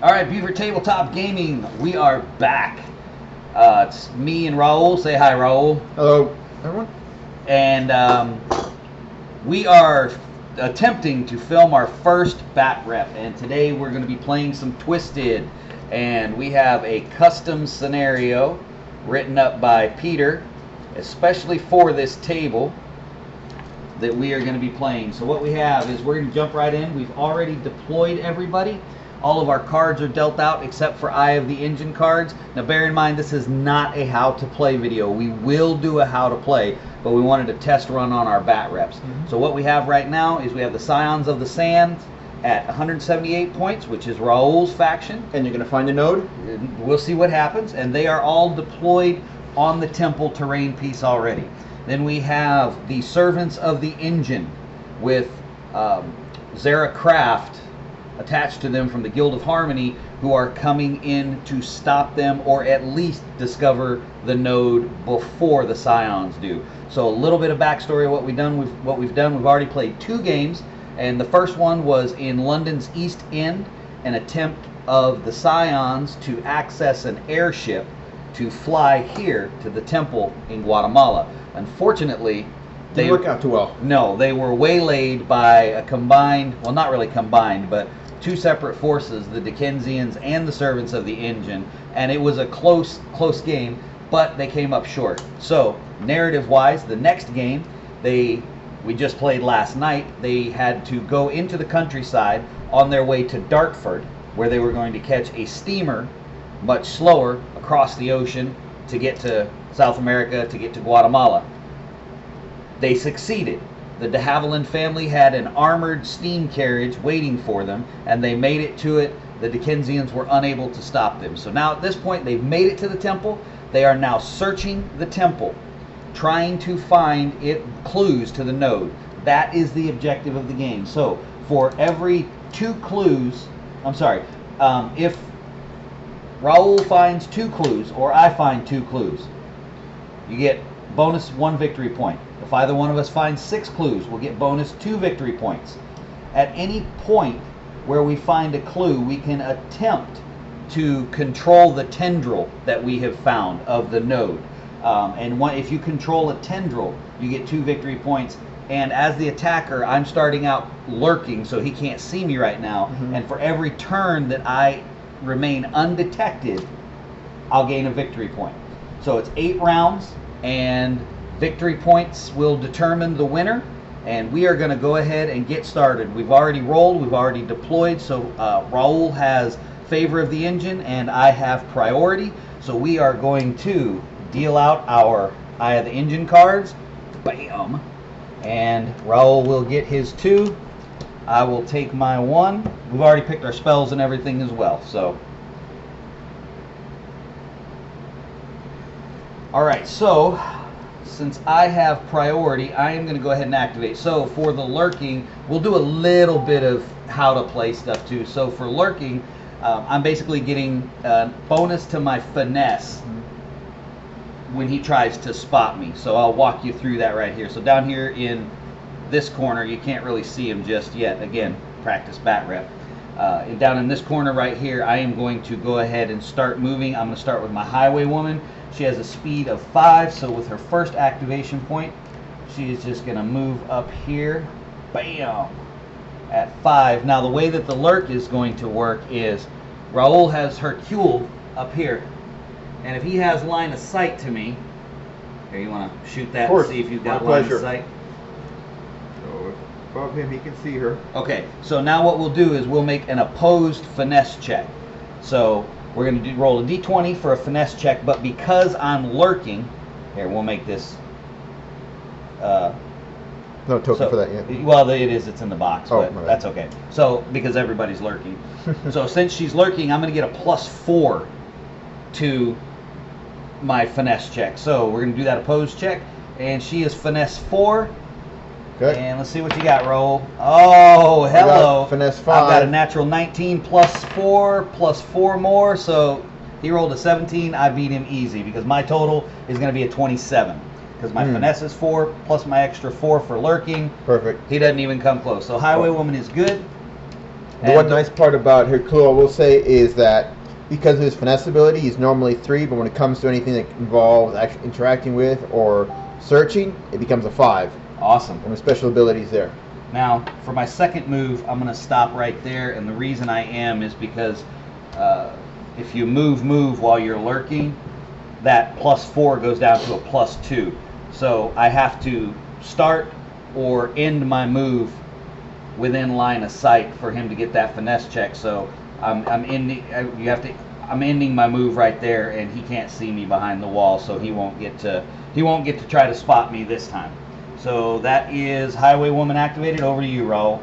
All right, Beaver Tabletop Gaming, we are back. It's me and Raul. Say hi, Raul. Hello, everyone. And we are attempting to film our first bat rep. And today we're going to be playing some Twisted. And we have a custom scenario written up by Peter, especially for this table that we are going to be playing. So what we have is we're going to jump right in. We've already deployed everybody. All of our cards are dealt out except for Eye of the Engine cards. Now bear in mind, this is not a how to play video. We will do a how to play, but we wanted a test run on our bat reps. So what we have right now is we have the Scions of the Sands at 178 points, which is Raul's faction. And you're going to find a node? We'll see what happens. And they are all deployed on the temple terrain piece already. Then we have the Servants of the Engine with Zara Craft attached to them from the Guild of Harmony, who are coming in to stop them or at least discover the node before the Scions do. So a little bit of backstory of what we've done. We've already played 2 games, and the first one was in London's East End, an attempt of the Scions to access an airship to fly here to the temple in Guatemala. Unfortunately, they didn't work out too well. No, they were waylaid by a combined, well, not really combined, but 2 separate forces, the Dickensians and the Servants of the Engine, and it was a close game, but they came up short. So, narrative-wise, the next game, we just played last night, they had to go into the countryside on their way to Dartford, where they were going to catch a steamer, much slower, across the ocean to get to South America, to get to Guatemala. They succeeded. The de Havilland family had an armored steam carriage waiting for them, and they made it to it. The Dickensians were unable to stop them. So now at this point, they've made it to the temple. They are now searching the temple, trying to find clues to the node. That is the objective of the game. So for every 2 clues, if Raul finds 2 clues, or I find 2 clues, you get bonus 1 victory point. If either one of us finds 6 clues, we'll get bonus 2 victory points. At any point where we find a clue, we can attempt to control the tendril that we have found of the node. If you control a tendril, you get 2 victory points. And as the attacker, I'm starting out lurking, so he can't see me right now. And for every turn that I remain undetected, I'll gain a victory point. So it's 8 rounds, and victory points will determine the winner, and we are going to go ahead and get started. We've already rolled, we've already deployed, so Raul has favor of the engine and I have priority. So we are going to deal out our Eye of the Engine cards. Bam! And Raul will get his 2. I will take my 1. We've already picked our spells and everything as well. So, alright, so since I have priority, I am going to go ahead and activate. So for the lurking, we'll do a little bit of how to play stuff too. So for lurking, I'm basically getting a bonus to my finesse when he tries to spot me. So I'll walk you through that right here. So down here in this corner, you can't really see him just yet. Again, practice bat rep. And down in this corner right here, I am going to go ahead and start moving. I'm going to start with my highway woman. She has a speed of 5, so with her first activation point, she is just going to move up here, bam, at 5. Now the way that the lurk is going to work is Raul has Hercule up here, and if he has line of sight to me, here, you want to shoot that and see if you've got line of sight? So above him, he can see her. Okay, so now what we'll do is we'll make an opposed finesse check. So we're going to roll a d20 for a finesse check, but because I'm lurking, here, we'll make this. No token for that yet. Well, it is. It's in the box, Oh, but that's okay. So, because everybody's lurking. So, since she's lurking, I'm going to get a +4 to my finesse check. So, we're going to do that opposed check, and she is finesse 4. Okay. And let's see what you got, Roll. Oh, hello. Finesse 5. I've got a natural 19 +4 more. So he rolled a 17. I beat him easy because my total is going to be a 27. Because my finesse is 4 plus my extra 4 for lurking. Perfect. He doesn't even come close. So Highway Woman is good. The one nice part about Hercule, I will say, is that because of his finesse ability, he's normally 3, but when it comes to anything that involves actually interacting with or searching, it becomes a 5. Awesome. And the special abilities there. Now, for my second move, I'm going to stop right there, and the reason I am is because if you move while you're lurking, that +4 goes down to a +2. So I have to start or end my move within line of sight for him to get that finesse check. So I'm ending my move right there, and he can't see me behind the wall, so he won't get to try to spot me this time. So that is Highwaywoman activated. Over to you, Raul.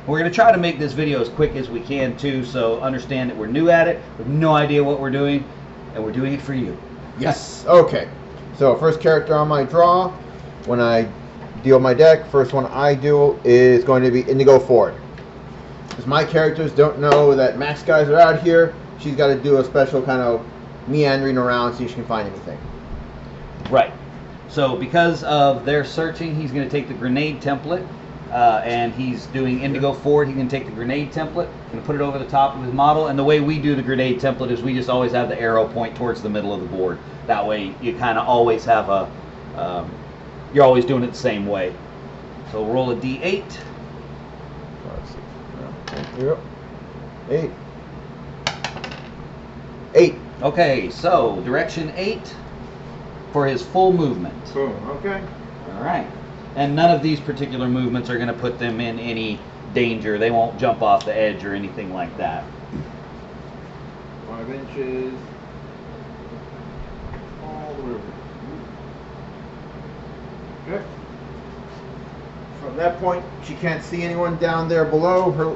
We're going to try to make this video as quick as we can too, so understand that we're new at it, we have no idea what we're doing, and we're doing it for you. Yes. Okay. So first character on my draw, when I deal my deck, first one I do is going to be Indigo Ford. Because my characters don't know that Max guys are out here, she's got to do a special kind of meandering around see if she can find anything. Right. So because of their searching, he's going to take the grenade template, and he's doing Indigo Ford. He can take the grenade template and put it over the top of his model. And the way we do the grenade template is we just always have the arrow point towards the middle of the board. That way you kind of always have a, you're always doing it the same way. So roll a D8. Let's see. Here we go. 8. Okay, so direction 8 for his full movement. Boom. Okay. All right. And none of these particular movements are going to put them in any danger. They won't jump off the edge or anything like that. 5 inches. All the way over. Okay. From that point, she can't see anyone down there below her.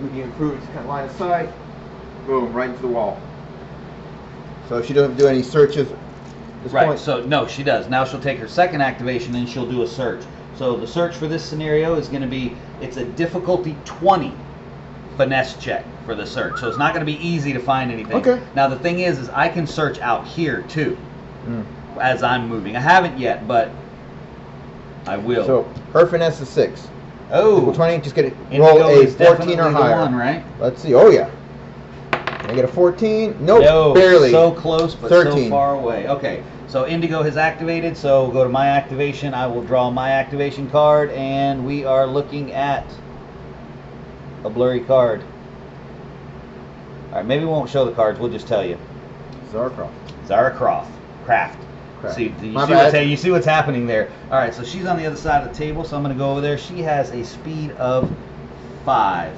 We can improve this kind of line of sight. Boom, right into the wall. So she doesn't do any searches. Right, point. so no, she does. Now she'll take her second activation and she'll do a search. So the search for this scenario is going to be, it's a difficulty 20 finesse check for the search. So it's not going to be easy to find anything. Okay. Now the thing is I can search out here too as I'm moving. I haven't yet, but I will. So her finesse is 6. Oh. 20, just get it. Roll a 14 or higher. One, right? Let's see. Oh yeah. I get a 14. Nope, no, barely. So close, but 13. So far away. Okay, so Indigo has activated, so go to my activation. I will draw my activation card, and we are looking at a blurry card. All right, maybe we won't show the cards. We'll just tell you. Zara Craft. Zara Craft. See, you see what's happening there. All right, so she's on the other side of the table, so I'm going to go over there. She has a speed of 5.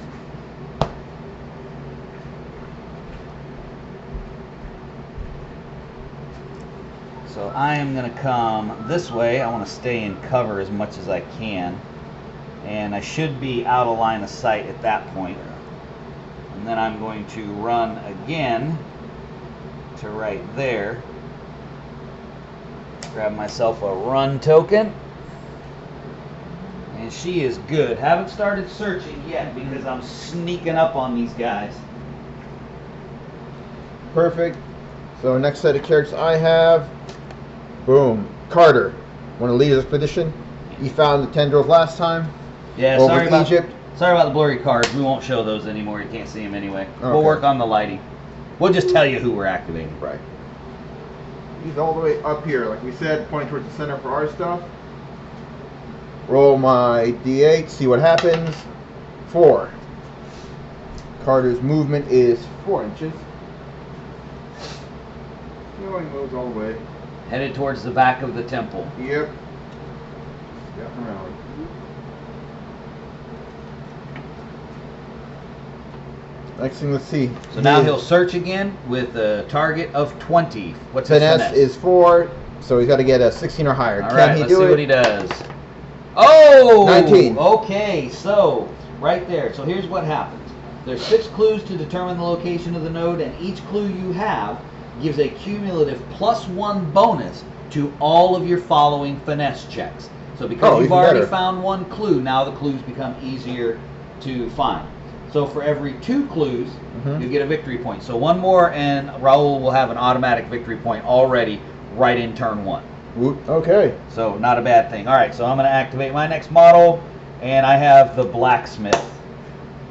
So I am going to come this way. I want to stay in cover as much as I can. And I should be out of line of sight at that point. And then I'm going to run again to right there. Grab myself a run token. And she is good. Haven't started searching yet because I'm sneaking up on these guys. Perfect. So next set of characters I have. Boom. Carter. One of the leaders of the expedition. He found the tendrils last time. Yeah, over sorry about Egypt. Sorry about the blurry cards. We won't show those anymore. You can't see them anyway. Okay. We'll work on the lighting. We'll just tell you who we're activating. Right. He's all the way up here, like we said, pointing towards the center for our stuff. Roll my D8, see what happens. 4. Carter's movement is 4 inches. No, he moves all the way. Headed towards the back of the temple. Yep. Yep, around. Next thing, let's see. So now he'll search again with a target of 20. What's his finesse? Is 4, so he's got to get a 16 or higher. All Can right, he let's do see it? what he does. Oh! 19. Okay, so right there. So here's what happens. There's 6 clues to determine the location of the node, and each clue you have gives a cumulative +1 bonus to all of your following finesse checks. So because you've already found 1 clue, now the clues become easier to find. So for every 2 clues, you get a victory point. So 1 more, and Raul will have an automatic victory point already right in turn 1. Okay. So not a bad thing. All right, so I'm going to activate my next model, and I have the Blacksmith.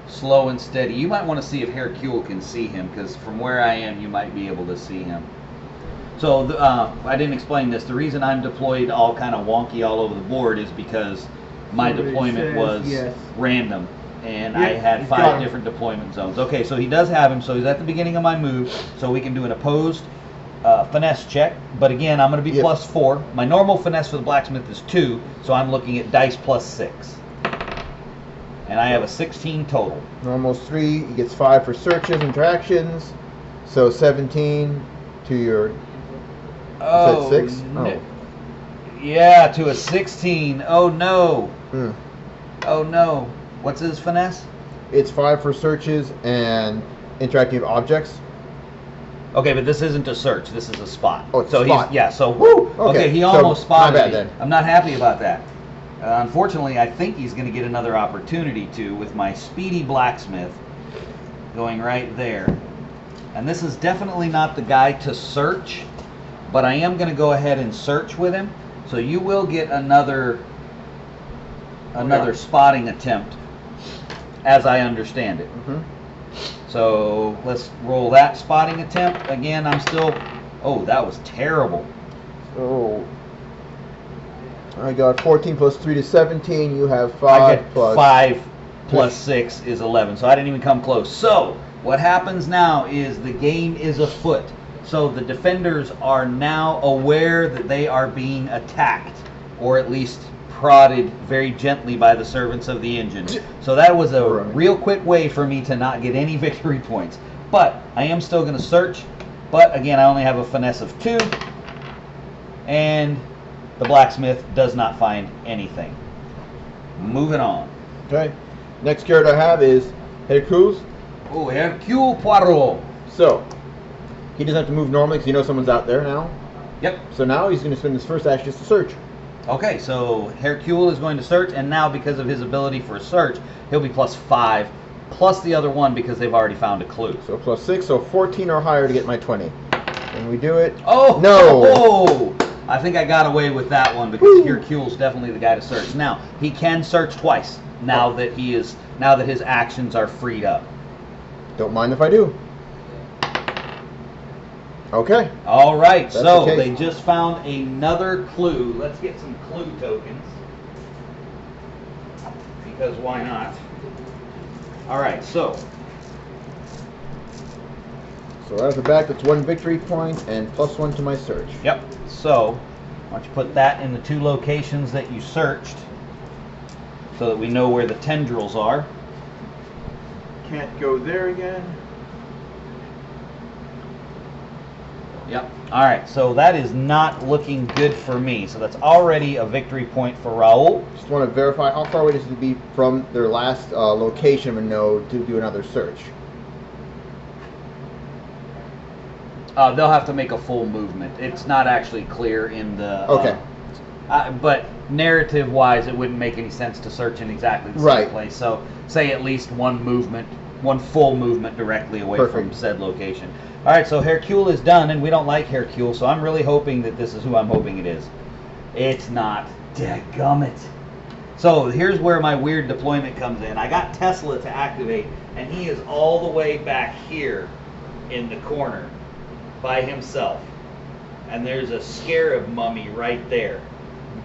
slow and steady. You might want to see if Hercule can see him, because from where I am, you might be able to see him. So I didn't explain this. The reason I'm deployed all kind of wonky all over the board is because my deployment was random, and I had 5 different deployment zones. Okay, so he does have him. So he's at the beginning of my move, so we can do an opposed finesse check. But again, I'm going to be +4. My normal finesse for the blacksmith is 2, so I'm looking at dice +6. And I have a 16 total. Normal's 3. He gets 5 for searches, interactions. So 17 to your... Oh, 6? No. Yeah, to a 16. Oh, no. Oh, no. What's his finesse? It's 5 for searches and interactive objects. Okay, but this isn't a search. This is a spot. Oh, it's so a spot. So woo. Okay, he almost spotted my bad, me. then. I'm not happy about that. Unfortunately, I think he's going to get another opportunity to with my speedy blacksmith going right there. And this is definitely not the guy to search, but I am going to go ahead and search with him. So you will get another spotting attempt, as I understand it. So let's roll that spotting attempt. Again, I'm still... Oh, that was terrible. So I got 14 plus 3 to 17. You have 5 I get plus... 5 plus 6 is 11. So I didn't even come close. So what happens now is the game is afoot. So the defenders are now aware that they are being attacked, or at least prodded very gently by the servants of the engine. So that was a real quick way for me to not get any victory points. But I am still going to search. But again, I only have a finesse of 2. And the blacksmith does not find anything. Moving on. Okay. Next character I have is Hercule. Oh, Hercule Poirot. So he doesn't have to move normally because you know someone's out there now. Yep. So now he's going to spend his first action just to search. Okay, so Hercule is going to search, and now because of his ability for search, he'll be +5, plus the other one because they've already found a clue. So +6, so 14 or higher to get my 20. And we do it. Oh! No! Oh! I think I got away with that one because Hercule's definitely the guy to search. Now, he can search twice now that his actions are freed up. Don't mind if I do. Okay. All right, That's so the case. they just found another clue. Let's get some clue tokens. Because why not? All right, so right off the back, that's 1 victory point and +1 to my search. yep. So why don't you put that in the 2 locations that you searched so that we know where the tendrils are. Can't go there again. Yep. All right, so that is not looking good for me. So that's already a victory point for Raul. Just want to verify how far away this would be from their last location and know to do another search. They'll have to make a full movement. It's not actually clear in the... Okay. But narrative-wise, it wouldn't make any sense to search in exactly the same place. So say at least one full movement directly away from said location. All right, so Hercule is done, and we don't like Hercule, so I'm really hoping that this is who I'm hoping it is. It's not. Dadgummit. So here's where my weird deployment comes in. I got Tesla to activate, and he is all the way back here in the corner by himself. And there's a Scarab Mummy right there.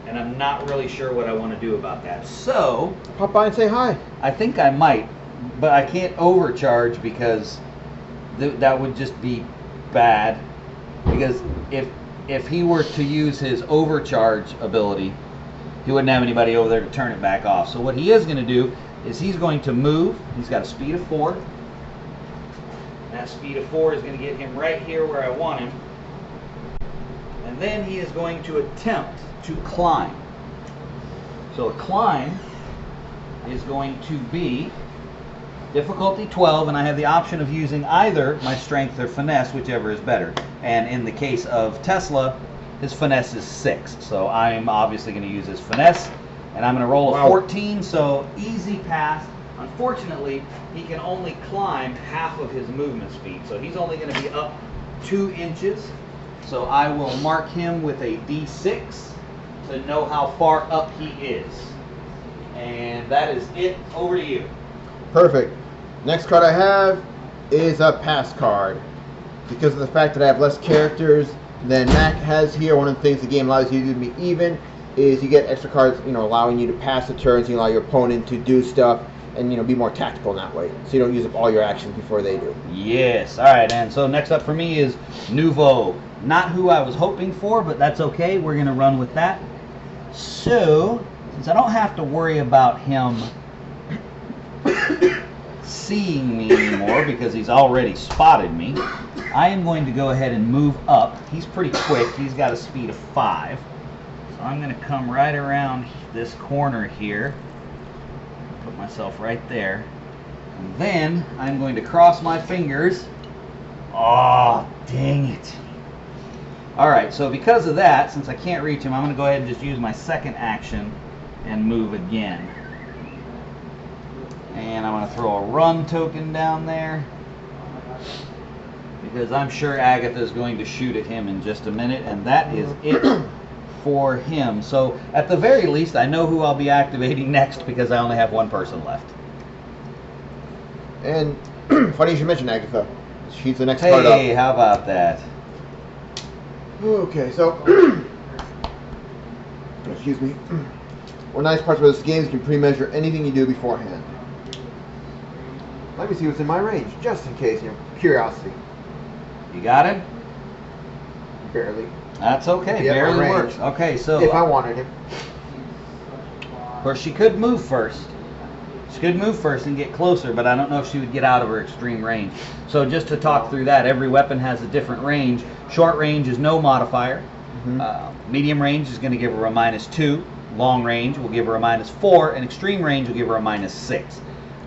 And I'm not really sure what I want to do about that. So Pop by and say hi. I think I might, but I can't overcharge because that would just be bad. Because if he were to use his overcharge ability, he wouldn't have anybody over there to turn it back off. So what he is going to do is he's going to move. He's got a speed of 4. That speed of 4 is going to get him right here where I want him. And then he is going to attempt to climb. So a climb is going to be difficulty 12, and I have the option of using either my strength or finesse, whichever is better. And in the case of Tesla, his finesse is 6. So I'm obviously going to use his finesse, and I'm going to roll a 14, so easy pass. Unfortunately, he can only climb half of his movement speed, so he's only going to be up 2 inches. So I will mark him with a D6 to know how far up he is. And that is it. Over to you. Perfect. Next card I have is a pass card. Because of the fact that I have less characters than Mac has here, one of the things the game allows you to do to be even is you get extra cards, allowing you to pass the turns, you allow your opponent to do stuff, and be more tactical in that way. So you don't use up all your actions before they do. Yes. All right, and so next up for me is Noveau. Not who I was hoping for, but that's okay. We're going to run with that. So, since I don't have to worry about him seeing me anymore because he's already spotted me, I am going to go ahead and move up. He's pretty quick. He's got a speed of 5. So I'm going to come right around this corner here. Put myself right there. And then I'm going to cross my fingers. Oh, dang it. Alright, so because of that, since I can't reach him, I'm going to go ahead and just use my second action and move again. And I'm going to throw a run token down there, because I'm sure Agatha is going to shoot at him in just a minute, and that is it for him. So at the very least, I know who I'll be activating next because I only have one person left. And funny you should mention Agatha. She's the next card up. Hey, how about that? Okay, so excuse me. One nice part about this game is you can pre-measure anything you do beforehand. Let me see what's in my range, just in case, curiosity. You got him? Barely. That's okay. Yeah, Barely my range. works. Okay, so If I wanted him. of course she could move first. She could move first and get closer, but I don't know if she would get out of her extreme range. So just to talk through that, every weapon has a different range. Short range is no modifier. Medium range is going to give her a -2. Long range will give her a -4, and extreme range will give her a -6.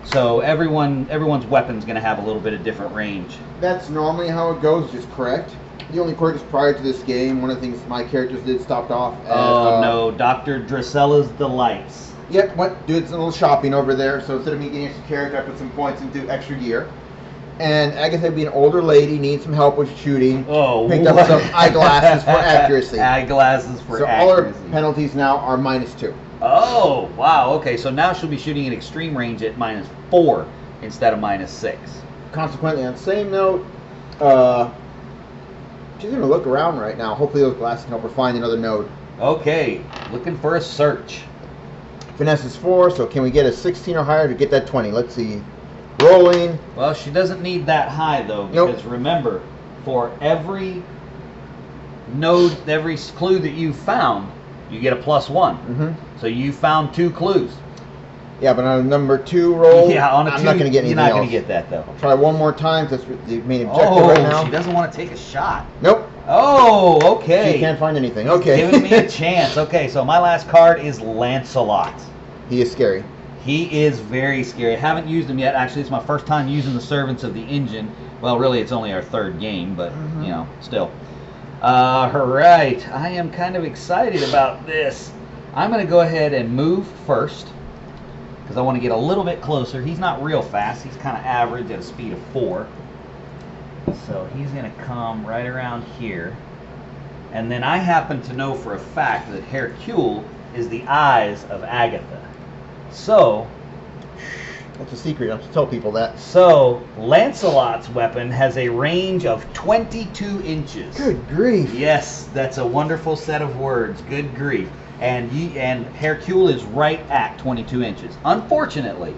So everyone's weapon's going to have a little bit of different range. That's normally how it goes, just correct. The only quirk is prior to this game, one of the things my characters did stopped off as... Oh no, Dr. Drusella's Delights. Yep, went did some little shopping over there, so instead of me getting extra character, I put some points into extra gear. And Agatha, being an older lady, needs some help with shooting. Oh, picked up some eyeglasses for accuracy. Eyeglasses for so accuracy. All her penalties now are -2. Oh, wow, okay, so now she'll be shooting at extreme range at -4 instead of -6. Consequently, on the same note, she's going to look around right now. Hopefully those glasses can help her find another node. Okay, looking for a search. Finesse is 4, so can we get a 16 or higher to get that 20? Let's see. Rolling. Well, she doesn't need that high, though, because remember, for every node, every clue that you found, you get a +1. So you found 2 clues. Yeah, but on a number 2 roll, yeah, on a I'm 2, not going to get anything you're not else. going to get that, though. I'll try one more time. That's the main objective right now. She doesn't want to take a shot. Nope. Oh, okay. She can't find anything. Okay. Giving me a chance. Okay, so my last card is Launcelot. He is scary. He is very scary. I haven't used him yet. Actually, it's my first time using the Servants of the Engine. Well, really, it's only our 3rd game, but, still. Alright, I am kind of excited about this. I'm going to go ahead and move first, because I want to get a little bit closer. He's not real fast. He's kind of average at a speed of 4. So he's going to come right around here. And then I happen to know for a fact that Hercule is the eyes of Agatha. So, that's a secret. I have to tell people that. So, Lancelot's weapon has a range of 22 inches. Good grief. Yes, that's a wonderful set of words. Good grief. And Hercule is right at 22 inches. Unfortunately,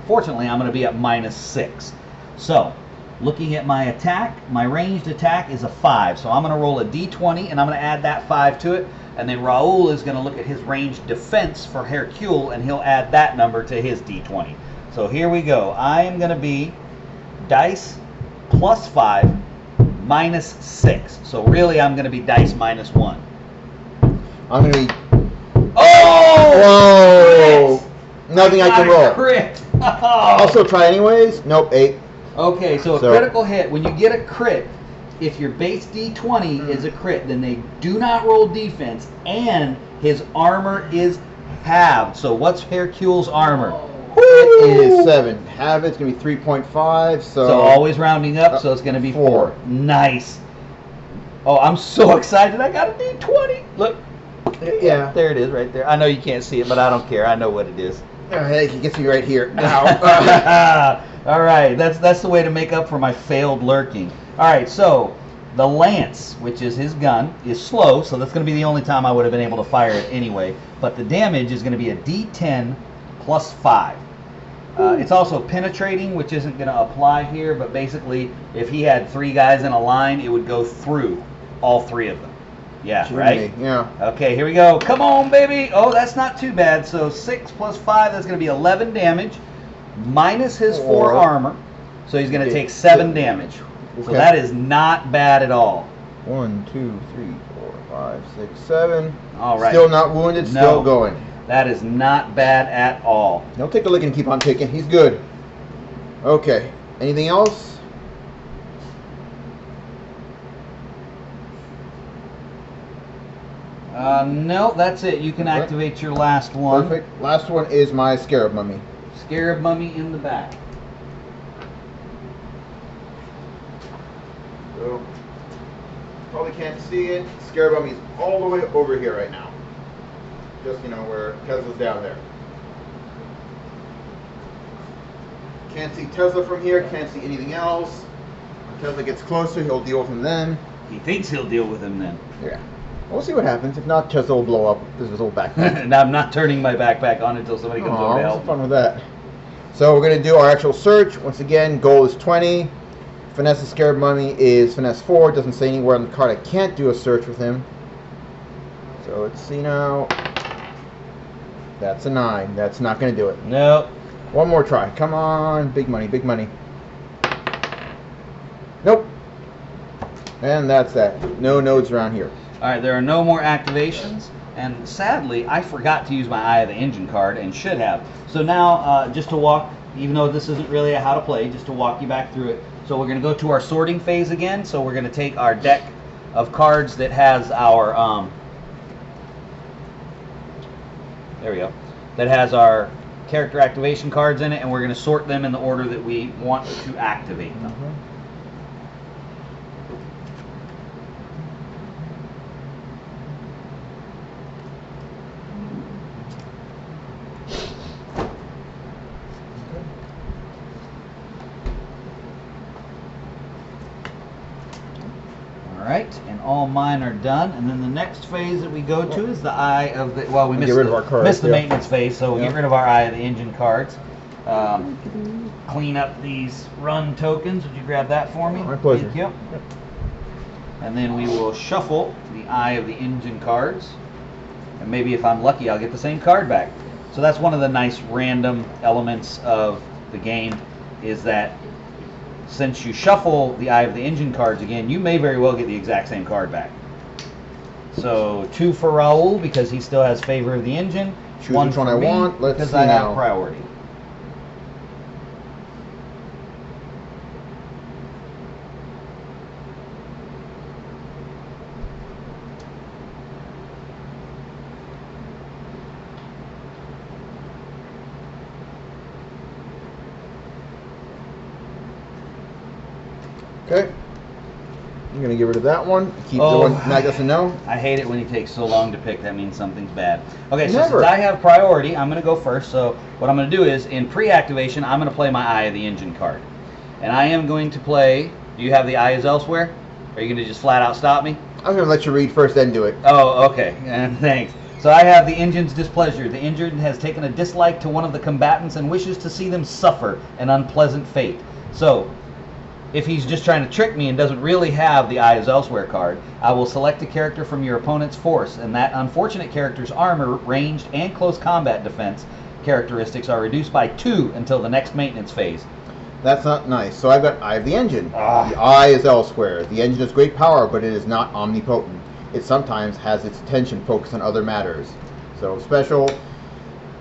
I'm going to be at -6. So, looking at my attack, my ranged attack is a 5. So I'm going to roll a d20 and I'm going to add that 5 to it. And then Raul is going to look at his ranged defense for Hercule and he'll add that number to his d20. So here we go. I am going to be dice +5 -6. So really I'm going to be dice -1. I'm going to be... Oh! Whoa! Nothing I can roll. Crit. Also try anyways. Nope, 8. Okay, so a critical hit. When you get a crit, if your base d20 is a crit, then they do not roll defense, and his armor is halved. So what's Hercule's armor? It is 7. Half it's going to be 3.5. So always rounding up, so it's going to be 4. Nice. Oh, I'm so excited. I got a d20. Look. Yeah. There it is right there. I know you can't see it, but I don't care. I know what it is. He gets me right here. Ow. All right, that's the way to make up for my failed lurking. All right, so the lance, which is his gun, is slow, so that's going to be the only time I would have been able to fire it anyway. But the damage is going to be a D10 plus 5. It's also penetrating, which isn't going to apply here, but basically, if he had 3 guys in a line, it would go through all 3 of them. Yeah, right? Yeah. Okay, here we go. Come on, baby. Oh, that's not too bad. So 6 plus 5, that's going to be 11 damage, minus his 4 armor. So he's going to take 7 damage. So that is not bad at all. 1, 2, 3, 4, 5, 6, 7. All right. Still not wounded, still going. That is not bad at all. He'll take a lick and keep on taking. He's good. Okay. Anything else? No, that's it. You can activate your last one. Perfect. Last one is my Scarab Mummy. Scarab Mummy in the back. So, probably can't see it. Scarab Mummy is all the way over here right now. Just, where Tesla's down there. Can't see Tesla from here. Can't see anything else. When Tesla gets closer, he'll deal with him then. He thinks he'll deal with him then. Yeah. We'll see what happens. If not, Tesla will blow up his little backpack. And I'm not turning my backpack on until somebody comes over to help. What's fun with that? So we're going to do our actual search. Once again, goal is 20. Finesse the Scarab Mummy is finesse 4. It doesn't say anywhere on the card I can't do a search with him. So let's see now. That's a 9. That's not going to do it. Nope. One more try. Come on. Big money, big money. Nope. And that's that. No nodes around here. Alright, there are no more activations, and sadly, I forgot to use my Eye of the Engine card, and should have. So now, just to walk, even though this isn't really a how to play, just to walk you back through it. So we're going to go to our sorting phase again, so we're going to take our deck of cards that has our, there we go, that has our character activation cards in it, and we're going to sort them in the order that we want to activate them. Alright, and all mine are done, and then the next phase that we go to is the Eye of the, well, we missed the maintenance phase, so we'll get rid of our Eye of the Engine cards. Clean up these run tokens. Would you grab that for me? My pleasure. Thank you. And then we will shuffle the Eye of the Engine cards, and maybe if I'm lucky I'll get the same card back. So that's one of the nice random elements of the game, is that since you shuffle the Eye of the Engine cards again, you may very well get the exact same card back. So 2 for Raul because he still has favor of the engine. Choose which one I want. Let's see because I have priority. Okay. I'm going to get rid of that one. Keep the one Matt doesn't know. I hate it when he takes so long to pick. That means something's bad. Okay, so since I have priority, I'm going to go first. So what I'm going to do is, in pre-activation, I'm going to play my Eye of the Engine card. And I am going to play... Do you have the Eye is Elsewhere? Are you going to just flat out stop me? I'm going to let you read first, then do it. Oh, okay. Thanks. So I have the Engine's Displeasure. The injured has taken a dislike to one of the combatants and wishes to see them suffer an unpleasant fate. So... if he's just trying to trick me and doesn't really have the Eye is Elsewhere card, I will select a character from your opponent's force, and that unfortunate character's armor, ranged, and close combat defense characteristics are reduced by 2 until the next maintenance phase. That's not nice. So I've got Eye of the Engine. The Eye is Elsewhere. The engine has great power, but it is not omnipotent. It sometimes has its attention focused on other matters. So special,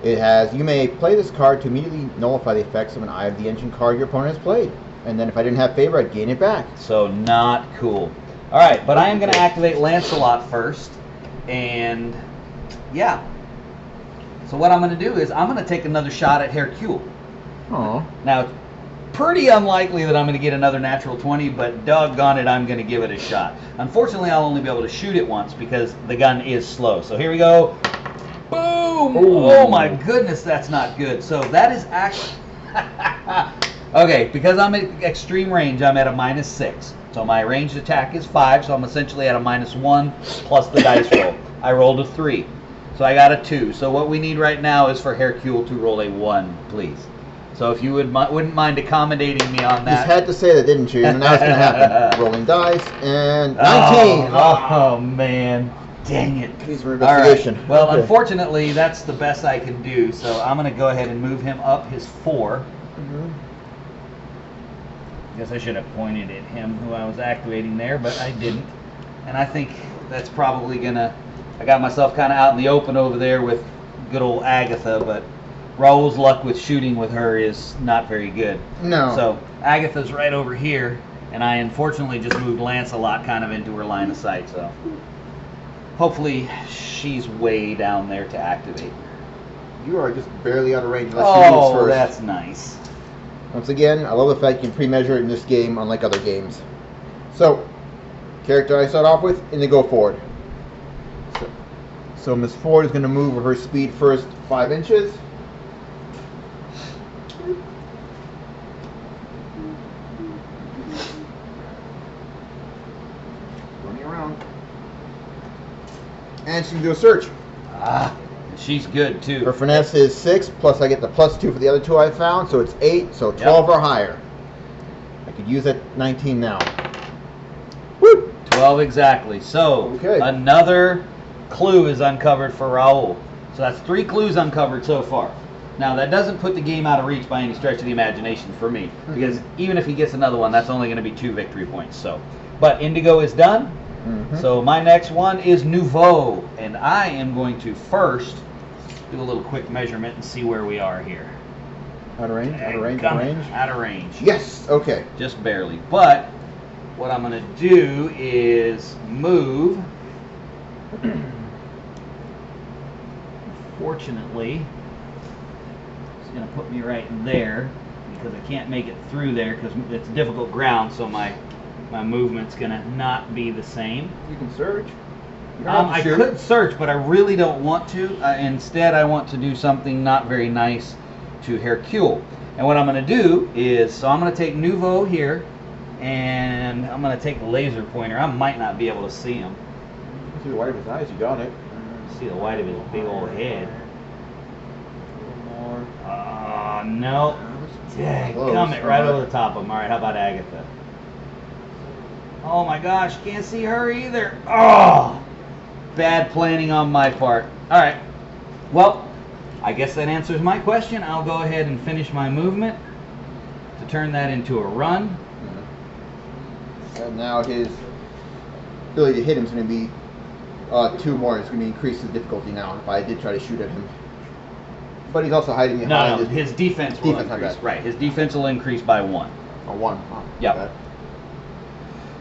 it has, you may play this card to immediately nullify the effects of an Eye of the Engine card your opponent has played. And then if I didn't have favor, I'd gain it back. So not cool. Alright, but I am going to activate Launcelot first. And, yeah. So what I'm going to do is, I'm going to take another shot at Hercule. Aww. Now, it's pretty unlikely that I'm going to get another natural 20, but doggone it, I'm going to give it a shot. Unfortunately, I'll only be able to shoot it once because the gun is slow. So here we go. Boom! Boom! Ooh. Oh my goodness, that's not good. So that is actually... Okay, because I'm at extreme range, I'm at a -6. So my ranged attack is 5, so I'm essentially at a -1 plus the dice roll. I rolled a 3. So I got a 2. So what we need right now is for Hercule to roll a 1, please. So if you wouldn't mind accommodating me on that. Just had to say that, didn't you? And now it's going to happen. Rolling dice, and 19! Oh, man. Dang it. Please for investigation. All right. Well, Okay. unfortunately, that's the best I can do. So I'm going to go ahead and move him up his 4. Guess I should have pointed at him who I was activating there, but I didn't. And I think that's probably gonna... I got myself kind of out in the open over there with good old Agatha, but Raul's luck with shooting with her is not very good. No. So Agatha's right over here, and I unfortunately just moved Launcelot kind of into her line of sight, so hopefully she's way down there to activate. You are just barely out of range unless you lose Oh, first. that's nice. Once again, I love the fact you can pre-measure it in this game, unlike other games. So, character I start off with, Indigo Ford. So Miss Ford is going to move her speed first 5 inches. Running around. And she's going to do a search. Ah, she's good too. Her finesse is 6, plus I get the +2 for the other 2 I found, so it's 8, so 12 or higher. I could use that 19 now. Woo! 12 exactly. So Okay. another clue is uncovered for Raul. So that's 3 clues uncovered so far. Now that doesn't put the game out of reach by any stretch of the imagination for me, because even if he gets another one, that's only going to be 2 victory points. So, but Indigo is done. So my next one is Nouveau, and I am going to first do a little quick measurement and see where we are here. Out of range, out of range, out of range. Out of range. Yes, okay. Just barely. But what I'm going to do is move. Fortunately, it's going to put me right there because I can't make it through there because it's difficult ground, so my movement's going to not be the same. You can search. You don't have to I shoot. could search, but I really don't want to. Instead, I want to do something not very nice to Hercule. And what I'm going to do is, so I'm going to take Nouveau here, and I'm going to take the laser pointer. I might not be able to see him. See the white of his eyes, you got it. See the white of his big old head. A little more. No. Come it right over the top of him. All right, how about Agatha? Oh my gosh, can't see her either. Oh, bad planning on my part. All right. Well, I guess that answers my question. I'll go ahead and finish my movement to turn that into a run. And now his ability to hit him is going to be 2 more. It's going to increase the difficulty now if I did try to shoot at him. But he's also hiding behind his defense will increase. Right, his defense will increase by 1. A 1. Huh? Yep. Okay.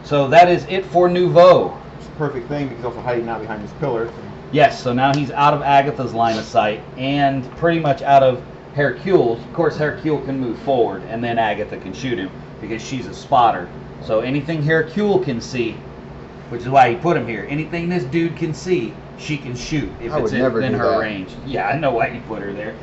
So that is it for Nouveau. It's a perfect thing because he's also hiding now behind this pillar. Yes, so now he's out of Agatha's line of sight and pretty much out of Hercule's. Of course, Hercule can move forward and then Agatha can shoot him because she's a spotter. So anything Hercule can see, which is why he put him here, anything this dude can see, she can shoot if it's in her range. Yeah, I know why he put her there.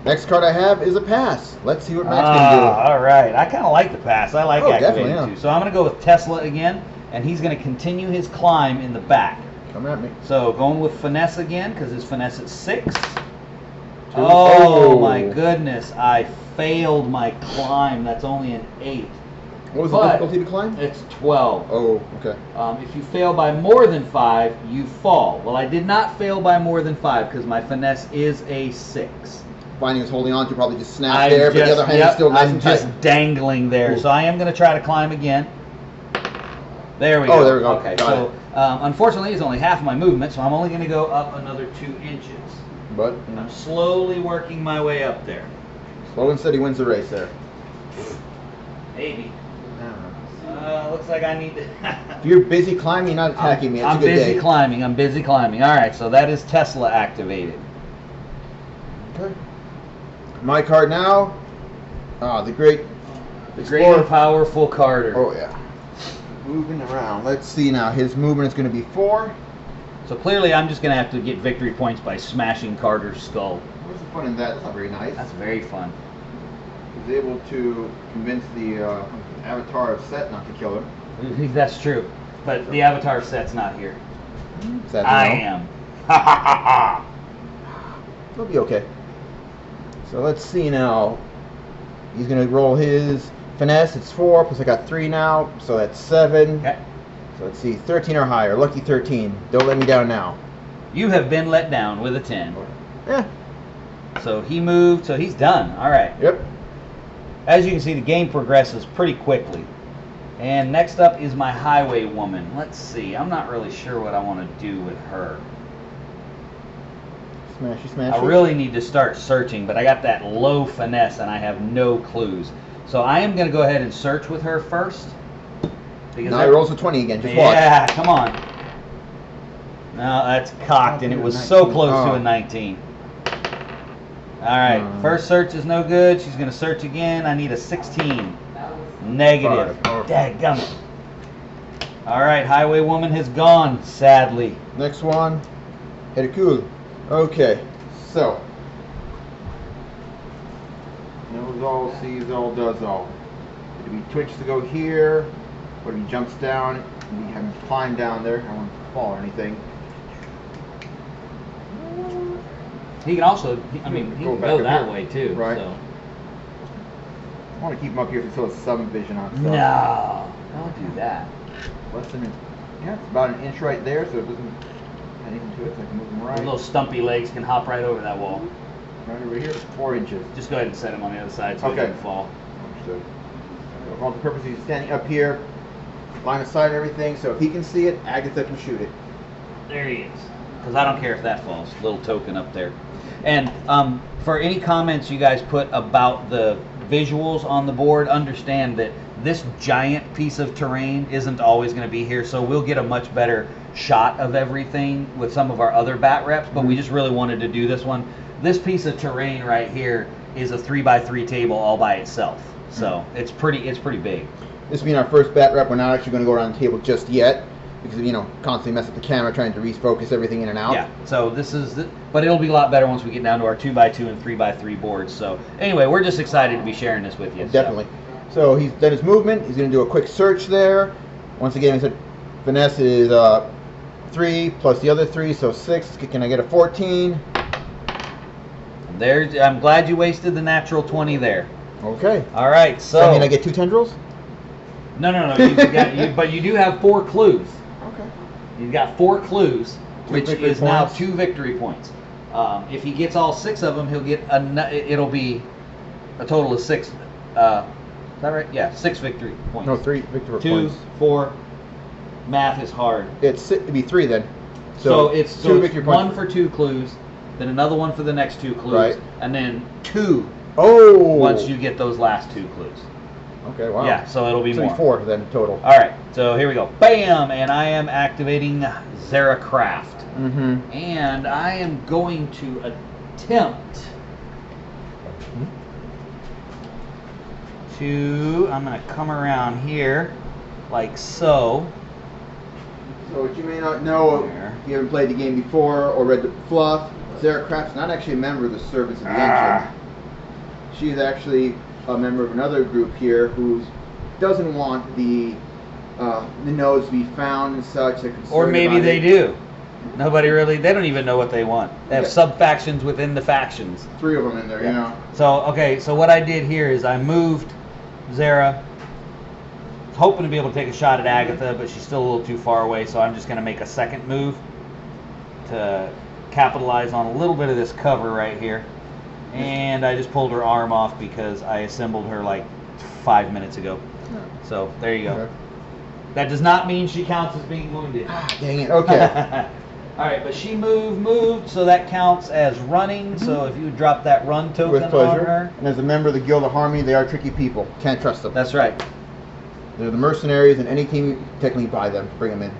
Next card I have is a pass. Let's see what Max can do. All right, I kind of like the pass. I like activating definitely, too. So I'm going to go with Tesla again, and he's going to continue his climb in the back. Come at me. So going with finesse again because his finesse is 6. 2. Oh my goodness! I failed my climb. That's only an 8. What was the difficulty to climb? It's 12. Oh, okay. If you fail by more than 5, you fall. Well, I did not fail by more than 5 because my finesse is a 6. Finding is holding on to probably just snap there, but the other hand is still nice and tight. I'm just dangling there. Ooh. So I am going to try to climb again. There we go. Oh, there we go. Okay, Got so unfortunately, it's only half my movement, so I'm only going to go up another 2 inches. But I'm slowly working my way up there. slow and steady wins the race there. Maybe. Looks like I need to... If you're busy climbing, you're not attacking me. It's a good day. I'm busy climbing. All right, so that is Tesla activated. Okay. My card now. The great and powerful Carter. Oh, yeah. Moving around. Let's see now. His movement is going to be 4. So clearly I'm just going to have to get victory points by smashing Carter's skull. What's the fun in that? That's not very nice. That's very fun. He was able to convince the avatar of Set not to kill him. That's true. But the avatar of Set's not here. Sad I to know. am. Ha ha ha ha! He'll be okay. So let's see now. He's going to roll his finesse. It's 4, plus I got 3 now, so that's 7. Okay. So let's see, 13 or higher. Lucky 13. Don't let me down now. You have been let down with a 10. Yeah. So he moved, so he's done. All right. Yep. As you can see, the game progresses pretty quickly. And next up is my highway woman. Let's see. I'm not really sure what I want to do with her. Smashy, smashy. I really need to start searching, but I got that low finesse and I have no clues. So I am going to go ahead and search with her first. Now he rolls a 20 again. Just watch. Yeah, come on. No, that's cocked, and it was so close to a 19. All right, first search is no good. She's going to search again. I need a 16. Negative. Dadgummit. All right, highway woman has gone, sadly. Next one, Hercule. Okay, so. Knows all, sees all, does all. If he twitches to go here, or if he jumps down, we have him climb down there. I don't want to fall or anything. He can also, I mean, he can go that way too. Right. So. I want to keep him up here so it's some vision on stuff. No, don't do that. Less than an, yeah, it's about an inch right there, so it doesn't add anything to it, so I can move him right. Those little stumpy legs can hop right over that wall. Right over here, 4 inches. Just go ahead and set him on the other side so he doesn't fall. Understood. So for all the purposes, he's standing up here, line of sight and everything, so if he can see it, Agatha can shoot it. There he is. Because I don't care if that falls. Little token up there. And for any comments you guys put about the visuals on the board, understand that this giant piece of terrain isn't always going to be here, so we'll get a much better shot of everything with some of our other bat reps, but we just really wanted to do this one. This piece of terrain right here is a 3x3 table all by itself, so it's pretty big. This being our first bat rep, we're not actually going to go around the table just yet, because, you know, constantly mess up the camera trying to refocus everything in and out. Yeah, so this is, but it'll be a lot better once we get down to our 2x2 and 3x3 boards. So anyway, we're just excited to be sharing this with you. Definitely. So he's done his movement. He's going to do a quick search there. Once again, I said finesse is 3 plus the other 3, so 6. Can I get a 14? There, I'm glad you wasted the natural 20 there. Okay. All right, so. I mean, I get 2 tendrils? No. But you do have 4 clues. Okay. You've got 4 clues, which is now points. 2 victory points. If he gets all 6 of them, he'll get it'll be a total of 6. Is that right? Yeah, 6 victory points. No, 3 victory 2, points. 4. Math is hard. It'd be 3 then. So it's 2 victory points. 1 for 2 clues, then another one for the next 2 clues, Right. and then 2 Oh! once you get those last 2 clues. Okay, wow. Yeah, so it'll be So more. 4 then total. All right, so here we go. Bam! And I am activating Zara Craft. Mm-hmm. And I am going to attempt to, I'm going to come around here like so. So what you may not know, if you haven't played the game before or read the fluff, Zara Craft's not actually a member of the Servants of the Ancient. She's actually a member of another group here who doesn't want the nodes to be found and such. Or maybe they do. Nobody really, they don't even know what they want. They have sub-factions within the factions. 3 of them in there, you know. So, okay, so what I did here is I moved Zara, hoping to be able to take a shot at Agatha, but she's still a little too far away, so I'm just going to make a second move to capitalize on a little bit of this cover right here. And I just pulled her arm off because I assembled her like 5 minutes ago. So, there you go. Okay. That does not mean she counts as being wounded. Dang it, okay. Alright, but she moved, so that counts as running. So if you would drop that run token With on pleasure. her. And as a member of the Guild of Harmony, they are tricky people. Can't trust them. That's right. They're the mercenaries, and any team you technically buy them, bring them in.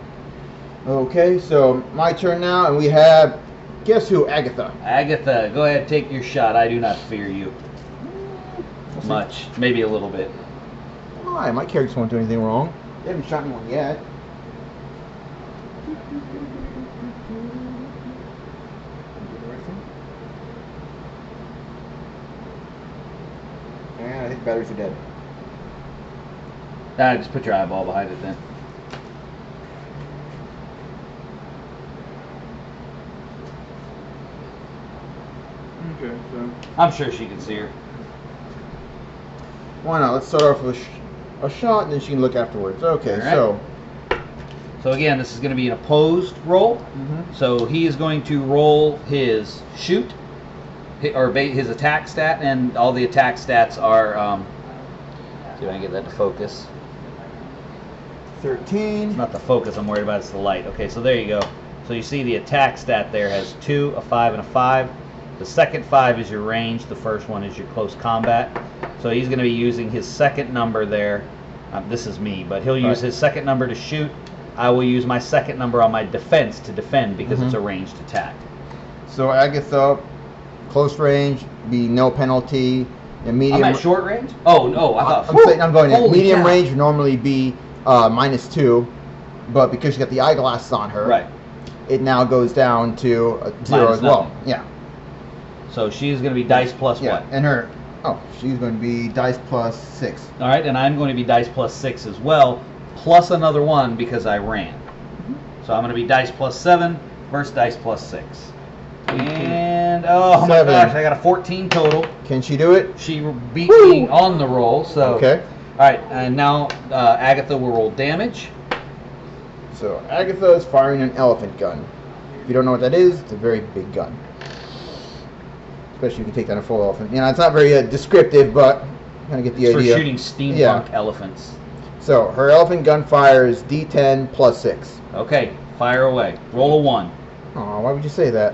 Okay, so my turn now, and we have, guess who? Agatha. Agatha, go ahead, take your shot. I do not fear you. Much. Maybe a little bit. Why? My characters won't do anything wrong. They haven't shot anyone yet. And I think batteries are dead. Just put your eyeball behind it then. Okay, so I'm sure she can see her. why not? Let's start off with a shot, and then she can look afterwards. Okay, All right. So again, this is going to be an opposed roll. So he is going to roll his shoot, or his attack stat, and all the attack stats are. See if I can get that to focus. 13. It's not the focus I'm worried about, it's the light. Okay, so there you go. So you see the attack stat there has 2, a 5, and a 5. The second 5 is your range. The first one is your close combat. So he's going to be using his second number there. This is me, but he'll use his second number to shoot. I will use my second number on my defense to defend because it's a ranged attack. So Agatha, close range, be no penalty. And medium. I'm at short range? Oh, no. I'm going in. Medium cow. range would normally be -2, but because she got the eyeglasses on her, right, it now goes down to 0 as well. Yeah. So she's going to be dice plus what? And she's going to be dice plus 6. All right, and I'm going to be dice plus 6 as well, plus another 1 because I ran. So I'm going to be dice plus 7 versus dice plus 6. And oh my gosh, I got a 14 total. Can she do it? She beat me on the roll. So okay. All right, and now Agatha will roll damage. So Agatha is firing an elephant gun. If you don't know what that is, it's a very big gun. Especially if you can take down a full elephant. You know, it's not very descriptive, but kind of get the idea. For shooting steampunk elephants. So her elephant gun fires D10 plus 6. Okay, fire away. Roll a 1. Oh, why would you say that?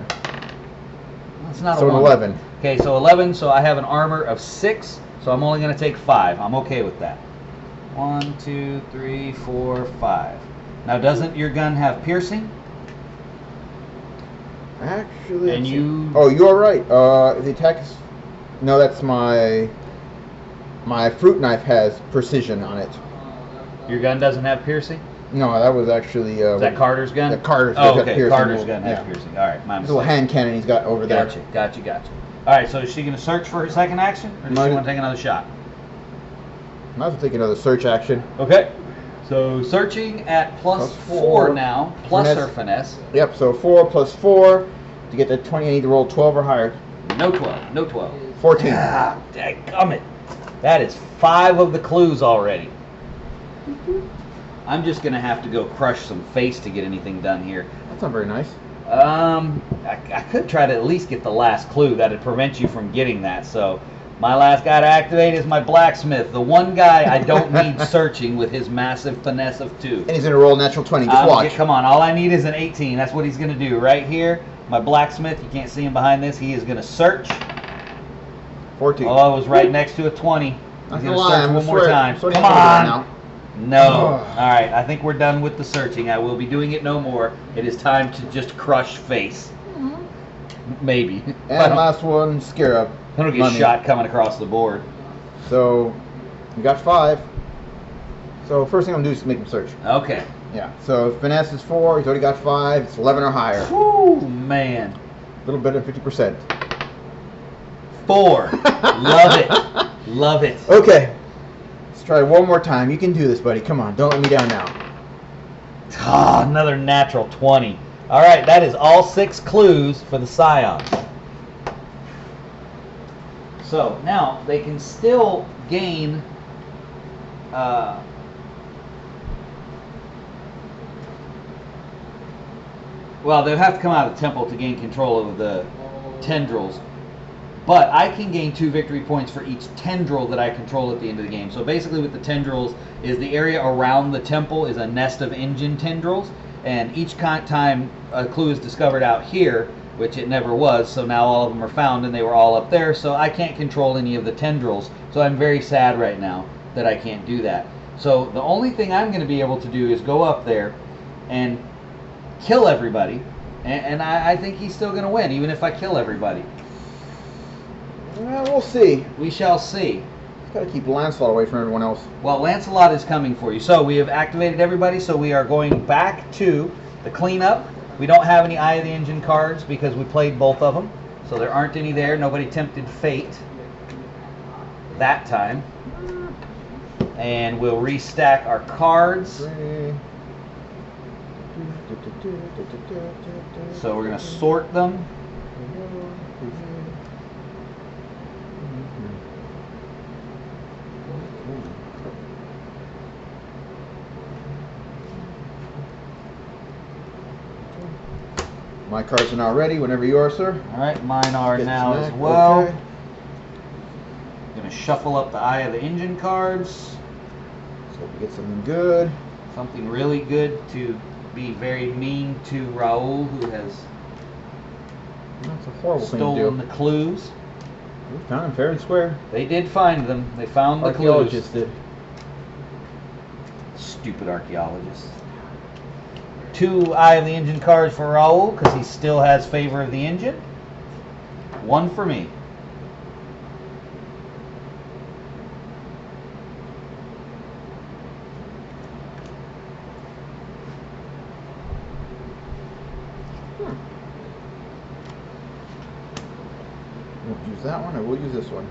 It's not so a 1. 11. Okay, so 11. So I have an armor of 6. So I'm only going to take 5. I'm okay with that. 1, 2, 3, 4, 5. Now, doesn't your gun have piercing? Actually, and you. Oh, you are right. The attack is. No, that's my fruit knife has precision on it. Your gun doesn't have piercing? No, that was actually. Is that Carter's gun? The Carter's gun. Oh, okay. Carter's gun has piercing. All right, my mistake. Little hand cannon he's got over there. Gotcha. All right, so is she going to search for her second action, or does she want to take another shot? Might as well take another search action. Okay. So searching at plus 4 now, plus her finesse. Yep, so 4 plus 4. To get the 20, I need to roll 12 or higher. No 12. No 12. 14. Ah, dadgummit. That is 5 of the clues already. I'm just going to have to go crush some face to get anything done here. That's not very nice. I could try to at least get the last clue. That'd prevent you from getting that. So my last guy to activate is my Blacksmith. The one guy I don't need searching with his massive finesse of 2. And he's going to roll a natural 20. Just watch. Come on. All I need is an 18. That's what he's going to do right here. My Blacksmith, you can't see him behind this. He is going to search. 14. Oh, I was right next to a 20. He's going to search one more time. Come on. No. All right. I think we're done with the searching. I will be doing it no more. It is time to just crush face. Maybe. And last one, Scarab I don't get shot coming across the board. So, we got 5. So, first thing I'm going to do is make him search. Okay. Yeah. So, finesse is 4. He's already got 5. It's 11 or higher. Woo, man. A little better than 50%. 4. Love it. Love it. Okay. Let's try one more time. You can do this, buddy. Come on. Don't let me down now. Ah, another natural 20. All right, that is all 6 clues for the Scions. So now they can still gain well, they'll have to come out of the temple to gain control of the tendrils. But I can gain 2 victory points for each tendril that I control at the end of the game. So basically with the tendrils is the area around the temple is a nest of engine tendrils. And each time a clue is discovered out here, which it never was, so now all of them are found and they were all up there, so I can't control any of the tendrils. So I'm very sad right now that I can't do that. So the only thing I'm going to be able to do is go up there and kill everybody. And I think he's still going to win, even if I kill everybody. Well, we'll see. We shall see. Just got to keep Launcelot away from everyone else. Well, Launcelot is coming for you. So we have activated everybody, so we are going back to the cleanup. We don't have any Eye of the Engine cards because we played both of them. So there aren't any there. Nobody tempted fate that time. And we'll restack our cards. So we're going to sort them. My cards are now ready whenever you are, sir. All right, mine are Get now snack. as well. Okay. Going to shuffle up the Eye of the Engine cards. So we get something good. Something really good to be very mean to Raul, who has That's a horrible thing to stolen do. the clues. We found them fair and square. They did find them. They found the clues. Archaeologists did. Stupid archaeologists. 2 Eye of the Engine cards for Raul because he still has favor of the engine. 1 for me. Won't use that one. I will use this one.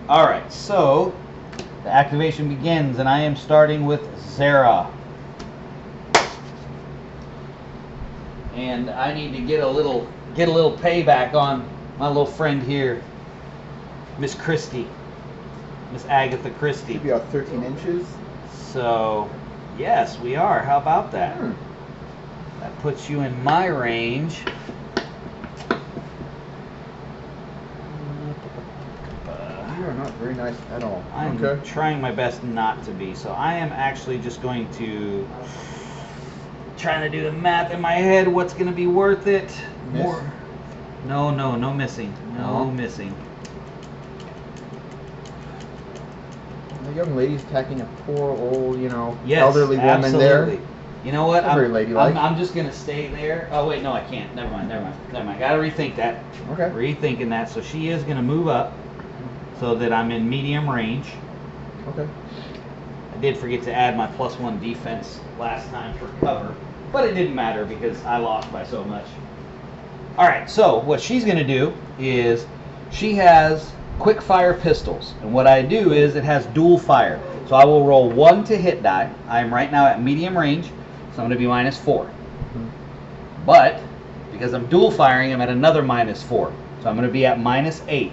Alright, so the activation begins, and I am starting with Zara. And I need to get a little payback on my little friend here, Miss Christie. Miss Agatha Christie. Should be about 13 inches. So, yes, we are. How about that? Hmm. That puts you in my range. You are not very nice at all. I'm trying my best not to be, so I am actually just going to trying to do the math in my head. What's going to be worth it? Miss? More? No missing. No No. missing. The young lady's attacking a poor old, Yes, elderly woman absolutely. there. You know what? Not very ladylike. I'm just going to stay there. Oh, wait, no, I can't. Never mind. Got to rethink that. Okay. Rethinking that. So she is going to move up so that I'm in medium range. Okay. I did forget to add my +1 defense last time for cover, but it didn't matter because I lost by so much. Alright, so what she's going to do is she has quick fire pistols, and what I do is it has dual fire. So I will roll 1 to hit die. I am right now at medium range, so I'm going to be -4. But because I'm dual firing, I'm at another -4, so I'm going to be at -8.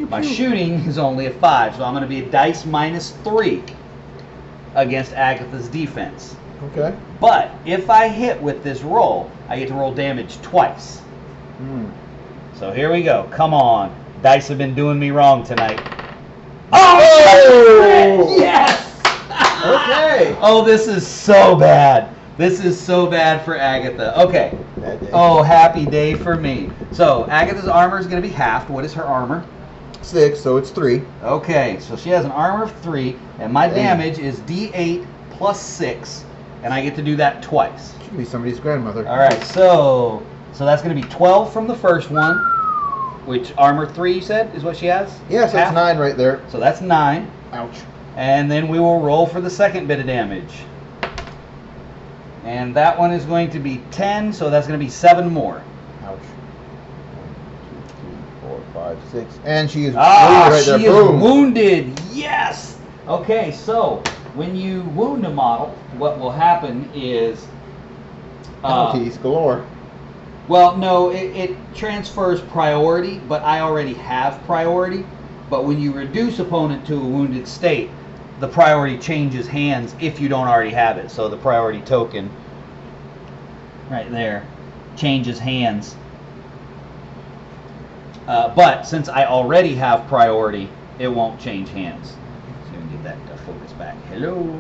My shooting is only a 5, so I'm going to be a dice -3 against Agatha's defense. Okay. But if I hit with this roll, I get to roll damage twice. So here we go. Come on. Dice have been doing me wrong tonight. Oh! Yes! Okay. Oh, this is so bad. This is so bad for Agatha. Okay. Bad day. Oh, happy day for me. So Agatha's armor is going to be halved. What is her armor? 6, so it's 3. Okay, so she has an armor of 3, and my Dang. damage is D8 plus 6, and I get to do that twice. Should be somebody's grandmother. All right, so that's going to be 12 from the first one, which armor 3 you said is what she has? Yes, that's Half? 9 right there. So that's 9, Ouch. and then we will roll for the second bit of damage. And that one is going to be 10, so that's going to be 7 more. Ouch. 1, 2, 3, 4, 5, 6. And she is Ah, right there. she is Boom. wounded. Yes. Okay, so when you wound a model, what will happen is, Penalties galore. well, no, it transfers priority, but I already have priority. But when you reduce opponent to a wounded state, the priority changes hands if you don't already have it. So the priority token right there changes hands. But since I already have priority, it won't change hands. So we can get that focus back. Hello.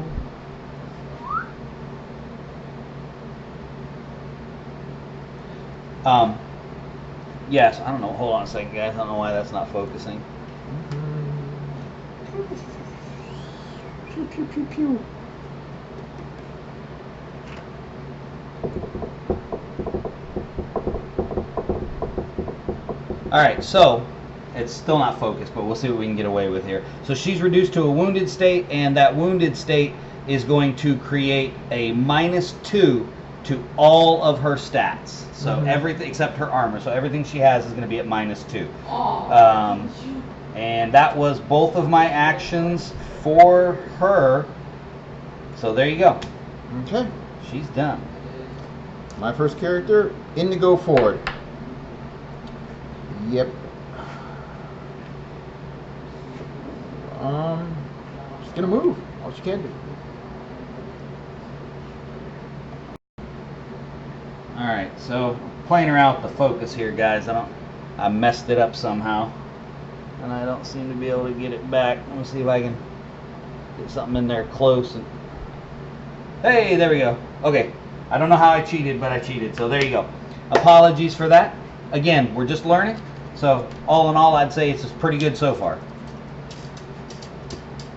Yes, I don't know. Hold on a second, guys. I don't know why that's not focusing. Pew, pew, pew, pew. All right, so It's still not focused, but we'll see what we can get away with here. So she's reduced to a wounded state, and that wounded state is going to create a -2 to all of her stats. So everything except her armor. So everything she has is going to be at -2. And that was both of my actions for her. So there you go. Okay. She's done. My first character, Indigo Ford. Yep. Just gonna move. All she can do. All right, so playing around with the focus here, guys. I messed it up somehow, and I don't seem to be able to get it back. Let me see if I can get something in there close. And hey, there we go. Okay, I don't know how I cheated, but I cheated. So there you go. Apologies for that. Again, we're just learning. So all in all, I'd say it's just pretty good so far.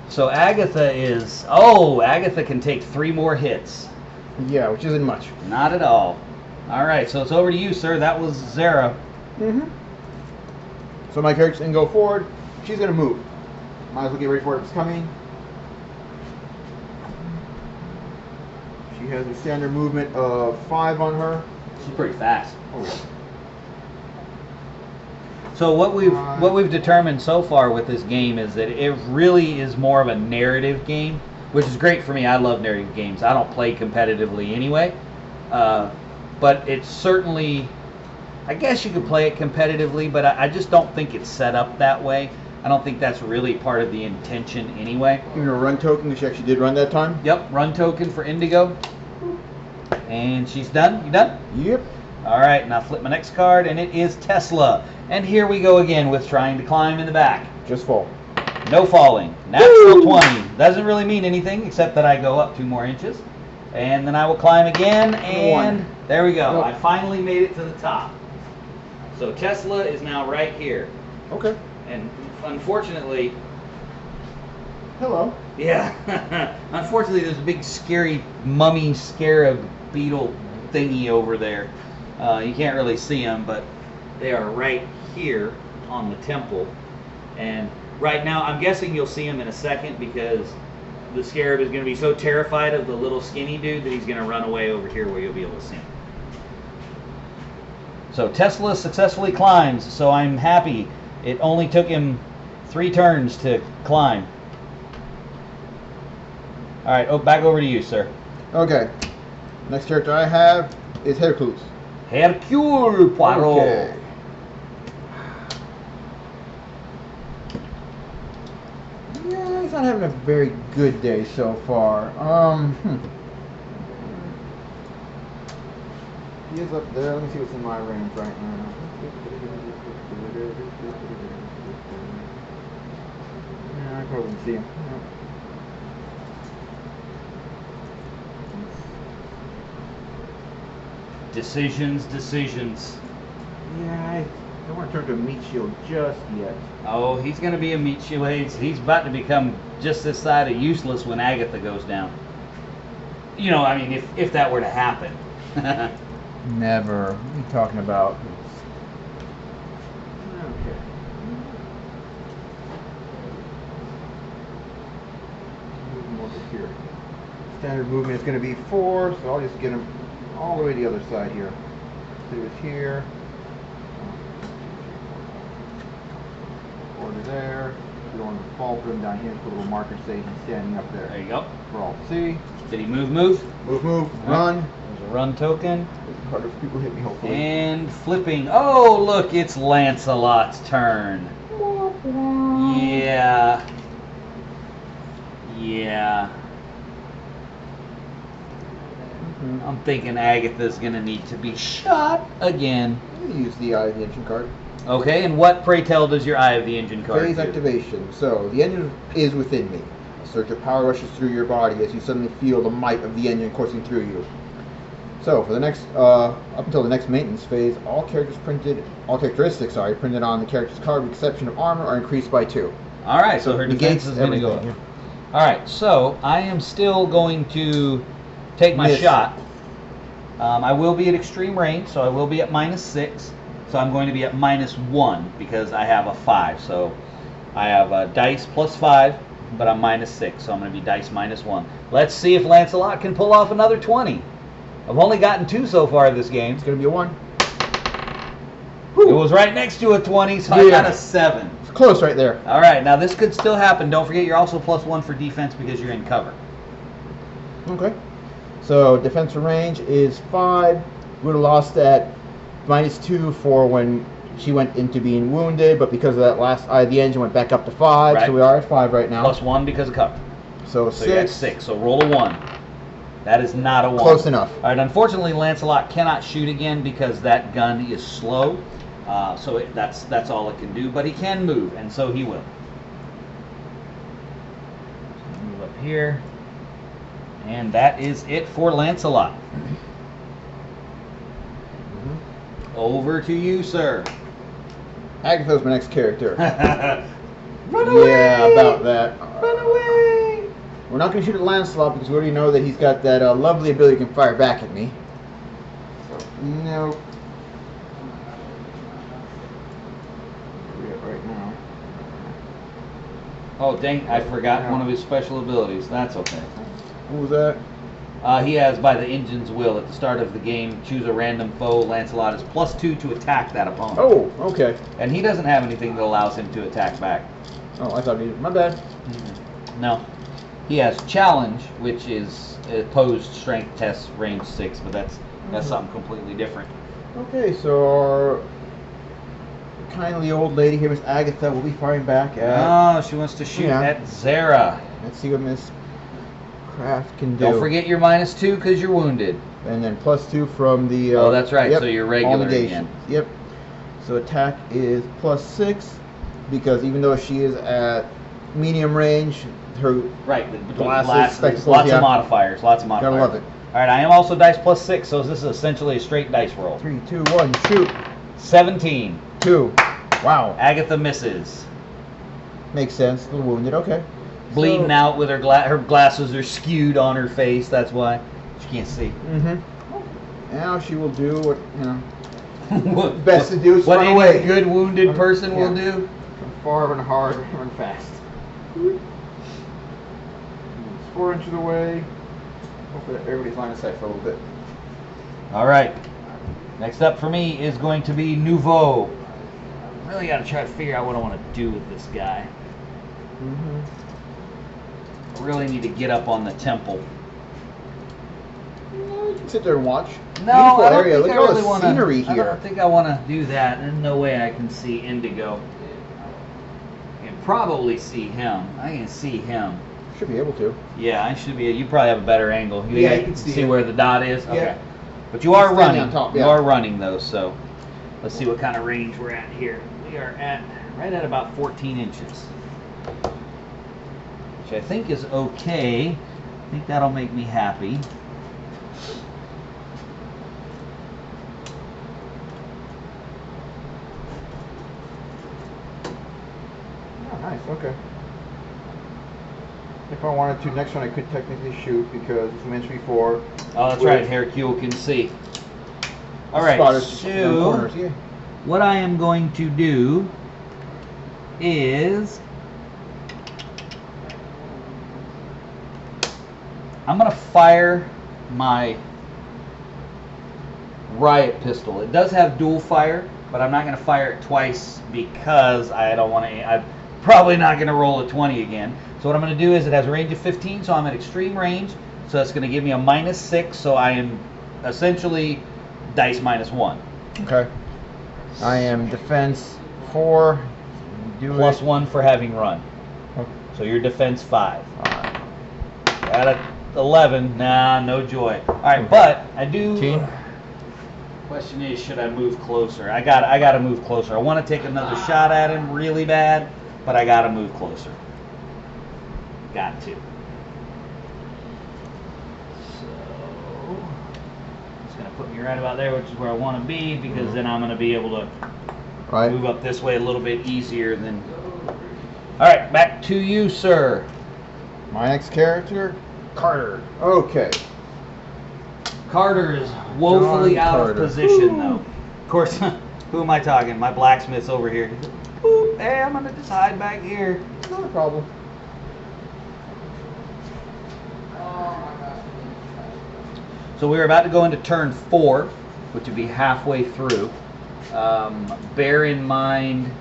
So Agatha is, Agatha can take 3 more hits. Yeah, which isn't much. Not at all. All right, so it's over to you, sir. That was Zara. So my character's Indigo Ford. She's gonna move. Might as well get ready for it. It's coming. She has a standard movement of 5 on her. She's pretty fast. Oh yeah. So what we've determined so far with this game is that it really is more of a narrative game, which is great for me. I love narrative games. I don't play competitively anyway, but it's certainly, I guess you could play it competitively, but I just don't think it's set up that way. I don't think that's really part of the intention anyway. Even a run token, which she actually did run that time. Yep, run token for Indigo. And she's done. You done? Yep. All right, now flip my next card, and it is Tesla. And here we go again with trying to climb in the back. Just fall. No falling. Natural 20. Doesn't really mean anything except that I go up 2 more inches. And then I will climb again, and there we go. Nope. I finally made it to the top. So Tesla is now right here. Okay. And unfortunately, hello. yeah, unfortunately there's a big scary mummy scarab beetle thingy over there. You can't really see them, but they are right here on the temple. And right now, I'm guessing you'll see him in a second because the scarab is going to be so terrified of the little skinny dude that he's going to run away over here where you'll be able to see him. So Tesla successfully climbs, so I'm happy. It only took him 3 turns to climb. All right, back over to you, sir. Okay. Next character I have is Hercule. Hercule Poirot. Okay. Yeah, he's not having a very good day so far. He is up there. Let me see what's in my range right now. Yeah, I probably can see him. Decisions. Yeah, I don't want to turn to a meat shield just yet. Oh, he's going to be a meat shield. He's about to become just this side of useless when Agatha goes down. You know, I mean, if that were to happen. Never. What are you talking about? Okay. Move him over here. Standard movement is going to be 4, so I'll just get him all the way to the other side here. So it's here. Order there. We don't want to fall for him down here. Put a little marker say he's standing up there. There you go. For all to see. Did he move? Move, run. There's a run token. It's harder for people to hit me, hopefully. And flipping. Oh, look, it's Lancelot's turn. Yeah. I'm thinking Agatha's going to need to be shot again. I'm going to use the Eye of the Engine card. Okay, and what, pray tell, does your Eye of the Engine card Phase do? activation. So, the engine is within me. A surge of power rushes through your body as you suddenly feel the might of the engine coursing through you. So, for the next, up until the next maintenance phase, all characteristics printed on the character's card with exception of armor are increased by 2. Alright, so her defense is going to go up. Yeah. Alright, so I am still going to take my shot. I will be at extreme range, so I will be at -6. So I'm going to be at -1 because I have a 5. So I have a dice +5, but I'm -6. So I'm going to be dice -1. Let's see if Launcelot can pull off another 20. I've only gotten 2 so far this game. It's going to be a 1. It was right next to a 20, so I got a 7. It's close right there. All right, now this could still happen. Don't forget you're also +1 for defense because you're in cover. Okay. So defensive range is 5. Would have lost that -2 for when she went into being wounded, but because of that last eye of the engine went back up to 5, Right. so we are at 5 right now. +1 because of cover. So So you're at 6. 6. So roll a 1. That is not a 1. Close enough. All right. Unfortunately, Launcelot cannot shoot again because that gun is slow. So that's all it can do. But he can move, and so he will. So move up here, and that is it for Launcelot. Over to you, sir. Agatha's my next character. Run away! Yeah, about that. Run away! We're not going to shoot at Launcelot because we already know that he's got that lovely ability he can fire back at me. No. Right now. Oh, dang, I forgot one of his special abilities. That's okay. What was that? He has, by the engine's will, at the start of the game, choose a random foe. Launcelot is +2 to attack that opponent. Oh, okay. And he doesn't have anything that allows him to attack back. Oh, I thought he did. My bad. No. He has challenge, which is opposed strength test range 6, but that's something completely different. Okay, so our kindly old lady here, Miss Agatha, will be firing back at... Oh, she wants to shoot at Zara. Let's see what Miss Craft can do. Don't forget you're -2 because you're wounded. And then +2 from the... oh, that's right, yep, so you're regular all again. Yep. So attack is +6 because even though she is at medium range, her right, glasses, spectacles, lots of modifiers, lots of modifiers. Gotta love it. All right, I am also dice +6, so this is essentially a straight dice roll. 3, 2, 1, shoot. 17. 2. Wow. Agatha misses. Makes sense. A little wounded. Okay. Bleeding out with her her glasses are skewed on her face. That's why she can't see. Now she will do what what, best to do is what run any away. good wounded person will do. Run far, run hard, run fast. It's 4 inches away. Hopefully everybody's line of sight for a little bit. All right. Next up for me is going to be Noveau. Really got to try to figure out what I want to do with this guy. I really need to get up on the temple. You can sit there and watch. No, Beautiful I don't area. think Look I at all really the want scenery to. I here. don't think I want to do that. There's no way I can see Indigo. I can probably see him. I can see him. Should be able to. Yeah, I should be. You probably have a better angle. Yeah, you can see it. where the dot is. Yeah. Okay. But you are Standing running. on top, You yeah. are running though. So let's see what kind of range we're at here. We are at right at about 14 inches, which I think is okay. I think that'll make me happy. Oh, nice. Okay. If I wanted to, next one I could technically shoot because, as mentioned before. Oh, that's right. Hercule can see. All right. So what I am going to do is I'm going to fire my riot pistol. It does have dual fire, but I'm not going to fire it twice because I don't want to. I'm probably not going to roll a 20 again. So what I'm going to do is it has a range of 15, so I'm at extreme range. So that's going to give me a -6. So I am essentially dice -1. Okay. I am defense 4. +1 for having run. Okay. So you're defense 5. At a 11, nah, no joy. All right, but I do. Question is, should I move closer? I got to move closer. I want to take another shot at him really bad, but I got to move closer. Got to. So it's gonna put me right about there, which is where I want to be, because then I'm gonna be able to move up this way a little bit easier than. All right, back to you, sir. My next character, Carter. Okay. Carter is woefully out of position, though. Of course, Who am I talking? My blacksmith's over here. Boop. Hey, I'm gonna just hide back here. Not a problem. So we're about to go into turn 4, which would be halfway through. Bear in mind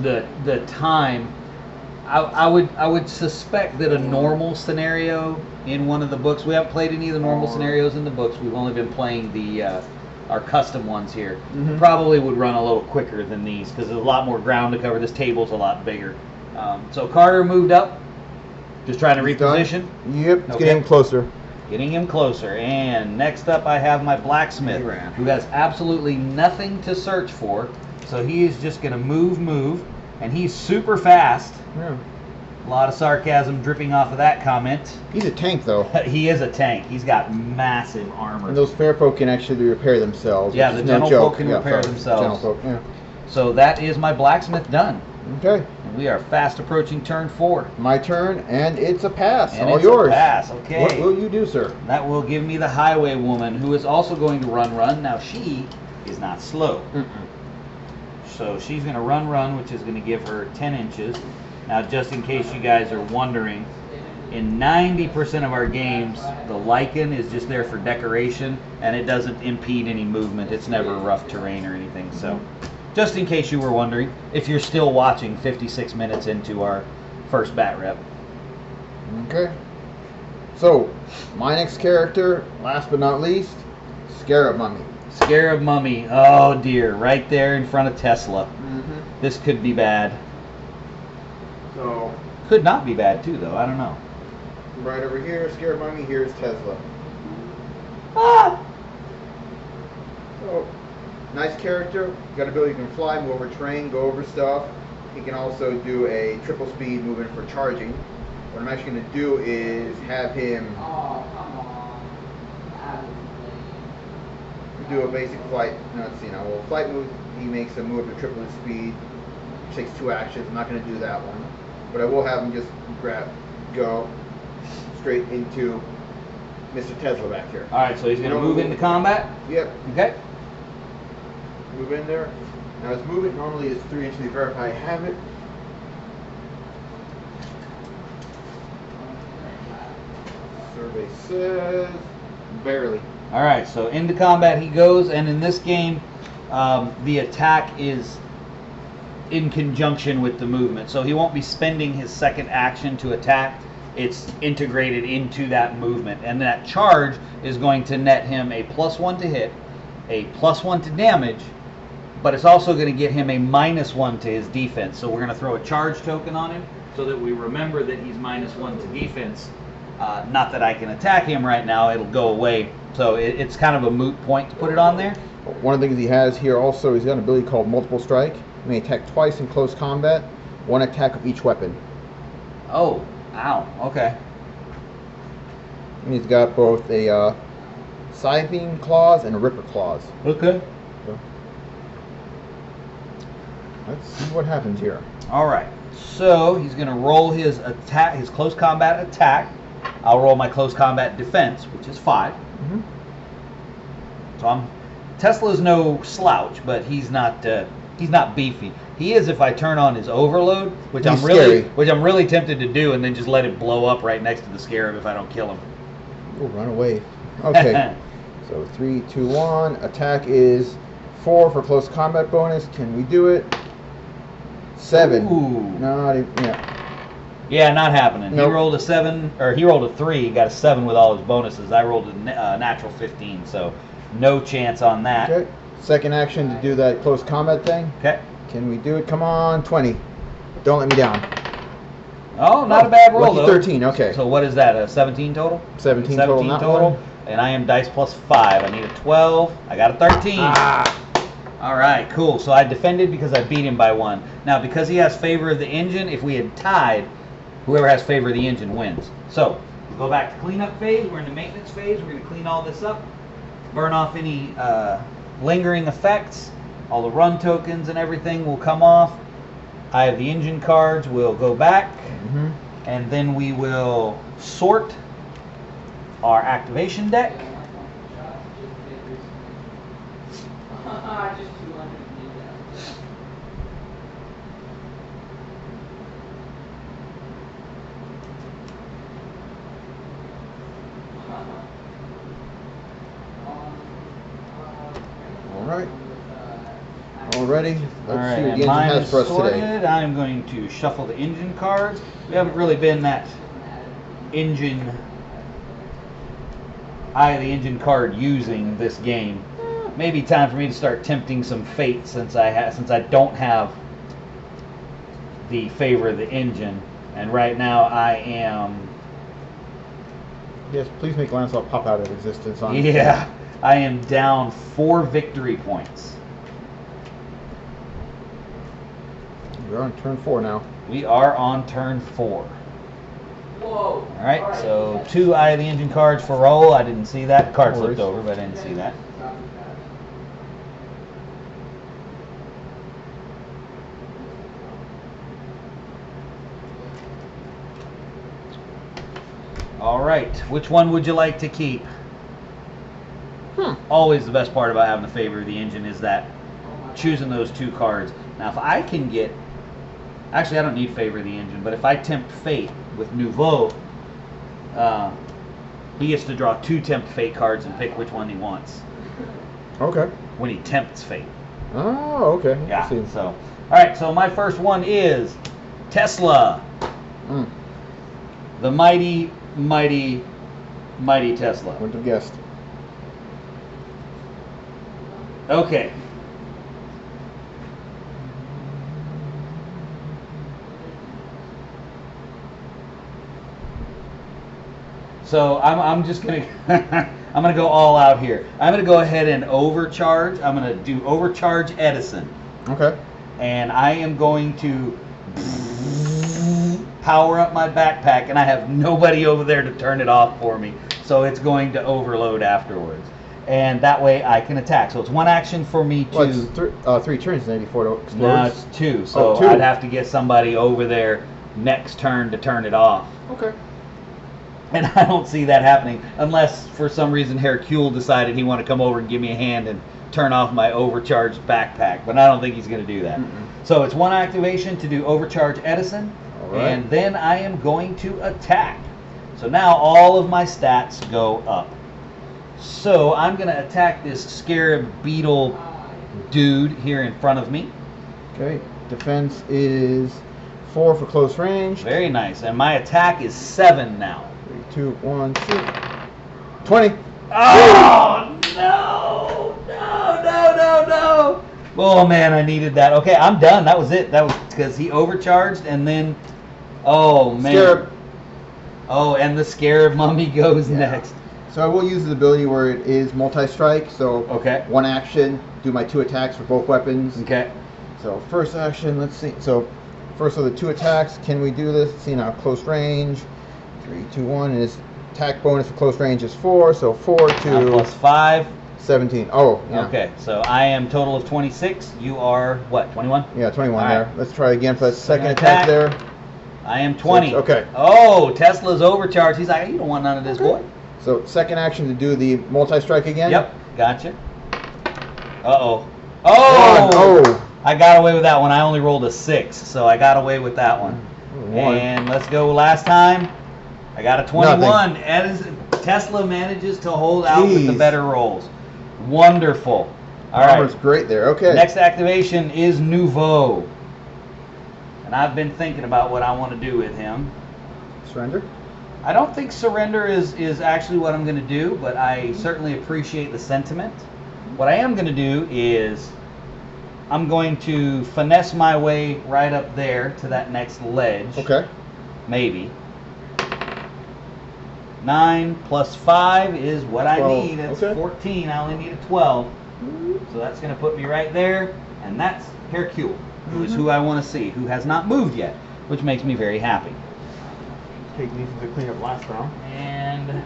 the time. I would suspect that a normal scenario in one of the books. We haven't played any of the normal scenarios in the books. We've only been playing the our custom ones here. Probably would run a little quicker than these because there's a lot more ground to cover. This table's a lot bigger. So Carter moved up. Just trying to reposition? Yep, it's getting closer. Getting him closer. And next up I have my blacksmith, who has absolutely nothing to search for. So he is just going to move, and he's super fast. Yeah. A lot of sarcasm dripping off of that comment. He's a tank, though. He is a tank. He's got massive armor. And those fair folk can actually repair themselves. Yeah, the gentlefolk can repair themselves. Gentlefolk, yeah. So that is my blacksmith done. Okay. And we are fast approaching turn 4. My turn, and it's a pass. And all it's yours. A pass. Okay. What will you do, sir? That will give me the highway woman, who is also going to run. Now she is not slow. So she's going to run, which is going to give her 10 inches. Now, just in case you guys are wondering, in 90% of our games, the lichen is just there for decoration, and it doesn't impede any movement. It's never rough terrain or anything. So, just in case you were wondering, if you're still watching 56 minutes into our first bat rep. Okay. So, my next character, last but not least, Scarab Mummy. Scarab Mummy. Oh dear, right there in front of Tesla. This could be bad. So, could not be bad too, though. I don't know. Right over here, Scarab Mummy. Here's Tesla. Ah! So, nice character. Got ability, you can fly, move over terrain, go over stuff. He can also do a triple speed movement for charging. What I'm actually going to do is have him do a basic flight. No, let's see now. Well, flight move. He makes a move at triple speed. Takes 2 actions. I'm not going to do that one, but I will have him just go straight into Mr. Tesla back here. All right, so he's going to move into combat. Yep. Okay. Move in there. Now his movement normally is 3 inches. Verify I have it. Survey says barely. All right, so into combat he goes, and in this game, the attack is in conjunction with the movement. So he won't be spending his second action to attack. It's integrated into that movement. And that charge is going to net him a +1 to hit, a +1 to damage, but it's also going to get him a -1 to his defense. So we're going to throw a charge token on him so that we remember that he's -1 to defense. Not that I can attack him right now, it'll go away. So it's kind of a moot point to put it on there. One of the things he has here also, he's got an ability called Multiple Strike. He may attack twice in close combat, 1 attack of each weapon. Oh, ow, okay. And he's got both a Scything Claws and a Ripper Claws. Okay. So, let's see what happens here. All right, so he's going to roll his attack, his close combat attack. I'll roll my close combat defense, which is 5. So Tesla's no slouch, but he's not beefy. He is if I turn on his overload, which I'm really tempted to do, and then just let it blow up right next to the Scarab if I don't kill him. Oh, run away. Okay. So 3, 2, 1. Attack is 4 for close combat bonus. Can we do it? 7. Ooh. Not even, yeah. Yeah, not happening. Nope. He rolled a 7, or he rolled a 3, got a 7 with all his bonuses. I rolled a natural 15, so no chance on that. Okay. Second action to do that close combat thing. Okay. Can we do it? Come on, 20. Don't let me down. Oh, not a bad roll, lucky though. 13, okay. So what is that, a 17 total? 17 total, not one. And I am dice plus 5. I need a 12. I got a 13. All right, cool. So I defended because I beat him by 1. Now, because he has favor of the engine, if we had tied, whoever has favor of the engine wins. So we'll go back to cleanup phase. We're in the maintenance phase. We're going to clean all this up, burn off any lingering effects. All the run tokens and everything will come off. I have the engine cards. We'll go back, and then we will sort our activation deck. Already. All Let's right, see what and the engine mine has is for us sorted. today. I'm going to shuffle the engine cards. We haven't really been that engine, eye of the engine card using this game. Maybe time for me to start tempting some fate since I don't have the favor of the engine, and right now I am. Yes, please make Launcelot pop out of existence on. Yeah, I am down 4 victory points. We're on turn 4 now. We are on turn 4. Whoa. All right, so 2 eye of the engine cards for roll. I didn't see that. The card flipped over, but I didn't see that. All right, which one would you like to keep? Always the best part about having the favor of the engine is that choosing those 2 cards. Now, if I can get, actually, I don't need favor of the engine, but if I tempt fate with Nouveau, he gets to draw 2 tempt fate cards and pick which one he wants Okay. when he tempts fate. Oh, okay. Yeah. I see. So, all right. So my first one is Tesla, the mighty Tesla. Wouldn't have guessed. Okay. So I'm just gonna I'm gonna go all out here. I'm gonna go ahead and overcharge. I'm gonna do overcharge Edison, Okay. and I am going to power up my backpack, and I have nobody over there to turn it off for me. So it's going to overload afterwards, and that way I can attack. So it's 1 action for me to. Well, it's 3 turns in 84 to explode. No, it's 2. So Oh, 2. I'd have to get somebody over there next turn to turn it off. Okay. And I don't see that happening unless for some reason Hercule decided he wanted to come over and give me a hand and turn off my overcharged backpack. But I don't think he's going to do that. So it's 1 activation to do overcharge Edison. All right. And then I am going to attack. So now all of my stats go up. So I'm going to attack this Scarab Beetle dude here in front of me. Okay. Defense is 4 for close range. Very nice. And my attack is 7 now. 3, 2, 1, shoot. 20. Oh, no. Oh, man, I needed that. Okay, I'm done. That was it. That was because he overcharged and then, oh, man. Scarab. Oh, and the Scarab Mummy goes next. So I will use the ability where it is multi-strike. So Okay. 1 action, do my 2 attacks for both weapons. Okay. So first action, let's see. So first of the 2 attacks, can we do this? Let's see now, close range. 3, 2, 1, and his attack bonus for close range is 4. So 4 Now to plus 5. 17. Oh, yeah. Okay, so I am total of 26. You are, what, 21? Yeah, 21 All there. right. Let's try again for that second attack. attack there. I am 20. So okay. Oh, Tesla's overcharged. He's like, you don't want none of this, boy. So second action to do the multi-strike again. Yep, gotcha. Uh-oh. Oh! I got away with that one. I only rolled a 6, so I got away with that one. 1. And let's go last time. I got a 21. Nothing. Tesla manages to hold out with the Jeez. better rolls. Wonderful. All Armor's right. great there. Okay. Next activation is Nouveau. And I've been thinking about what I want to do with him. Surrender. I don't think surrender is actually what I'm going to do, but I certainly appreciate the sentiment. What I am going to do is I'm going to finesse my way right up there to that next ledge. Okay. Maybe. 9 plus 5 is what 12. I need. That's Okay. 14. I only need a 12. So that's going to put me right there. And that's Hercule, who is who I want to see, who has not moved yet, which makes me very happy. Take these to clean up last round. And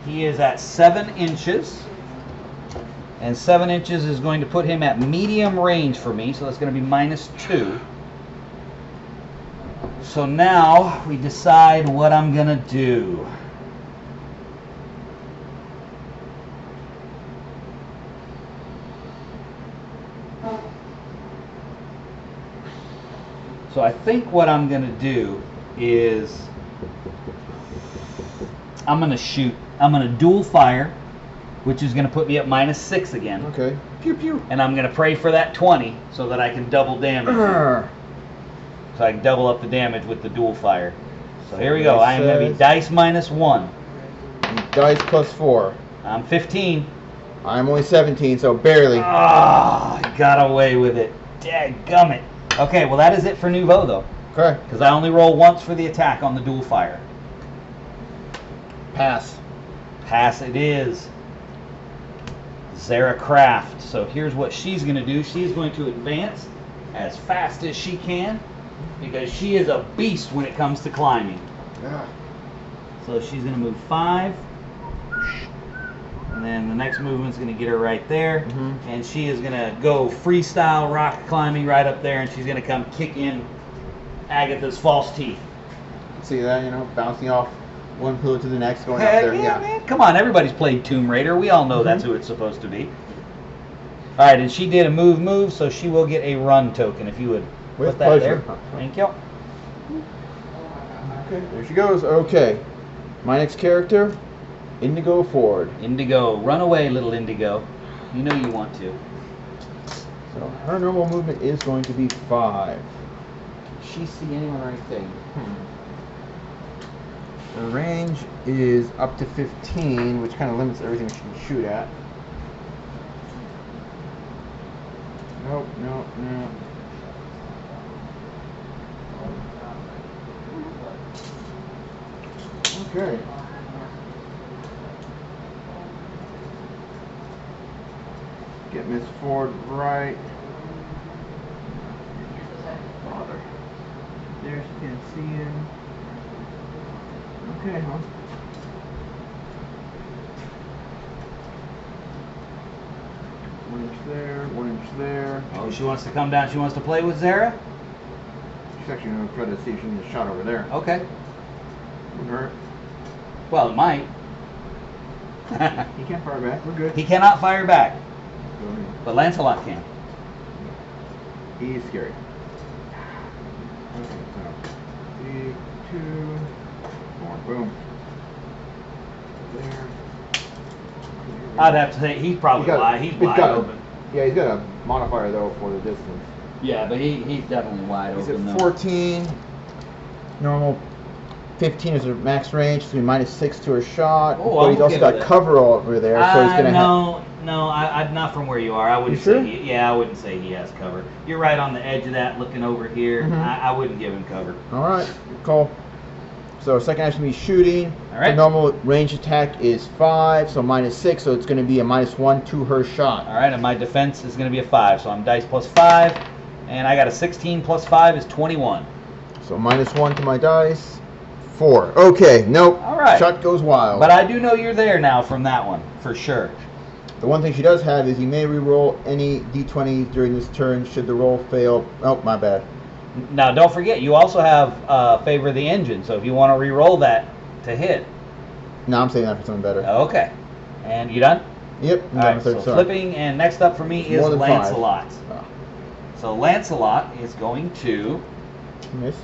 he is at 7 inches. And 7 inches is going to put him at medium range for me, so that's going to be -2. So now we decide what I'm going to do. So I think what I'm going to do is I'm going to shoot. I'm going to dual fire which is going to put me at -6 again. Okay. Pew pew. And I'm going to pray for that 20 so that I can double damage. So I can double up the damage with the dual fire. So here we go. I am going to be dice -1. Dice +4. I'm 15. I'm only 17, so barely. Ah, I got away with it. Dadgummit. Okay, well that is it for Nouveau though. Okay. Because I only roll once for the attack on the dual fire. Pass. Pass it is. Zara Craft. So here's what she's going to do. She's going to advance as fast as she can because she is a beast when it comes to climbing. Yeah. So she's going to move 5. And then the next movement's going to get her right there. And she is going to go freestyle rock climbing right up there, and she's going to come kick in Agatha's false teeth. See that, you know, bouncing off one pillar to the next, going Heck up there. yeah, man. Come on, everybody's played Tomb Raider. We all know that's who it's supposed to be. All right, and she did a move, so she will get a run token if you would With put that pleasure. there. Thank you. Okay, there she goes. Okay. My next character, Indigo Ford. Indigo, run away, little Indigo. You know you want to. So her normal movement is going to be 5. Does she see anyone or anything? Her range is up to 15, which kind of limits everything she can shoot at. Nope, nope, nope. Okay. Get Miss Ford right. Bother. There, she can't see him. Okay, huh? One inch there, 1 inch there. Oh, she wants to come down. She wants to play with Zara? She's actually going to try to see if she can get a shot over there. Okay. Wouldn't hurt. Well, it might. He can't fire back. We're good. He cannot fire back, Go ahead. but Launcelot can. He's scary. Okay, so 3, 2, 4, boom. There. I'd have to say he's probably wide. He's wide open. Yeah, he's got a modifier though for the distance. Yeah, but he's definitely wide He's open at though. 14. Normal 15 is her max range, so -6 to her shot. Oh, but I'm he's also okay got with it. cover over there, so he's gonna have. No, I'm not from where you are. I wouldn't You sure? say I wouldn't say he has cover. You're right on the edge of that, looking over here. I wouldn't give him cover. All right, cool. So second action will be shooting. All right. The normal range attack is 5, so -6, so it's going to be a -1 to her shot. All right, and my defense is going to be a 5, so I'm dice +5, and I got a 16 +5 is 21. So -1 to my dice. 4. Okay, nope. All right. Shot goes wild. But I do know you're there now from that one, for sure. The one thing she does have is you may re-roll any d20 during this turn should the roll fail. Oh, my bad. Now, don't forget, you also have favor of the engine, so if you want to re-roll that to hit. No, I'm saving that for something better. Okay. And you done? Yep. All right, so flipping, and next up for me is More than 5. Launcelot. Oh. So Launcelot is going to... Miss.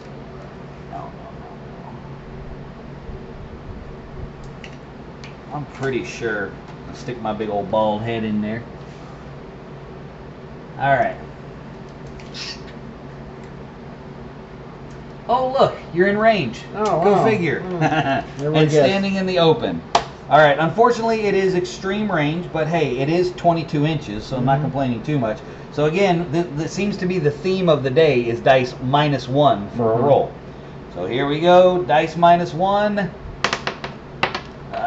No. I'm pretty sure. I'll stick my big old bald head in there. All right. Oh, look, you're in range. Oh, Go wow. figure. Never And guessed. standing in the open. All right, unfortunately, it is extreme range, but hey, it is 22 inches, so I'm not complaining too much. So again, this seems to be the theme of the day is dice -1 for a roll. So here we go, dice -1.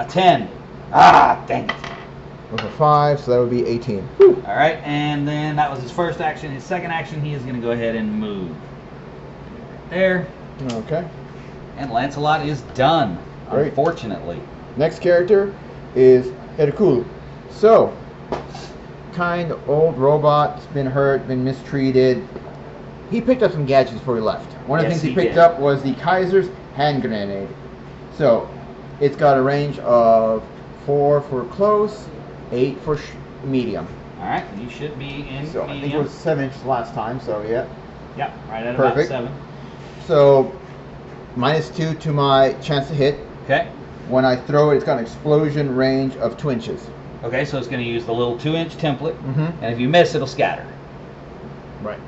10. Ah, dang it. With a 5, so that would be 18. All right, and then that was his first action. His second action, he is going to go ahead and move. There. Okay. And Launcelot is done, Great. unfortunately. Next character is Hercule. So, kind old robot, been hurt, been mistreated. He picked up some gadgets before he left. One of the Yes, things he he picked did. up was the Kaiser's hand grenade. So, it's got a range of 4 for close, 8 for medium. All right, you should be in So I think it medium. was 7 inches last time, so yeah. Yep, right at Perfect. about 7. So, -2 to my chance to hit. Okay. When I throw it, it's got an explosion range of 2 inches. Okay, so it's going to use the little 2-inch template, Mm-hmm. and if you miss, it'll scatter. Right.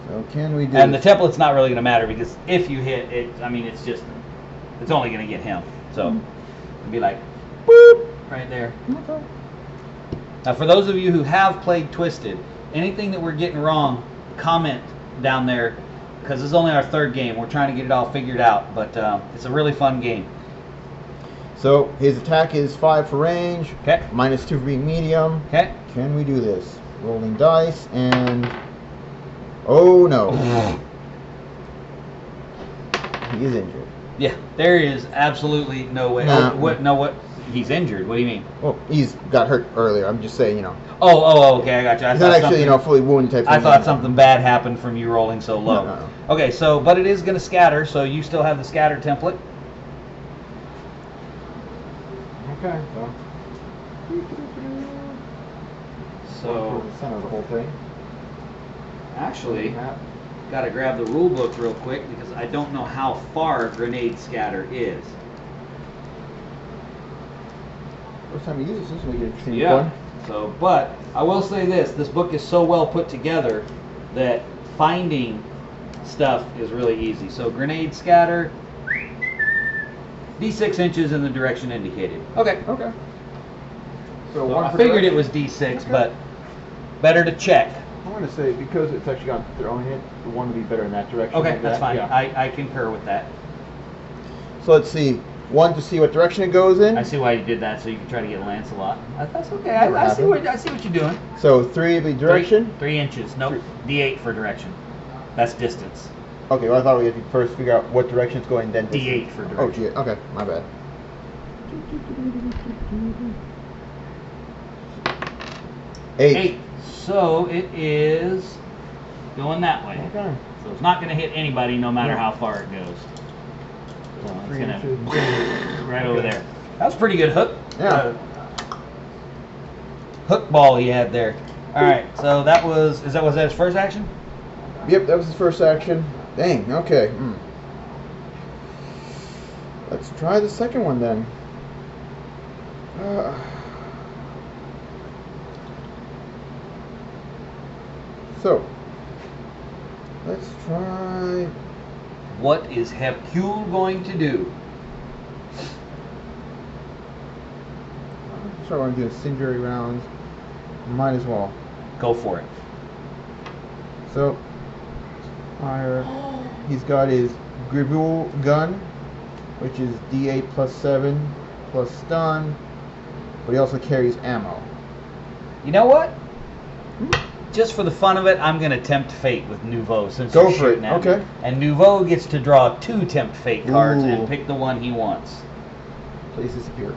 So can we do? And the template's not really going to matter because if you hit it, I mean, it's only going to get him. So it'd be like, boop, right there. Okay. Now, for those of you who have played Twisted, anything that we're getting wrong, comment down there, because this is only our 3rd game. We're trying to get it all figured out, but it's a really fun game. So his attack is 5 for range. Okay. -2 for being medium. Okay. Can we do this? Rolling dice and oh no. He is injured. Yeah, there is absolutely no way. Nah. Oh, what? No, what? He's injured. What do you mean? Well, he's got hurt earlier. I'm just saying, you know. Oh, okay, I got you. He's not actually, you know, fully wounded type I thing. thought something bad happened from you rolling so low. No. Okay, so, but it is going to scatter, so you still have the scatter template. Okay, So, center of the whole thing. actually, got to grab the rule book real quick because I don't know how far grenade scatter is. First time you use this will be interesting. Yeah. So, but I will say this book is so well put together that finding stuff is really easy. So grenade scatter, D6 inches in the direction indicated. Okay. Okay. So, So one I for figured it direction. was D6, Okay. but better to check. I want to say because it's actually got throwing it, the one would be better in that direction. Okay, like that's that. fine. Yeah. I concur with that. So let's see. 1 to see what direction it goes in. I see why you did that, so you can try to get Launcelot. That's okay. Never I see happened. what you're doing. So 3 the direction. 3 inches. Nope. D8 for direction. That's distance. Okay, well I thought we had to first figure out what direction it's going, then D8 for Oh, direction. G8. Okay, my bad. 8. 8. So it is going that way. Okay. So it's not going to hit anybody no matter Yeah. how far it goes. So it's 3 going inches. to right over there. That was a pretty good hook. Yeah. Hook ball he had there. All right. So that was was that his first action? Yep, that was his first action. Dang. Okay. Let's try the second one then. So let's try. What is Hercule going to do? So I want to do incendiary rounds. Might as well. Go for it. So fire. He's got his Gribble gun, which is D8 plus 7 plus stun, but he also carries ammo. You know what? Just for the fun of it, I'm going to tempt fate with Nouveau since Go you're for it. shooting at Okay. me. And Nouveau gets to draw 2 tempt fate cards Ooh. and pick the one he wants. Please disappear.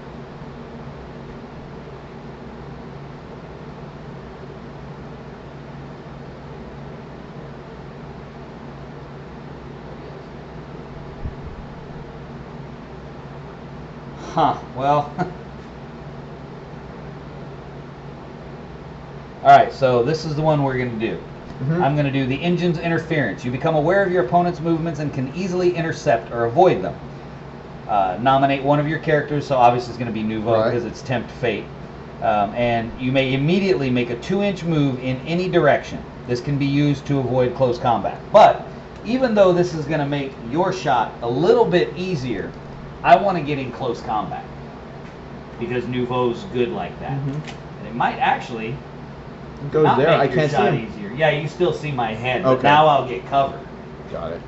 Huh. Well. Alright, so this is the one we're going to do. I'm going to do the engine's interference. You become aware of your opponent's movements and can easily intercept or avoid them. Nominate one of your characters, so obviously it's going to be Nouveau Right. because it's tempt fate. And you may immediately make a 2-inch move in any direction. This can be used to avoid close combat. But even though this is going to make your shot a little bit easier, I want to get in close combat because Nouveau's good like that. And it might actually It goes not there. make I your can't see shot him. easier. Yeah, you still see my head, but Okay. now I'll get covered. Got it.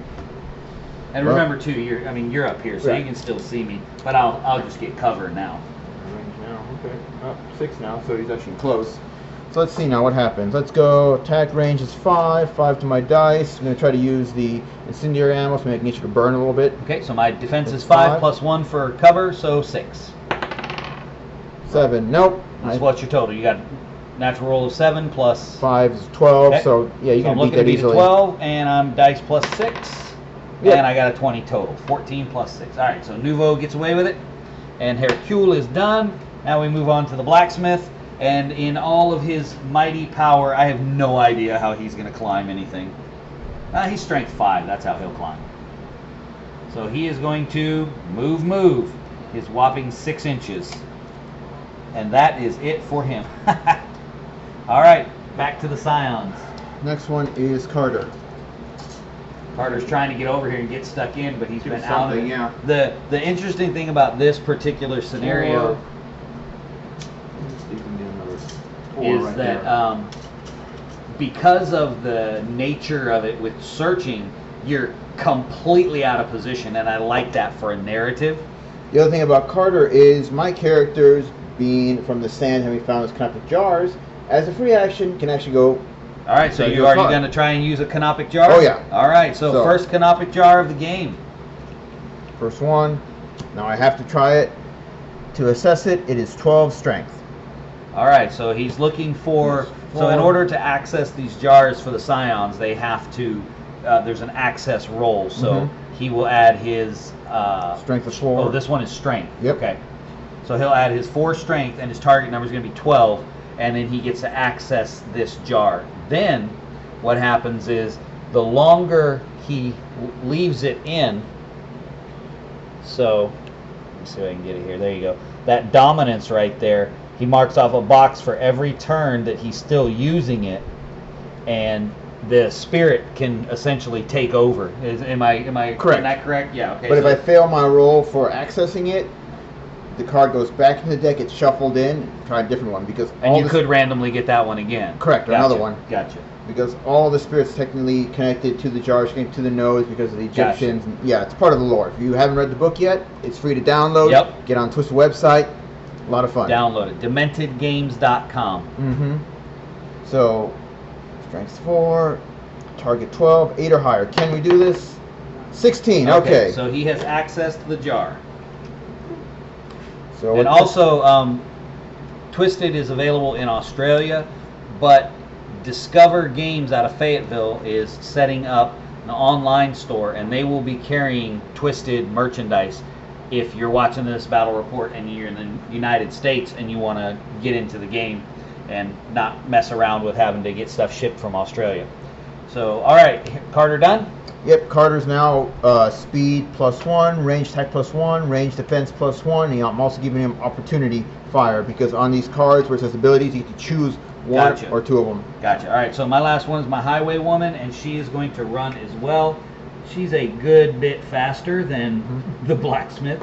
And Well- remember too, you're up here, so Right. you can still see me, but I'll just get covered now. Range now. Okay. Up 6 now, so he's actually close. So let's see now what happens. Let's go. Attack range is 5. 5 to my dice. I'm going to try to use the incendiary ammo to make nature burn a little bit. Okay, so my defense is That's 5 5. plus 1 for cover, so 6. 7. Nope. That's what's your total. You got natural roll of 7 plus 5 is 12. Okay. So yeah, you So I'm can beat looking to that beat a easily. 12, and I'm dice plus 6, Yep. and I got a 20 total. 14 plus 6. All right, so Nouveau gets away with it, and Hercule is done. Now we move on to the Blacksmith, and in all of his mighty power, I have no idea how he's going to climb anything. He's strength 5. That's how he'll climb. So he is going to move his whopping 6 inches. And that is it for him. All right, back to the Scions. Next one is Carter. Carter's trying to get over here and get stuck in, but he's been out of it. Yeah. The interesting thing about this particular scenario is right that because of the nature of it with searching, you're completely out of position, and I like that for a narrative. The other thing about Carter is my characters, being from the sand, having found those canopic jars, as a free action, can actually go. All right, so are you going to try and use a canopic jar? Oh, yeah. All right, so first canopic jar of the game. First one. Now I have to try it. To assess it, it is 12 strength. All right, so he's looking for. So in order to access these jars for the Scions, they have to. There's an access roll, so he will add his strength of 4. Oh, this one is strength. Yep. Okay. So he'll add his 4 strength, and his target number is going to be 12, and then he gets to access this jar. Then what happens is the longer he leaves it in. So let me see if I can get it here. There you go. That dominance right there. He marks off a box for every turn that he's still using it, and the spirit can essentially take over. Am I correct? Am that correct? Yeah. Okay. But if I fail my roll for accessing it, the card goes back in the deck. It's shuffled in. Try a different one because you could randomly get that one again. Correct. Or another one. Gotcha. Because all the spirits technically connected to the jars, to the nose because of the Egyptians. Gotcha. Yeah, it's part of the lore. If you haven't read the book yet, it's free to download. Yep. Get on Twisted website. A lot of fun. Download it. DementedGames.com. So, strength 4, target 12, 8 or higher. Can we do this? 16. Okay. So he has access to the jar. So and also, Twisted is available in Australia, but Discover Games out of Fayetteville is setting up an online store, and they will be carrying Twisted merchandise. If you're watching this battle report and you're in the United States and you want to get into the game and not mess around with having to get stuff shipped from Australia. So, all right, Carter done? Yep, Carter's now speed +1, range attack +1, range defense +1, and I'm also giving him opportunity fire because on these cards where it says abilities, you can choose one or 2 of them. Gotcha. All right, so my last one is my highway woman, and she is going to run as well. She's a good bit faster than the blacksmith,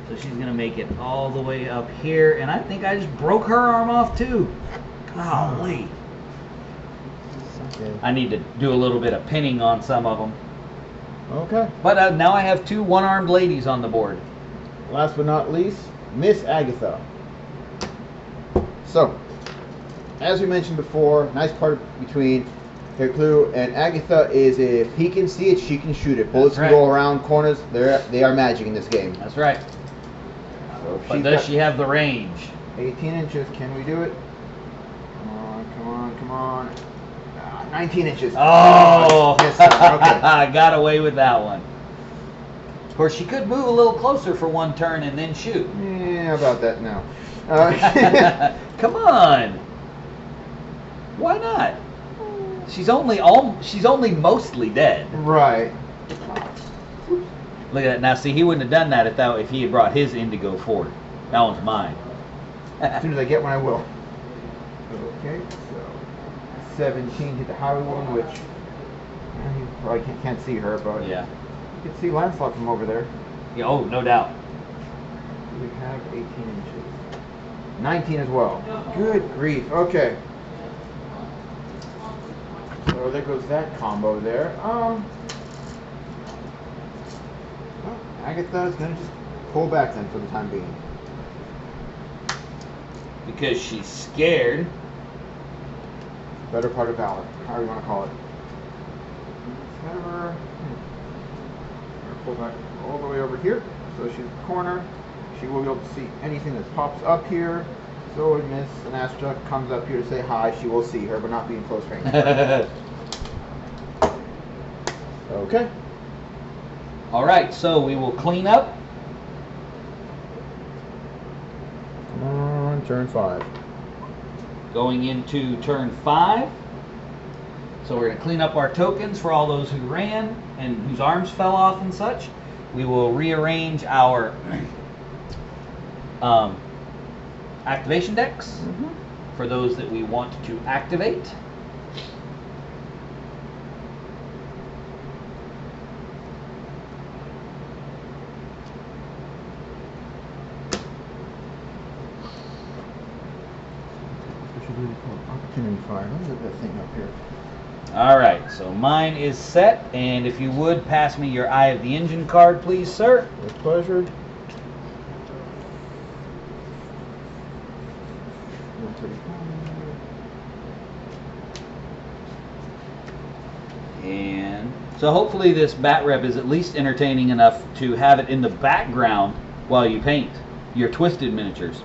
so she's going to make it all the way up here, and I think I just broke her arm off too. Golly. Okay. I need to do a little bit of pinning on some of them. Okay. But now I have 2 one-armed ladies on the board. Last but not least, Miss Agatha. So, as we mentioned before, nice part between Hercule and Agatha is if he can see it, she can shoot it. Bullets can go around corners. They are magic in this game. That's right. So but does she have the range? 18 inches. Can we do it? Come on, come on, come on. 19 inches. Oh! Yes, sir. Okay. I got away with that one. Of course, she could move a little closer for one turn and then shoot. Yeah, about that now. Come on. Why not? She's only mostly dead. Right. Look at that. Now, see, he wouldn't have done that if he had brought his Indigo Ford. That one's mine. As soon as I get one, I will. Okay, so 17 hit the highway one, which you probably can't see her, but yeah, you can see Launcelot from over there. Yeah, oh, no doubt. We have 18 inches. 19 as well. Good grief. Okay. So there goes that combo there. Well, Agatha's gonna just pull back then for the time being. Because she's scared. Better part of valor, however you want to call it. Whatever. Pull back all the way over here. So she's in the corner. She will be able to see anything that pops up here. So when Miss Anastra comes up here to say hi, she will see her, but not be in close range. Okay. All right, so we will clean up. Come on, turn 5. Going into turn 5. So we're going to clean up our tokens for all those who ran and whose arms fell off and such. We will rearrange our activation decks for those that we want to activate. Opportunity fire. Let's get that thing up here. All right, so mine is set, and if you would pass me your Eye of the Engine card, please, sir. With pleasure. And so hopefully this bat rep is at least entertaining enough to have it in the background while you paint your twisted miniatures.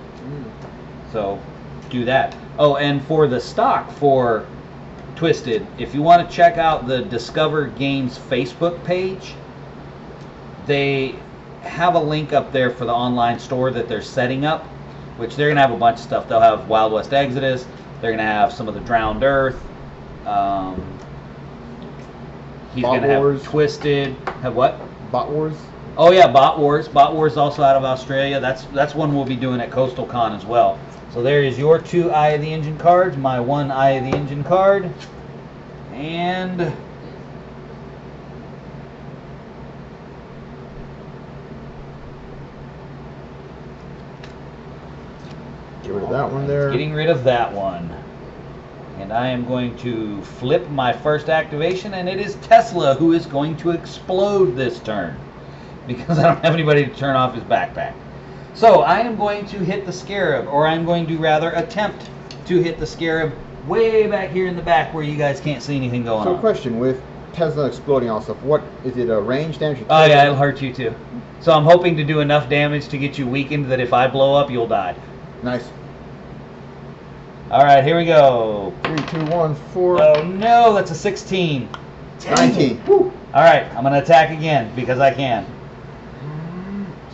So do that. Oh, and for the stock for Twisted, if you want to check out the Discover Games Facebook page, they have a link up there for the online store that they're setting up, which they're going to have a bunch of stuff. They'll have Wild West Exodus. They're going to have some of the Drowned Earth. He's going to have Twisted. Have what? Bot Wars. Oh yeah, Bot Wars. Bot Wars also out of Australia. That's one we'll be doing at Coastal Con as well. So there is your 2 Eye of the Engine cards, my 1 Eye of the Engine card, and get rid of that one there. Getting rid of that one. And I am going to flip my first activation, and it is Tesla who is going to explode this turn because I don't have anybody to turn off his backpack. So I am going to hit the Scarab, or I'm going to rather attempt to hit the Scarab way back here in the back where you guys can't see anything going on. So question, with Tesla exploding also, what is it, a range damage? Oh yeah, it'll hurt you too. So I'm hoping to do enough damage to get you weakened that if I blow up, you'll die. Nice. Alright, here we go. 3, 2, 1, 4. Oh no, that's a 16. 19. Alright, I'm going to attack again because I can.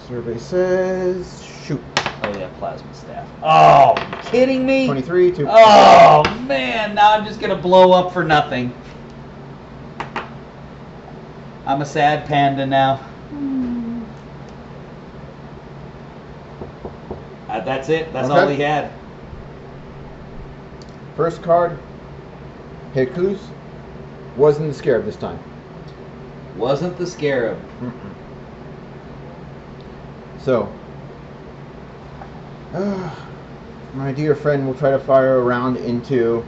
Survey says shoot. Oh yeah, plasma staff. Oh, you kidding me? 23, 2. Oh man, now I'm just gonna blow up for nothing. I'm a sad panda now. That's it. That's all he had. First card, Hercule. Wasn't the Scarab this time. Wasn't the Scarab. So, my dear friend will try to fire a round into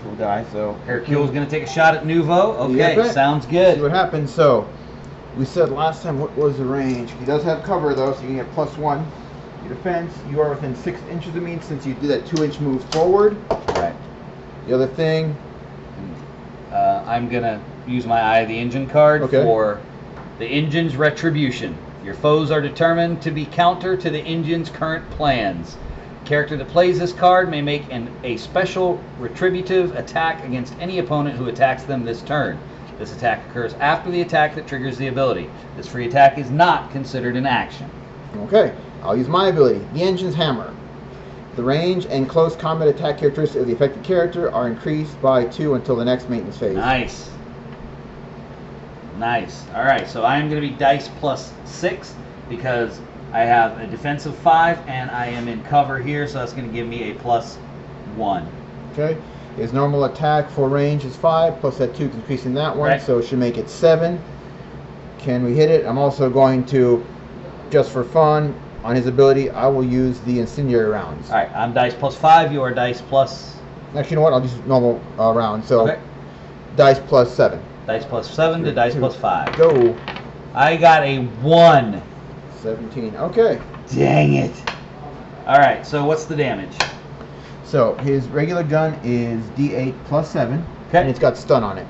the guy. So Hercule's going to take a shot at Nouveau. Okay, yeah, sounds good. See what happens. So, we said last time what was the range. He does have cover though, so you can get +1. Your defense. You are within 6 inches of me since you did that 2-inch move forward. Right. The other thing. I'm going to use my Eye of the Engine card for the Engine's Retribution. Your foes are determined to be counter to the Engine's current plans. Character that plays this card may make a special retributive attack against any opponent who attacks them this turn. This attack occurs after the attack that triggers the ability. This free attack is not considered an action. Okay, I'll use my ability, the Engine's Hammer. The range and close combat attack characteristics of the affected character are increased by 2 until the next maintenance phase. Nice. Nice. Alright, so I am going to be dice +6 because I have a defensive 5 and I am in cover here, so that's going to give me a +1. Okay. His normal attack for range is 5, plus that 2 increasing that one, so it should make it 7. Can we hit it? I'm also going to, just for fun, on his ability, I will use the incendiary rounds. Alright, I'm dice +5, you are dice plus... Actually, you know what? I'll just normal round, so dice +7. Dice +7 to dice +5. Go. I got a 1. 17. Okay. Dang it. Alright, so what's the damage? So his regular gun is D8 +7. Okay. And it's got stun on it.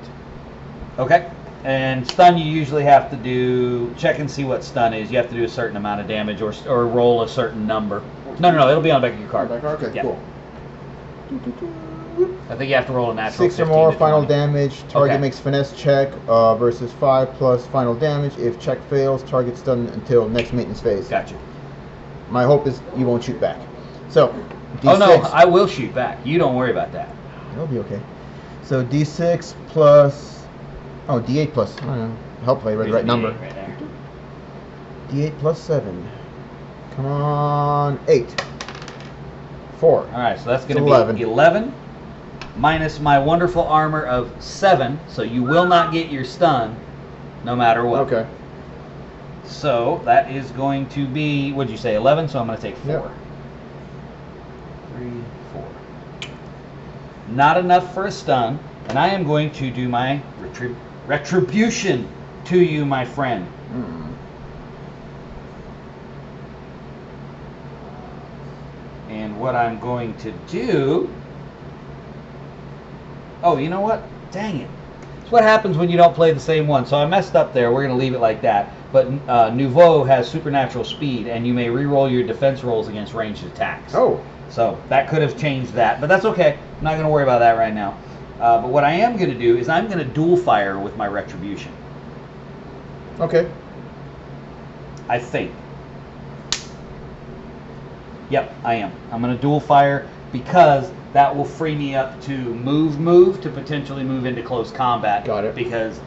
Okay. And stun you usually have to do, check and see what stun is. You have to do a certain amount of damage or roll a certain number. No, it'll be on the back of your card. Okay, cool. I think you have to roll a natural 6 or more final damage. Target makes finesse check versus 5 plus final damage. If check fails, target stunned until next maintenance phase. Gotcha. My hope is you won't shoot back. So, D6. Oh no, I will shoot back. You don't worry about that. It'll be okay. So D6 plus, D8 plus. I don't know. Help if I read the right number. Right there. D8 plus 7. Come on, 8. 4. All right, so that's going to be 11. 11 minus my wonderful armor of 7. So you will not get your stun, no matter what. Okay. So that is going to be, what'd you say, 11? So I'm going to take 4. Yep. 3, 4. Not enough for a stun, and I am going to do my retribution to you, my friend. And what I'm going to do... Oh, you know what? Dang it. It's what happens when you don't play the same one. So I messed up there. We're going to leave it like that. But Nouveau has supernatural speed, and you may re-roll your defense rolls against ranged attacks. Oh. So that could have changed that. But that's okay. I'm not going to worry about that right now. But what I am going to do is I'm going to dual fire with my retribution. Okay. I think. Yep, I am. I'm going to dual fire because that will free me up to move to potentially move into close combat. Got it. Because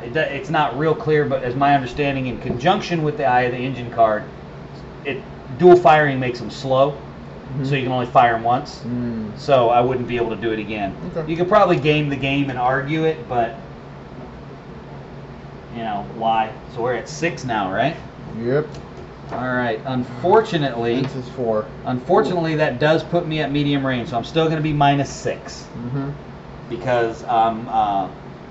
it's not real clear, but as my understanding, in conjunction with the Eye of the Engine card, dual firing makes them slow, so you can only fire them once. So I wouldn't be able to do it again. Okay. You could probably game the game and argue it, but you know why? So we're at 6 now, right? Yep. All right. Unfortunately, This is 4. Unfortunately, that does put me at medium range, so I'm still going to be -6 because I'm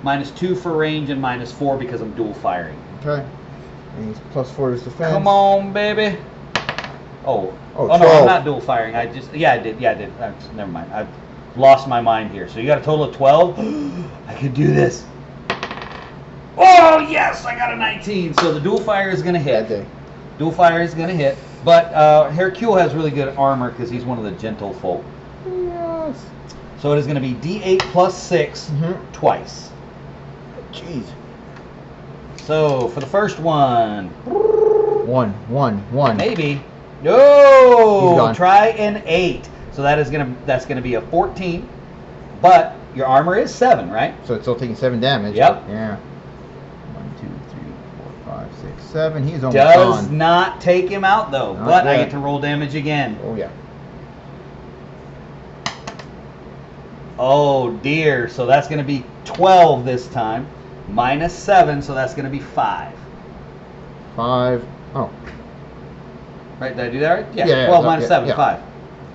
-2 for range and -4 because I'm dual firing. Okay. And he's +4 to his defense. Come on, baby. Oh no, 12. I'm not dual firing. I did. Never mind. I've lost my mind here. So you got a total of 12. I could do this. Oh yes, I got a 19. So the dual fire is going to hit. That day. Dual fire is going to hit, but Hercule has really good armor because he's one of the gentle folk. Yes. So it is going to be D8 plus 6 twice. Jeez. So for the first one, 1. maybe. He's No. gone. Try an 8. So that's gonna be a 14. But your armor is 7, right? So it's still taking 7 damage. Yep. Yeah. 1, 2, 3, 4, 5, 6, 7. He's almost Does gone. not take him out though. Not But I yet. get to roll damage again. Oh yeah. Oh dear. So that's gonna be 12 this time. -7, so that's gonna be 5. 5. Oh. Right, did I do that right? Yeah, Yeah, 12 yeah, minus yeah, 7, yeah. 5.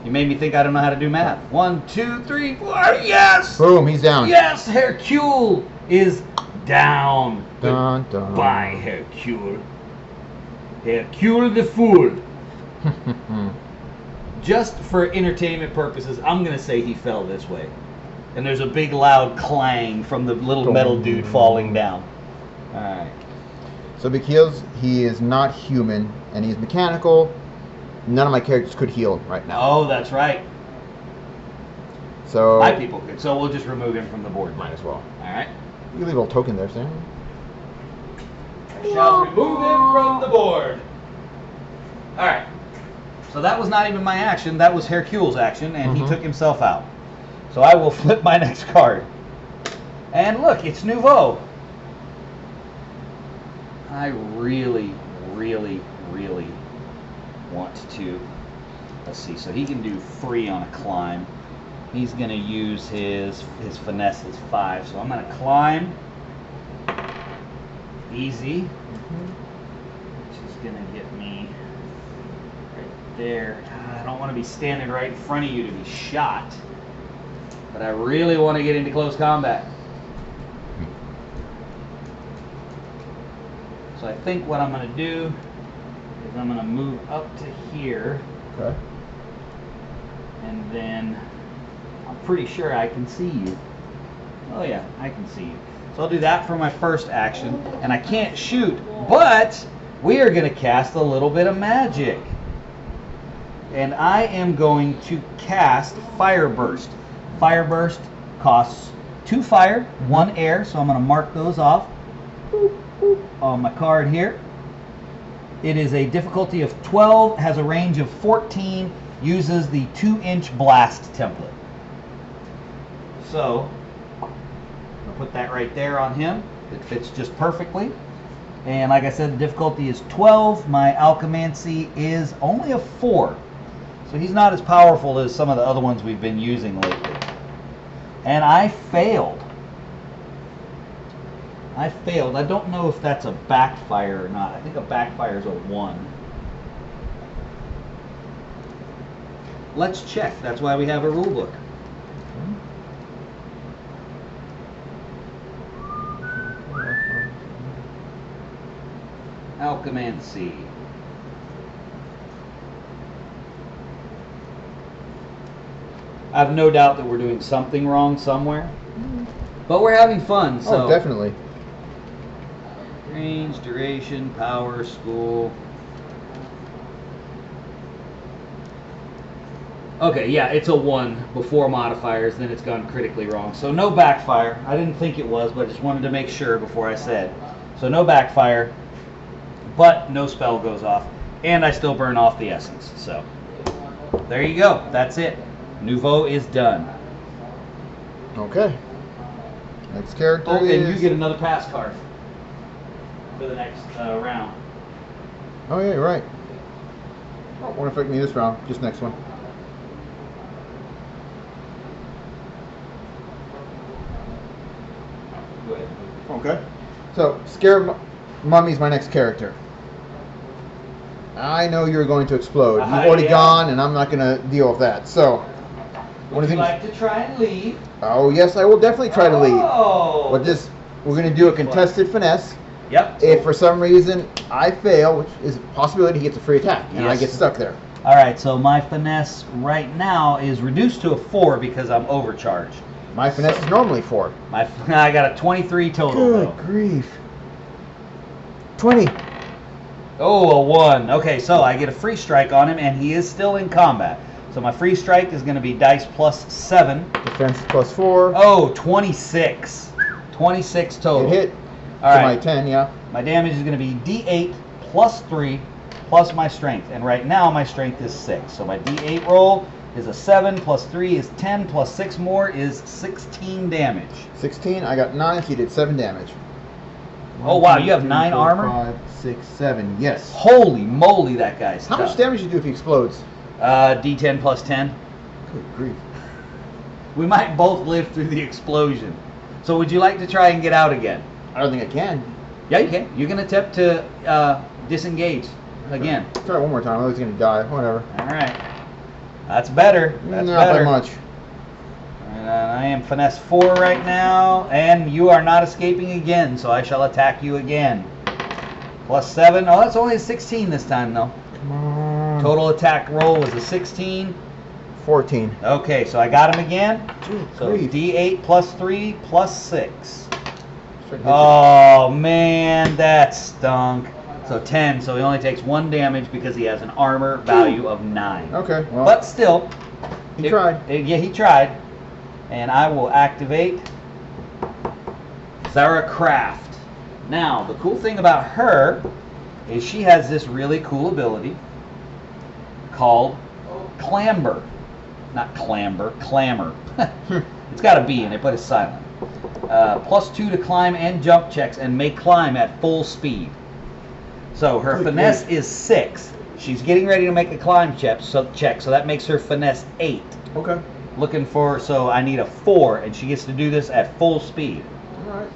You made me think I don't know how to do math. 1, 2, 3, 4, yes! Boom, he's down. Yes, Hercule is down. Dun, dun. Goodbye, Hercule. Hercule the Fool. Just for entertainment purposes, I'm going to say he fell this way. And there's a big loud clang from the little metal dude falling down. Alright. So because he is not human and he's mechanical, none of my characters could heal him right now. Oh, that's right. So My people could. So we'll just remove him from the board. might as well. Alright. You can leave a little token there, Sam. Shall remove him from the board. Alright. So that was not even my action. That was Hercule's action, and he took himself out. So I will flip my next card. And look, it's Nouveau. I really, really, really want to... Let's see. So he can do 3 on a climb. He's going to use his finesse is 5. So I'm going to climb. Easy. Which is going to get me right there. I don't want to be standing right in front of you to be shot. But I really want to get into close combat. So I think what I'm going to do is I'm going to move up to here. Okay. And then I'm pretty sure I can see you. Oh yeah, I can see you. So I'll do that for my first action. And I can't shoot, but we are going to cast a little bit of magic. And I am going to cast Fire Burst. Fire Burst costs 2 fire, 1 air, so I'm going to mark those off on my card here. It is a difficulty of 12, has a range of 14, uses the 2-inch blast template. So, I'll put that right there on him. It fits just perfectly. And like I said, the difficulty is 12. My alchemancy is only a 4. So So he's not as powerful as some of the other ones we've been using lately. And I failed. I don't know if that's a backfire or not. I think a backfire is a 1. Let's check. That's why we have a rule book. Alchemancy. I have no doubt that we're doing something wrong somewhere, but we're having fun. So. Oh, definitely. Range, duration, power, school. Okay, yeah, it's a 1 before modifiers, then it's gone critically wrong. So no backfire. I didn't think it was, but I just wanted to make sure before I said. So no backfire, but no spell goes off. And I still burn off the essence. So there you go. That's it. Nouveau is done. Okay. Next character Oh, is... and you get another pass card for the next round. Oh, yeah, you're right. Oh, won't affect me this round. Just next one. Go ahead. Okay. So, Scarab Mummy's my next character. I know you're going to explode. You've already gone, and I'm not going to deal with that. So, would you like to try and leave? Oh, yes, I will definitely try to leave. Oh! But this, we're going to do a contested finesse. Yep. If for some reason I fail, which is a possibility, he gets a free attack, and I get stuck there. All right, so my finesse right now is reduced to a 4 because I'm overcharged. My finesse is normally 4. I got a 23 total. Good grief. 20. Oh, a 1. Okay, so I get a free strike on him, and he is still in combat. So my free strike is going to be dice plus 7. Defense plus 4. Oh, 26. 26 total. It hit. All right. My 10, yeah. My damage is going to be D8 plus 3 plus my strength. And right now my strength is 6. So my D8 roll is a 7 plus 3 is 10 plus 6 more is 16 damage. 16. I got 9, so you did 7 damage. Oh, wow. You have 9 armor? 5, 6, 7. Yes. Holy moly, that guy's How tough. much damage do you do if he explodes? D10 plus 10. Good grief. We might both live through the explosion. So would you like to try and get out again? I don't think I can. Yeah, you can. You can attempt to disengage again. Try it one more time. I was going to die. Whatever. All right. That's better. That's Not better. that much. And I am finesse 4 right now, and you are not escaping again, so I shall attack you again. Plus 7. Oh, that's only a 16 this time, though. Come on. Total attack roll was a 16. 14. Okay, so I got him again. Good So grief. D8 plus 3 plus 6. Oh, man, that stunk. So 10, so he only takes 1 damage because he has an armor value of 9. Okay, well. But still. He tried. Yeah, he tried. And I will activate Zara Craft. Now, the cool thing about her is she has this really cool ability called Clamber. Not Clamber, Clamor. It's got a B in it, but it's silent. Plus 2 to climb and jump checks, and may climb at full speed. So her finesse is 6. She's getting ready to make a climb check, so that makes her finesse 8. Okay. Looking for, so I need a 4, and she gets to do this at full speed. Alright.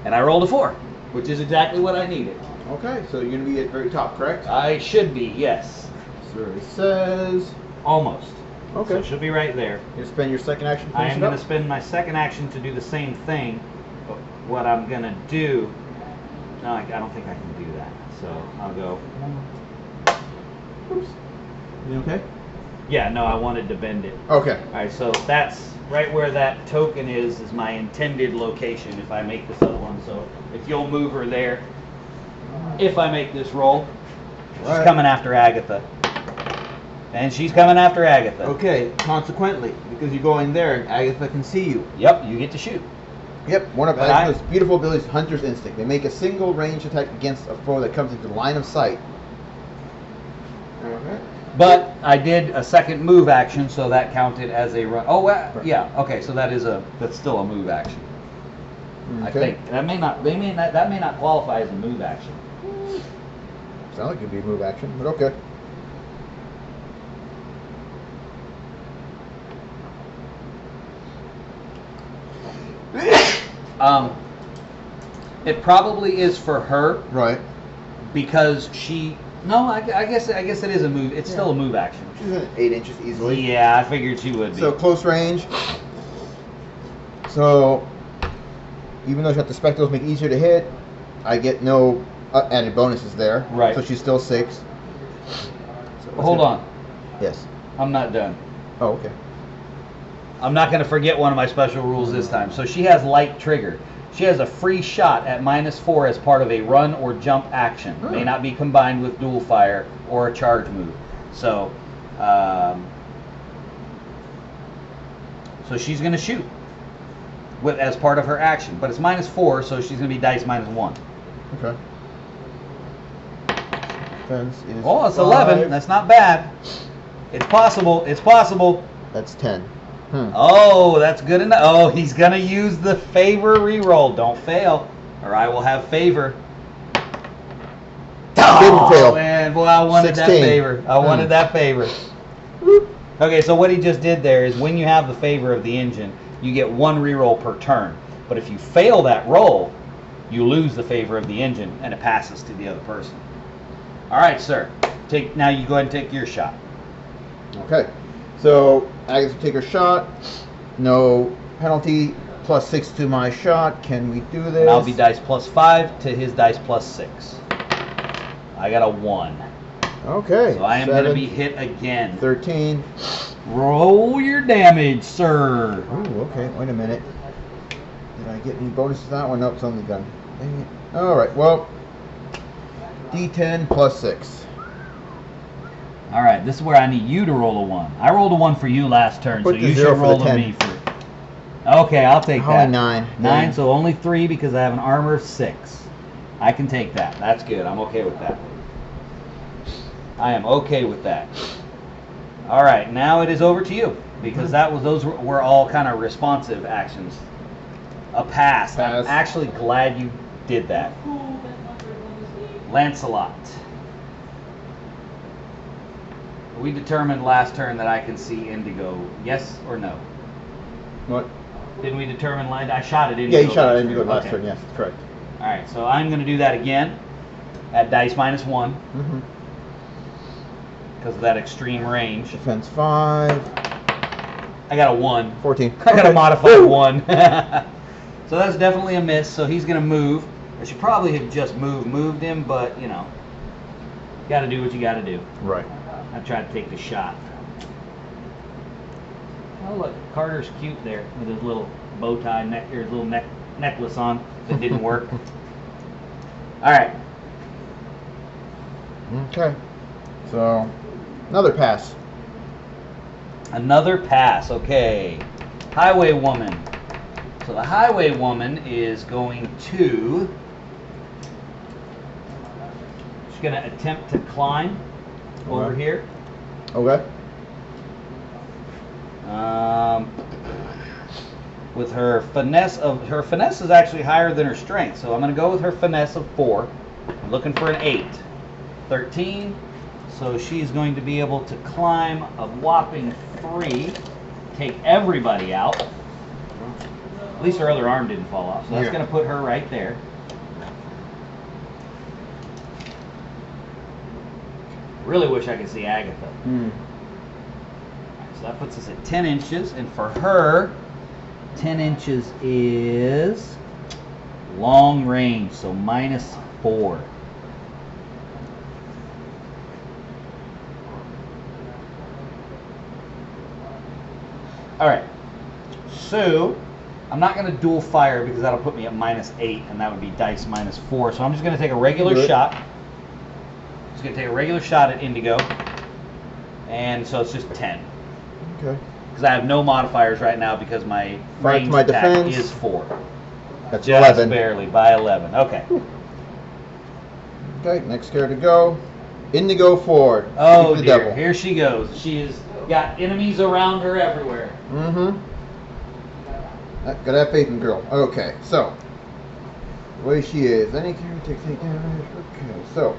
And I rolled a 4, which is exactly what I needed. Okay, so you're going to be at the very top, correct? I should be, yes. So it says... Almost. Okay. So it should be right there. You spend your second action to I finish am it going up? to spend my second action to do the same thing, but what I'm going to do... No, I don't think I can do that. So I'll go... Oops. You okay? Yeah, no, I wanted to bend it. Okay. Alright, so that's right where that token is my intended location if I make this other one. So if you'll move her there, if I make this roll, she's coming after Agatha. And she's coming after Agatha. Okay, consequently, because you're going there, Agatha can see you. Yep, you get to shoot. Yep, one of But Agatha's beautiful abilities, Hunter's Instinct. They make a single range attack against a foe that comes into the line of sight. Okay. But I did a second move action, so that counted as a run. Oh, yeah. Okay, so that's still a move action. Okay. I think that may not qualify as a move action. Sounds like it'd be a move action, but okay. It probably is for her Right. because she. No, I guess it is a move. It's still a move action. She's in 8 inches easily. Yeah, I figured she would be. So close range. So even though she got the spectacles make it easier to hit, I get no added bonuses there. Right. So she's still 6. So Hold on. Yes. I'm not done. Oh, okay. I'm not going to forget one of my special rules this time. So she has light trigger. She has a free shot at -4 as part of a run or jump action. May not be combined with dual fire or a charge move. So, so she's going to shoot as part of her action. But it's -4, so she's going to be dice -1. Okay. Defense is Oh, it's 5. 11. That's not bad. It's possible. It's possible. That's 10. Oh, that's good enough. Oh, he's going to use the favor reroll. Don't fail, or I will have favor. Didn't fail. Man, boy, I wanted 16. that favor. I wanted that favor. Okay, so what he just did there is when you have the favor of the engine, you get 1 reroll per turn. But if you fail that roll, you lose the favor of the engine, and it passes to the other person. All right, sir. Now you go ahead and take your shot. Okay. So Agatha will take her shot. No penalty. +6 to my shot. Can we do this? And I'll be dice +5 to his dice +6. I got a 1. Okay. So I am going to 7, be hit again. 13. Roll your damage, sir. Ooh, okay. Wait a minute. Did I get any bonuses for that one? Nope, it's only gun. Dang it. Alright, well. D10 +6. All right, this is where I need you to roll a 1. I rolled a 1 for you last turn, so Put the you 0 should for roll the a 10. me for. Okay, I'll take Only that. 9. 9, so only 3 because I have an armor of 6. I can take that. That's good. I'm okay with that. I am okay with that. All right, now it is over to you because those were all kind of responsive actions. A pass. I'm actually glad you did that. Launcelot. We determined last turn that I can see Indigo. Yes or no? What? Didn't we determine I shot at Indigo? Yeah, you shot at last Indigo turn. last Okay. turn, yes, correct. All right, so I'm going to do that again at dice -1 Mm-hmm. because of that extreme range. Defense 5. I got a 1. 14. I got a Okay. modified Woo! 1. So that's definitely a miss, so he's going to move. I should probably have just moved him, but, you know, got to do what you got to do. Right. I tried to take the shot. Oh, look, Carter's cute there with his little bow tie his little necklace on that didn't work. All right. Okay. So, another pass. Another pass. Okay. Highway woman. So the highway woman is going to. She's going to attempt to climb over here. Okay. With her finesse is actually higher than her strength, so I'm going to go with her finesse of 4. I'm looking for an 8. 13. So she's going to be able to climb a whopping 3, take everybody out. At least her other arm didn't fall off, so that's going to put her right there. Really wish I could see Agatha. So that puts us at 10 inches, and for her, 10 inches is long range, so -4. All right, so I'm not going to dual fire because that'll put me at -8, and that would be dice -4. So I'm just going to take a regular shot. Just going to take a regular shot at Indigo, and so it's just 10. Okay. Because I have no modifiers right now because my range my attack defense. is 4. That's Just 11. barely by 11. Okay. Okay, next character to go. Indigo Ford. Oh the dear, devil. here she goes. She has got enemies around her everywhere. Mm-hmm. Gotta have faith in the girl. Okay, so the way she is, any character take damage. Okay, so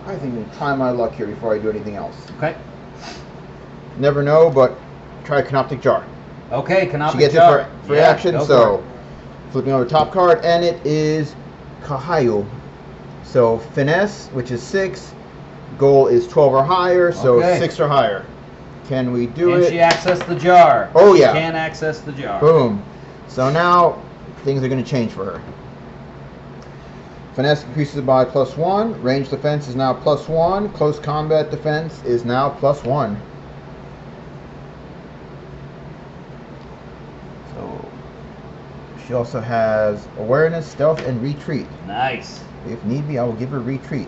I think I'm gonna try my luck here before I do anything else. Okay. Never know, but try Canoptic Jar. Okay, canopic She gets jar. it for Yeah, action, go so for it. flipping over top card, and it is Kahayu. So finesse, which is 6. Goal is 12 or higher, so Okay. 6 or higher. Can we do Can it? she access the jar? Oh, She yeah. can access the jar. Boom. So now things are going to change for her. Finesse increases by +1. Range defense is now +1. Close combat defense is now +1. So she also has awareness, stealth, and retreat. Nice. If need be, I will give her retreat.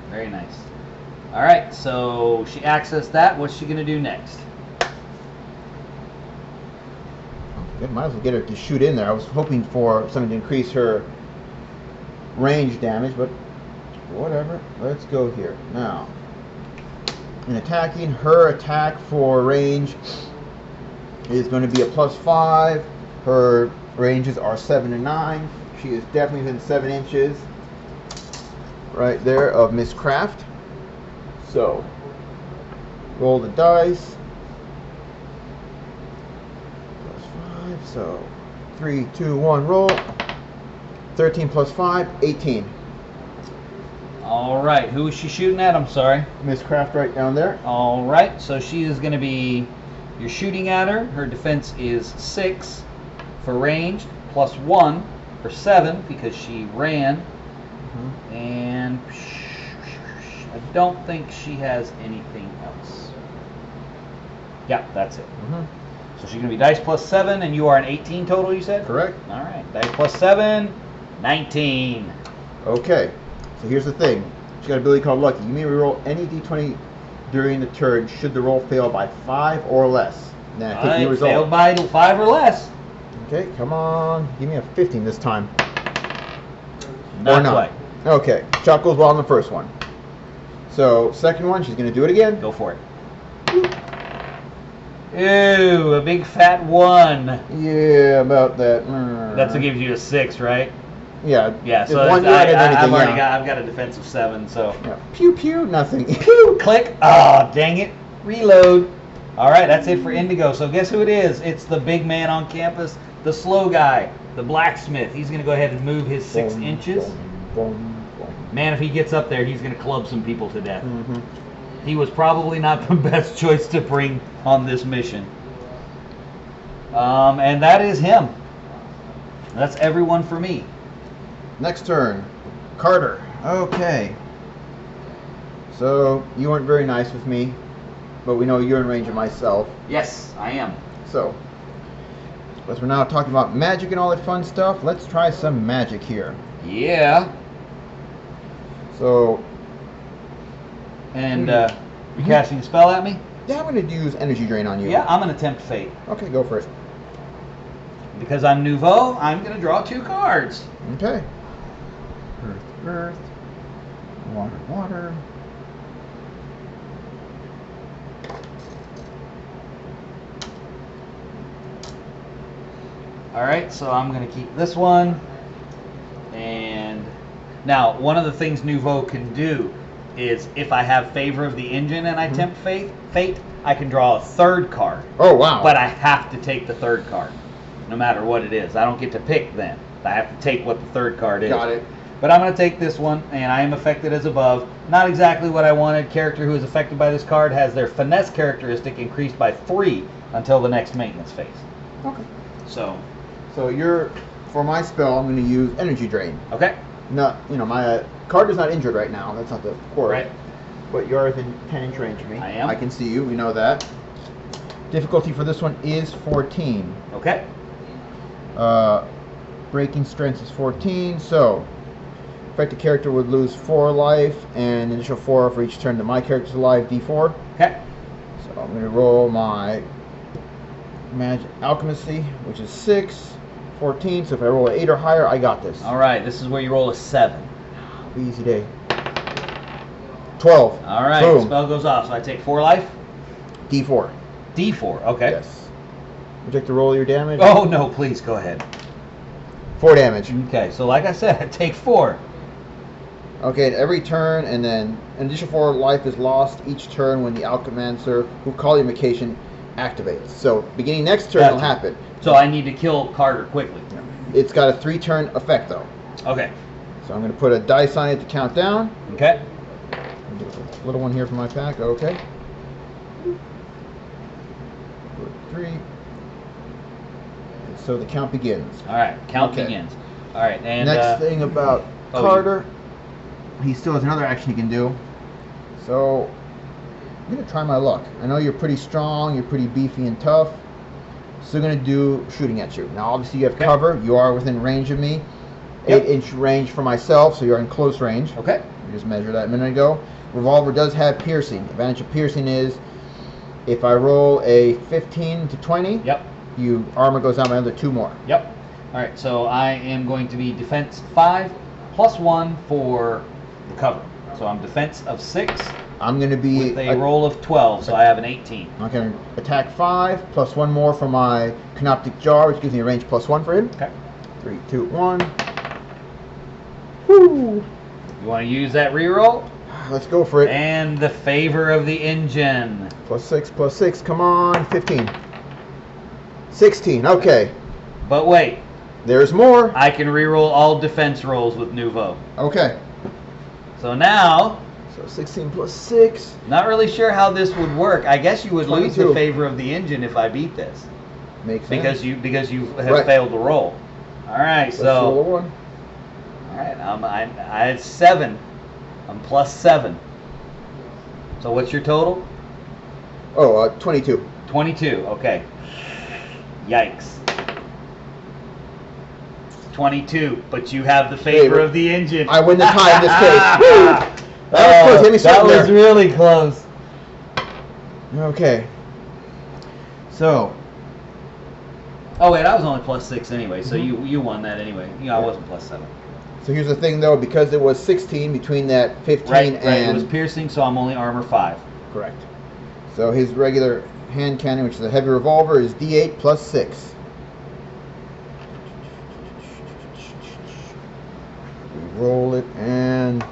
Very nice. All right, so she accessed that. What's she going to do next? Good, might as well get her to shoot in there. I was hoping for something to increase her range damage, but whatever. Let's go here. Now, in attacking, her attack for range is going to be a +5. Her ranges are 7 and 9. She is definitely within 7 inches right there of Miss Craft. So, roll the dice. +5, so 3, 2, 1, roll. 13 plus 5, 18. All right, who is she shooting at? I'm sorry. Miss Craft right down there. All right, so she is going to be, you're shooting at her. Her defense is 6 for ranged, +1 for 7 because she ran. And I don't think she has anything else. Yeah, that's it. So she's going to be dice +7, and you are an 18 total, you said? Correct. All right, dice +7, 19. Okay, so here's the thing. She's got an ability called Lucky. You may reroll any d20 during the turn should the roll fail by 5 or less. Then I take the result. Failed by 5 or less. Okay, come on. Give me a 15 this time. Not quite. Okay, shot goes well on the first one. So, second one, she's going to do it again. Go for it. Ew, a big fat 1. Yeah, about that. That's what gives you a 6, right? Yeah. Yeah, if so one that's- added anything, I've got a defensive 7, so. Yeah. Pew pew, nothing. Pew, click. Oh, dang it. Reload. All right, that's it for Indigo. So guess who it is? It's the big man on campus, the slow guy, the blacksmith. He's going to go ahead and move his 6 inches. Man, if he gets up there, he's going to club some people to death. He was probably not the best choice to bring on this mission. And that is him. That's everyone for me. Next turn, Carter. Okay. So, you weren't very nice with me, but we know you're in range of myself. Yes, I am. So, as we're now talking about magic and all that fun stuff, let's try some magic here. Yeah. So, And you casting a spell at me? yeah, I'm going to use Energy Drain on you. Yeah, I'm going to tempt fate. Okay, go for it. Because I'm Nouveau, I'm going to draw 2 cards. Okay. Earth, earth. Water, water. Alright, so I'm going to keep this one. And now, one of the things Nouveau can do is if I have favor of the engine and I tempt fate, I can draw a 3rd card. Oh, wow. But I have to take the 3rd card, no matter what it is. I don't get to pick then. I have to take what the 3rd card is. Got it. But I'm going to take this one, and I am affected as above. Not exactly what I wanted. Character who is affected by this card has their finesse characteristic increased by 3 until the next maintenance phase. Okay. So you're, for my spell, I'm going to use Energy Drain. okay. Not, my card is not injured right now. That's not the core. Right. But you're within 10-inch range of me. I am. I can see you. We know that. Difficulty for this one is 14. Okay. Breaking strength is 14. So, affected character would lose 4 life and an additional 4 for each turn that my character's alive. D4. Okay. So I'm going to roll my Magic Alchemy, which is 6. 14, so if I roll an 8 or higher, I got this. All right. This is where you roll a 7. Easy day. 12. All right. Boom. Spell goes off. So I take 4 life. D4. D4. Okay. Yes. Would you like to roll your damage? Oh no! Please go ahead. 4 damage. Okay. So like I said, I take 4. Okay, and every turn, and then an additional 4 life is lost each turn when the Alchemander, who call you Vacation, activates. So beginning next turn will happen. So I need to kill Carter quickly. It's got a 3-turn effect though. Okay. So I'm going to put a dice on it to count down. Okay. A little one here from my pack. Okay. 3. So the count begins. All right. Count begins. All right. And next thing about Carter, he still has another action he can do. So I'm going to try my luck. I know you're pretty strong, you're pretty beefy and tough. So I'm going to do shooting at you. Now obviously you have cover. You are within range of me. 8-inch range for myself, so you're in close range. Okay. We just measured that a minute ago. Revolver does have piercing. Advantage of piercing is if I roll a 15 to 20, you armor goes down by another 2 more. Yep. All right, so I am going to be defense 5 plus 1 for the cover. So I'm defense of 6. I'm going to be with a roll of 12, so I have an 18. I'm going to attack 5 plus 1 more for my Canoptic Jar, which gives me a range plus 1 for him. Okay. 3, 2, 1. Woo! You want to use that reroll? Let's go for it. And the favor of the engine. Plus 6, come on. 15. 16, okay. But wait. There's more. I can reroll all defense rolls with Nouveau. Okay. So now... So 16 plus 6. Not really sure how this would work. I guess you would 22. lose the favor of the engine if I beat this. Makes sense. Because you have failed to roll. All right, Let's roll a 1. All right, I had 7. I'm plus 7. So what's your total? Oh, 22. 22. Okay. Yikes. 22, but you have the favor of the engine. I win the tie in this case. Woo! That was close. Hit me that was there. really close. Okay. So. Oh wait, I was only plus 6 anyway, so you won that anyway. I wasn't plus 7. So here's the thing though, because it was 16 between that 15 and... Right, it was piercing, so I'm only armor 5. Correct. So his regular hand cannon, which is a heavy revolver, is D8 plus 6. We roll it and...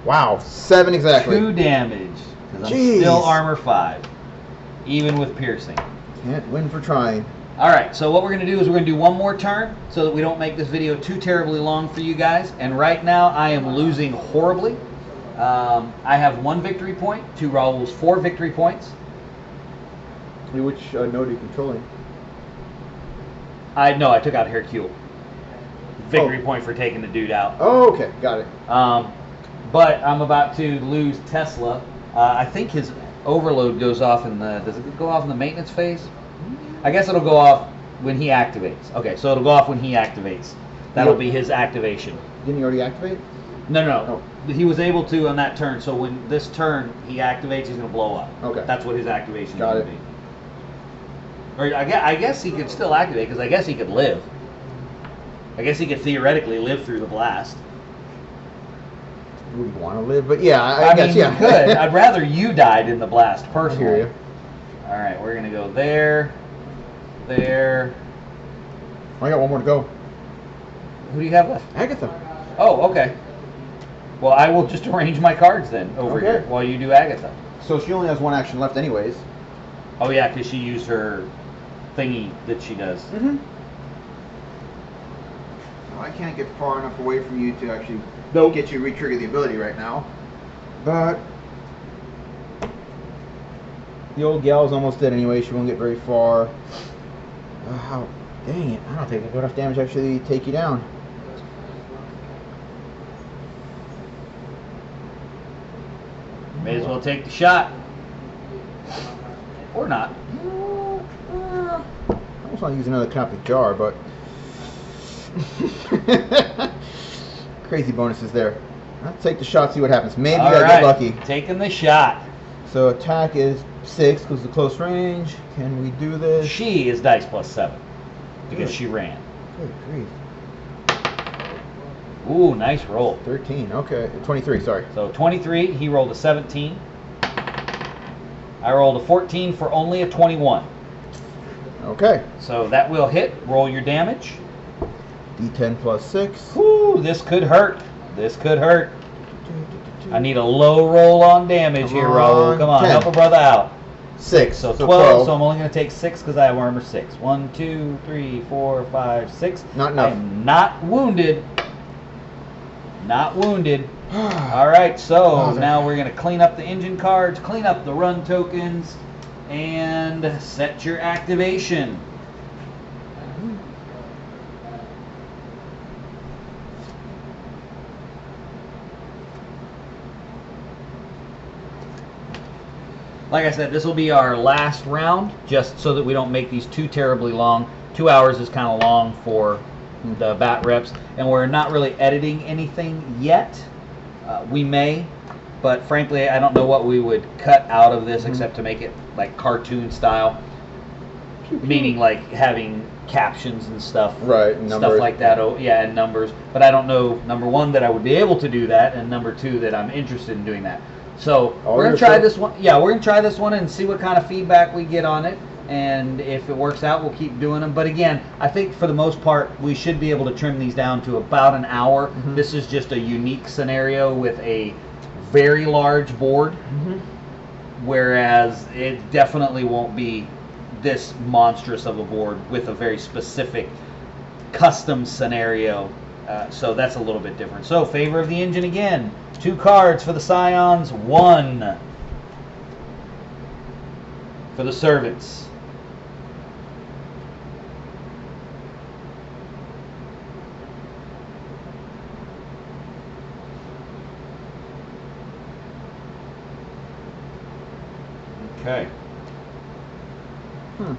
Wow, 7 exactly. 2 damage, because I'm still armor 5, even with piercing. Can't win for trying. Alright, so what we're going to do is we're going to do one more turn so that we don't make this video too terribly long for you guys. And right now I am losing horribly. I have 1 victory point, 2 Raul's 4 victory points. Which node are you controlling? I took out Hercule. Victory point for taking the dude out. Oh, okay, got it. But I'm about to lose Tesla. I think his overload goes off in the... Does it go off in the maintenance phase? I guess it'll go off when he activates. Okay, so it'll go off when he activates. That'll be his activation. Didn't he already activate? No. He was able to on that turn, so when this turn he activates, he's going to blow up. Okay. That's what his activation is Got going to be. Or I guess he could still activate, because I guess he could live. I guess he could theoretically live through the blast. Would want to live, but yeah, I guess, mean, you could. I'd rather you died in the blast, personally. I hear you. All right, we're going to go there. There. I got 1 more to go. Who do you have left? Agatha. Oh, okay. Well, I will just arrange my cards then over here while you do Agatha. So she only has 1 action left anyways. Oh yeah, because she used her thingy that she does. Mm-hmm. Well, I can't get far enough away from you to actually get you re-trigger the ability right now. But the old gal's almost dead anyway. She won't get very far. Dang it. I don't think I got enough damage to actually take you down. May as well take the shot. Or not. I almost want to use another Canoptic Jar, but... Crazy bonuses there. I'll take the shot, see what happens. Maybe I get lucky. Taking the shot. So attack is 6 because of close range. Can we do this? She is dice plus 7 because she ran. Good grief. Ooh, nice roll. 13, okay. 23, sorry. So 23, he rolled a 17. I rolled a 14 for only a 21. Okay. So that will hit. Roll your damage. D10 plus 6. Ooh, this could hurt. This could hurt. I need a low roll on damage here, Raul. Come on, 10. help a brother out. 6. So 12. So I'm only going to take 6 because I have armor 6. 1, 2, 3, 4, 5, 6. Not enough. I'm not wounded. Not wounded. All right, so now we're going to clean up the engine cards, clean up the run tokens, and set your activation. Like I said, this will be our last round, just so that we don't make these too terribly long. 2 hours is kind of long for the bat reps, and we're not really editing anything yet. We may, but frankly, I don't know what we would cut out of this except to make it like cartoon style, meaning like having captions and stuff, right? Stuff like that. Oh, yeah, and numbers. But I don't know, number one, that I would be able to do that, and number two, that I'm interested in doing that. So we're gonna try this one. Yeah, we're gonna try this one and see what kind of feedback we get on it. And if it works out, we'll keep doing them. But again, I think for the most part, we should be able to trim these down to about an hour. This is just a unique scenario with a very large board, whereas it definitely won't be this monstrous of a board with a very specific custom scenario. So that's a little bit different. So favor of the engine again. 2 cards for the Scions, 1 for the servants. Okay. All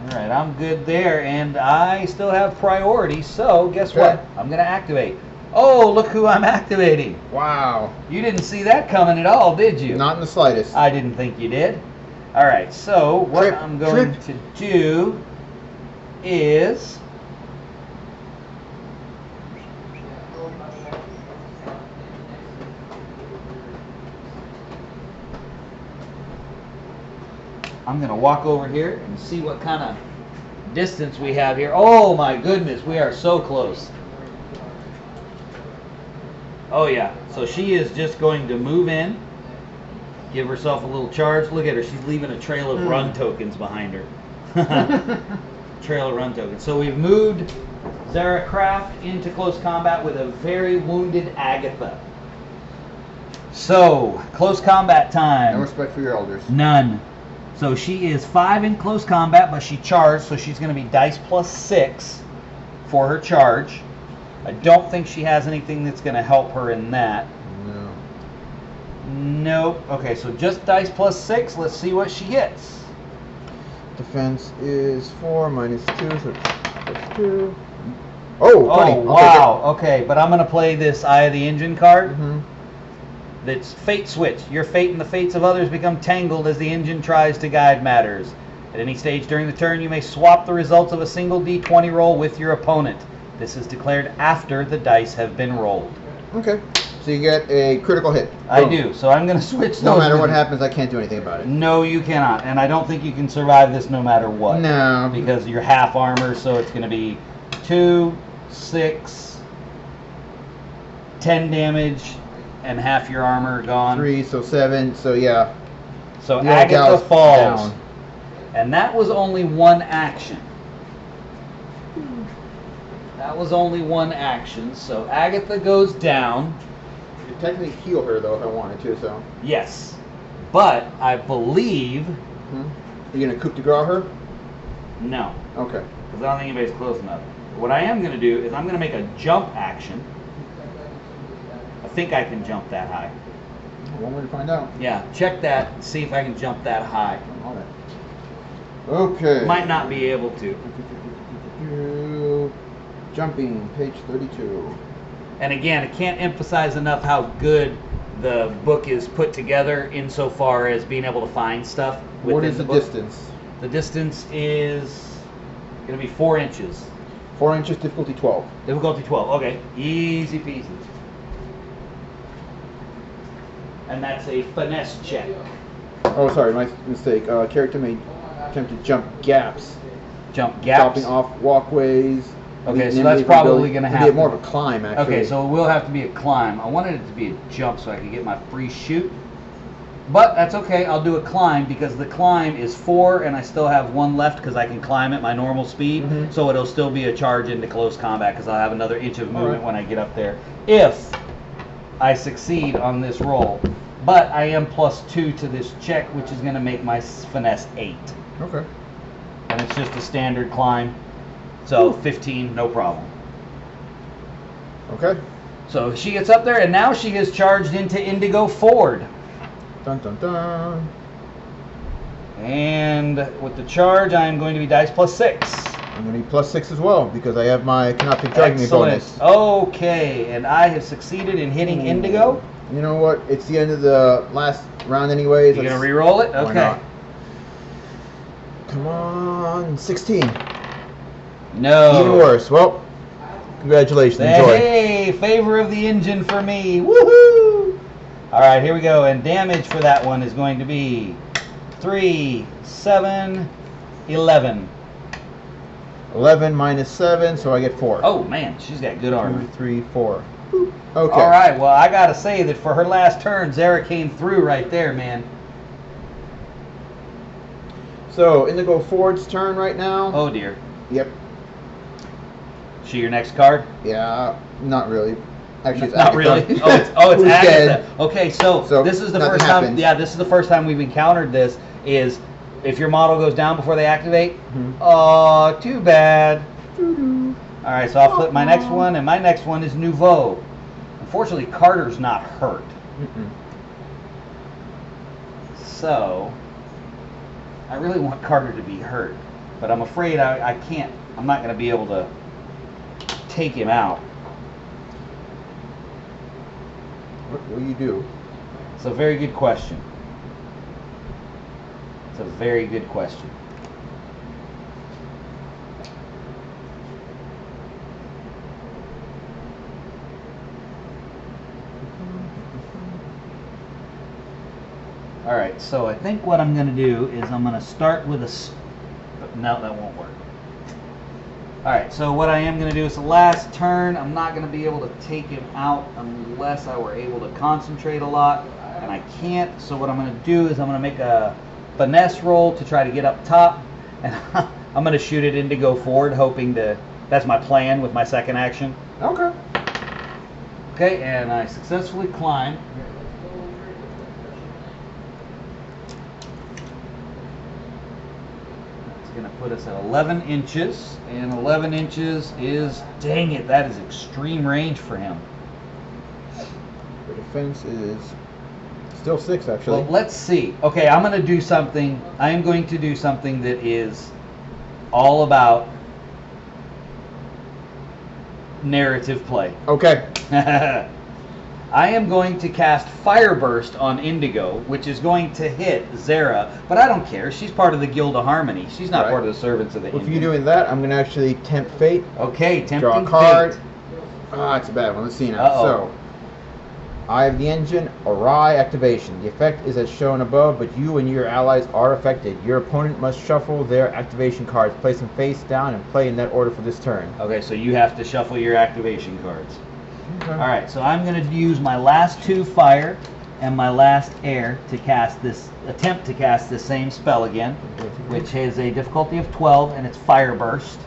right, I'm good there, and I still have priority, so guess what? I'm going to activate. Oh, look who I'm activating. Wow. You didn't see that coming at all, did you? Not in the slightest. I didn't think you did. All right, so what I'm going to do is... I'm going to walk over here and see what kind of distance we have here. Oh my goodness, we are so close. Oh yeah, so she is just going to move in, give herself a little charge. Look at her, she's leaving a trail of run tokens behind her. Trail of run tokens. So we've moved Zara Craft into close combat with a very wounded Agatha. So, close combat time. No respect for your elders. None. So she is 5 in close combat, but she charged, so she's going to be dice plus 6 for her charge. I don't think she has anything that's going to help her in that. No. Nope. Okay, so just dice plus 6. Let's see what she gets. Defense is 4 minus 2, so it's 2. Oh, oh wow. Okay, but I'm going to play this Eye of the Engine card. That's Fate Switch. Your fate and the fates of others become tangled as the engine tries to guide matters. At any stage during the turn, you may swap the results of a single D20 roll with your opponent. This is declared after the dice have been rolled. Okay. So you get a critical hit. I do. So I'm going to switch those. No matter what happens, I can't do anything about it. No, you cannot. And I don't think you can survive this no matter what. No. Because you're half armor, so it's going to be 2, 6, 10 damage, and half your armor gone. 3, so 7, so yeah. So Agatha falls. Down. And that was only one action. That was only one action, so Agatha goes down. You could technically heal her, though, if I wanted to, so... Yes. But I believe... Are you going to coup de grace her? No. Okay. Because I don't think anybody's close enough. What I am going to do is I'm going to make a jump action. I think I can jump that high. One way to find out. Yeah, check that and see if I can jump that high. Okay. Might not be able to. Jumping, page 32. And again, I can't emphasize enough how good the book is put together insofar as being able to find stuff. What is the distance? The distance is going to be 4 inches. 4 inches, difficulty 12. Difficulty 12, okay. Easy peasy. And that's a finesse check. Oh, sorry, my mistake. Character may attempt to jump gaps. Jump gaps? Dropping off walkways. Okay, so that's probably going to have to be more of a climb, actually. Okay, so it will have to be a climb. I wanted it to be a jump so I could get my free shoot. But that's okay. I'll do a climb because the climb is 4, and I still have 1 left because I can climb at my normal speed. So it'll still be a charge into close combat because I'll have another inch of movement when I get up there if I succeed on this roll. But I am +2 to this check, which is going to make my finesse 8. Okay. And it's just a standard climb. So 15, no problem. Okay. So she gets up there, and now she is charged into Indigo Ford. Dun dun dun. And with the charge, I am going to be dice +6. I'm going to be +6 as well because I have my cannot be dragging me bonus. Okay, and I have succeeded in hitting Indigo. You know what? It's the end of the last round anyways. You're going to re-roll it? Why Okay. not? Come on, 16. No. Even worse. Well, congratulations. Enjoy. Hey, favor of the engine for me. Woohoo! All right, here we go. And damage for that one is going to be 3, 7, 11. 11 minus 7, so I get 4. Oh, man, she's got good armor. 2, 3, 4. Boop. Okay. All right, well, I got to say that for her last turn, Zara came through right there, man. So, Indigo Ford's turn right now. Oh, dear. Yep. She your next card? Yeah, not really. Actually, it's Not Agatha. really. It's Who's Agatha. dead. Okay, so this is the nothing first time. happens. Yeah, this is the first time we've encountered this. Is if your model goes down before they activate. Mhm. Oh, too bad. All right, so I'll flip my next one, and my next one is Nouveau. Unfortunately, Carter's not hurt, so I really want Carter to be hurt, but I'm afraid I can't. I'm not going to be able to take him out. What will you do? It's a very good question. It's a very good question. All right, so I think what I'm going to do is I'm going to start with no, that won't work. All right, so what I am going to do is the last turn, I'm not going to be able to take him out unless I were able to concentrate a lot, and I can't. So what I'm going to do is I'm going to make a finesse roll to try to get up top, and I'm going to shoot at Indigo Ford, hoping to. That's my plan with my second action. Okay. Okay, and I successfully climb. Going to put us at 11 inches, and 11 inches is, dang it, that is extreme range for him. The defense is still 6, actually. Well, let's see. Okay, I'm going to do something. I am going to do something that is all about narrative play. Okay. I am going to cast Fire Burst on Indigo, which is going to hit Zara, but I don't care. She's part of the Guild of Harmony. She's not part of the Servants of the Well, if Indian. you're doing that, I'm going to actually tempt fate. Okay, tempting Draw a card. fate. Ah, it's a bad one. Let's see now. Uh-oh. So, Eye of the Engine, Awry activation. The effect is as shown above, but you and your allies are affected. Your opponent must shuffle their activation cards, place them face down, and play in that order for this turn. Okay, so you have to shuffle your activation cards. Okay. All right, so I'm going to use my last 2 fire and my last air to cast this, attempt to cast this same spell again, which has a difficulty of 12, and it's Fire Burst.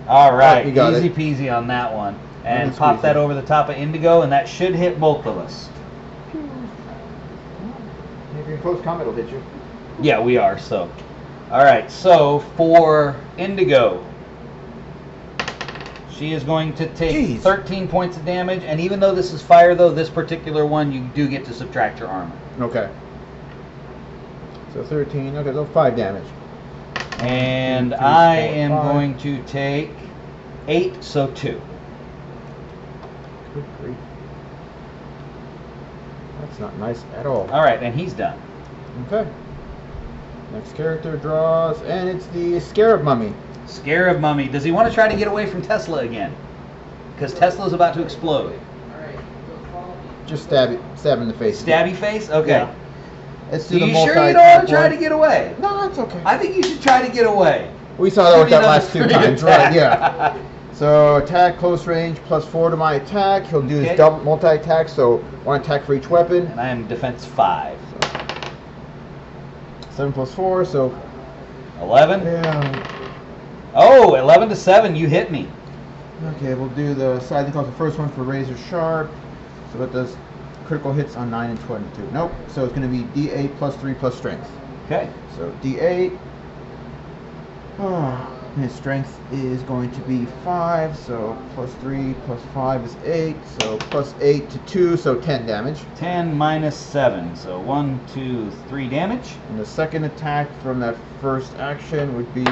All right, you got easy it. peasy on that one. And Easy pop peasy. that over the top of Indigo, and that should hit both of us. If you're in close combat, it'll hit you. Yeah, we are, so. All right, so for Indigo, she is going to take 13 points of damage, and even though this is fire, though, this particular one, you do get to subtract your armor. Okay. So 13, okay, so 5 damage. And 1, 2, 3, I 4, am 5. going to take 8, so 2. Good grief. That's not nice at all. All right, and he's done. Okay. Next character draws, and it's the Scarab Mummy. Scarab Mummy. Does he want to try to get away from Tesla again? Because Tesla's about to explode. Just stab in the face. Stabby face? Okay. Yeah. Let's do Are the you sure multi- you don't want to try to get away? No, it's okay. I think you should try to get away. We saw that Give with me that last 2 another times, right? Yeah. So attack, close range, +4 to my attack. He'll do his double multi-attack, so 1 attack for each weapon. And I am defense 5. So 7 + 4, so 11. yeah. Oh, 11 to 7. You hit me. Okay, we'll do the scything claws. The first one for razor sharp. So that does critical hits on 9 and 22. Nope. So it's going to be D8 +3 + strength. Okay. So D8. His strength is going to be 5. So +3 + 5 is 8. So +8 to 2. So 10 damage. 10 minus 7. So 1, 2, 3 damage. And the second attack from that first action would be.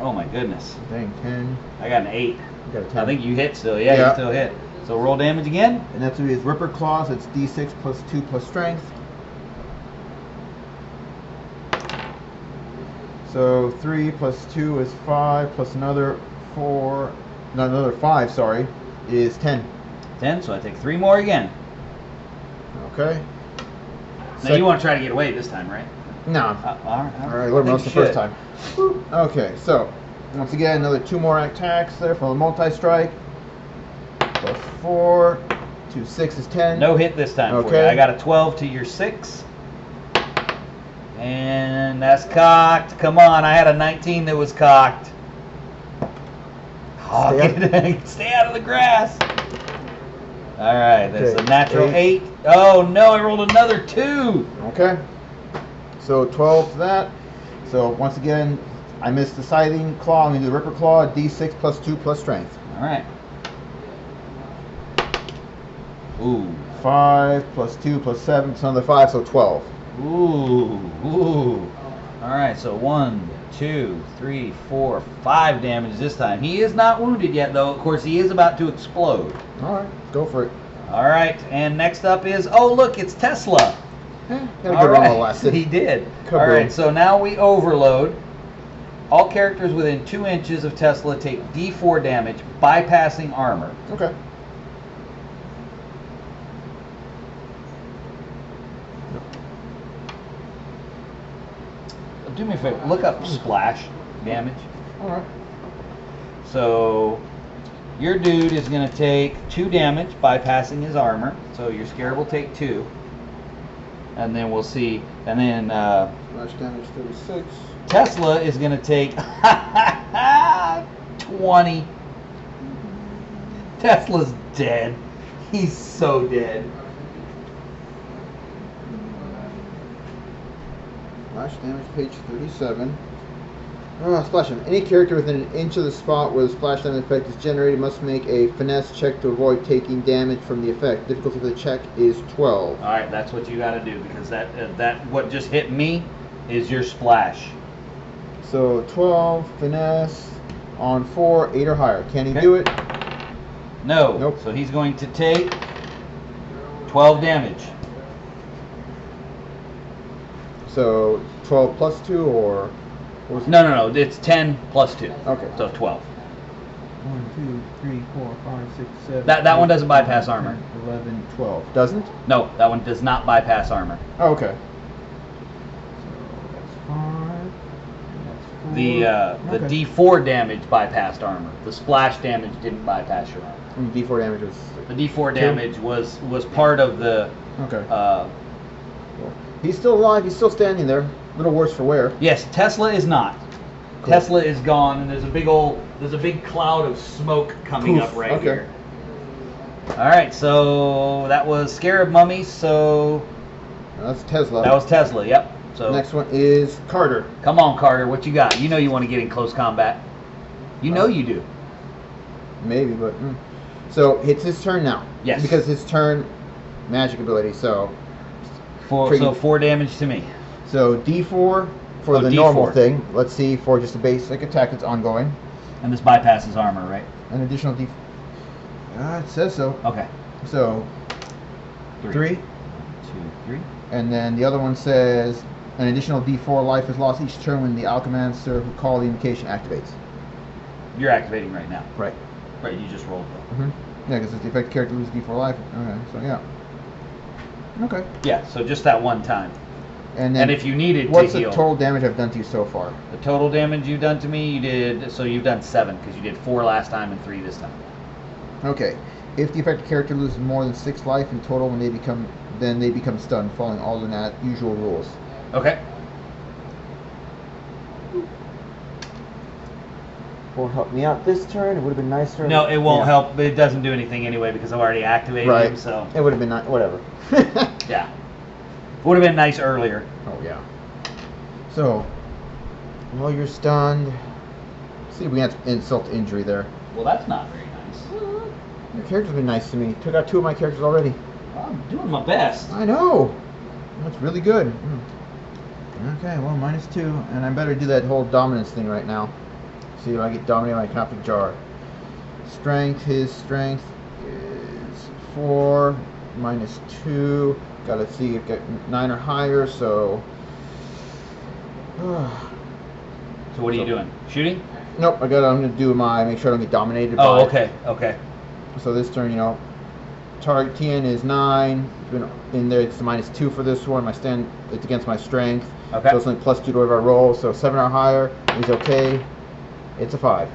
Oh my goodness. Dang, 10. I got an 8. You got a 10. I think you hit still. Yeah, you still hit. So roll damage again. And that's going to be his Ripper Claws. It's D6 +2 + strength. So 3 + 2 is 5, plus another 4, not another 5, sorry, is 10. 10, so I take 3 more again. Okay. Now you want to try to get away this time, right? No. All Alright, learn most the first time. Okay, so once again, another 2 more attacks there for the multi-strike. +4 to 6 is 10. No hit this time for you. Okay. I got a 12 to your 6. And that's cocked. Come on, I had a 19 that was cocked. Oh, stay out of the grass. All right, that's a natural 8. Oh no, I rolled another 2. Okay. So 12 to that. So once again, I missed the scything claw. I'm going to do the Ripper Claw, D6 +2 + strength. All right. Ooh. 5 + 2 + 7 plus another 5, so 12. Ooh. All right, so 1, 2, 3, 4, 5 damage this time. He is not wounded yet, though. Of course, he is about to explode. All right, go for it. All right, and next up is, oh, look, it's Tesla. Got a good roll last time. He did. Kaboom. All right, so now we overload. All characters within 2 inches of Tesla take D4 damage, bypassing armor. Okay. Do me a favor, look up splash damage. All right. So your dude is going to take 2 damage, bypassing his armor. So your Scarab will take 2. And then we'll see. And then Splash damage 36. Tesla is going to take 20. Tesla's dead. He's so dead. Splash damage, page 37. Splash damage. Any character within an inch of the spot where the splash damage effect is generated must make a finesse check to avoid taking damage from the effect. Difficulty for the check is 12. All right, that's what you got to do, because that what just hit me is your splash. So 12 finesse on 4, 8 or higher. Can he do it? No. Nope. So he's going to take 12 damage. So 12 plus 2 or? No. It's 10 plus 2. Okay. So 12. 1, 2, 3, 4, 5, 6, 7. That one doesn't bypass armor. 11, 12. Doesn't? No, that one does not bypass armor. Oh, okay. So that's 5. The D4 damage bypassed armor. The splash damage didn't bypass your armor. And D4 damage was. The D4 damage was part of the. Okay. He's still alive. He's still standing there. A little worse for wear. Yes, Tesla is not. Cool. Tesla is gone, and there's a big cloud of smoke coming up right here. All right, so that was Scarab Mummy. So that's Tesla. That was Tesla. Yep. So next one is Carter. Come on, Carter. What you got? You know you want to get in close combat. You know you do. Maybe, but so it's his turn now. Yes. Because his turn, magic ability. So 4 damage to me. So D4 for the D4. normal thing. Let's see for just a basic attack that's ongoing. And this bypasses armor, right? An additional D4. It says so. Okay. So 3. 2, 3. And then the other one says an additional D4 life is lost each turn when the alchemaster who called the invocation activates. You're activating right now. Right. Right. You just rolled though. Yeah, because it's the effect character loses D4 life. Okay. So yeah. Okay. Yeah. So just that one time. And then And if you needed what's to the heal. total damage I've done to you so far? The total damage you've done to me, you've done 7, because you did 4 last time and 3 this time. Okay. If the affected character loses more than 6 life in total when they become stunned, following all the usual rules. Okay. Won't help me out this turn. It would have been nicer. No, it won't help, but it doesn't do anything anyway because I've already activated him, so... It would have been nice. Whatever. Yeah. Would have been nice earlier. Oh, yeah. So, while you're stunned... See, we had insult to injury there. Well, that's not very nice. Your character's been nice to me. Took out 2 of my characters already. I'm doing my best. I know. That's really good. Okay, well, -2. And I better do that whole dominance thing right now. See if I get dominated by Coptic Jar. Strength, his strength is 4, -2. Gotta see if get 9 or higher, so... So what are you doing? Shooting? Nope, I'm gonna do make sure I don't get dominated by... Oh, okay, okay. So this turn, target TN is 9. It's been in there, it's -2 for this one. It's against my strength. Okay. So it's only +2 to whatever I roll. So 7 or higher is okay. It's a 5.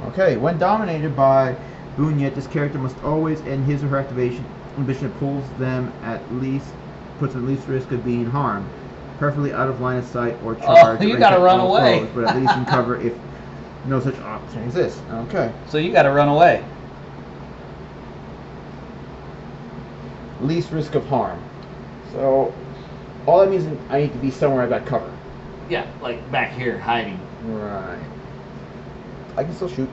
Okay, when dominated by Bunyet, this character must always end his or her activation ambition that puts them at least risk of being harmed, preferably out of line of sight or charge. Oh, you gotta run all away. foes, but at least in cover if no such option exists. Okay. So you gotta run away. Least risk of harm. So all that means is I need to be somewhere I've got cover. Yeah, like back here, hiding. Right. I can still shoot.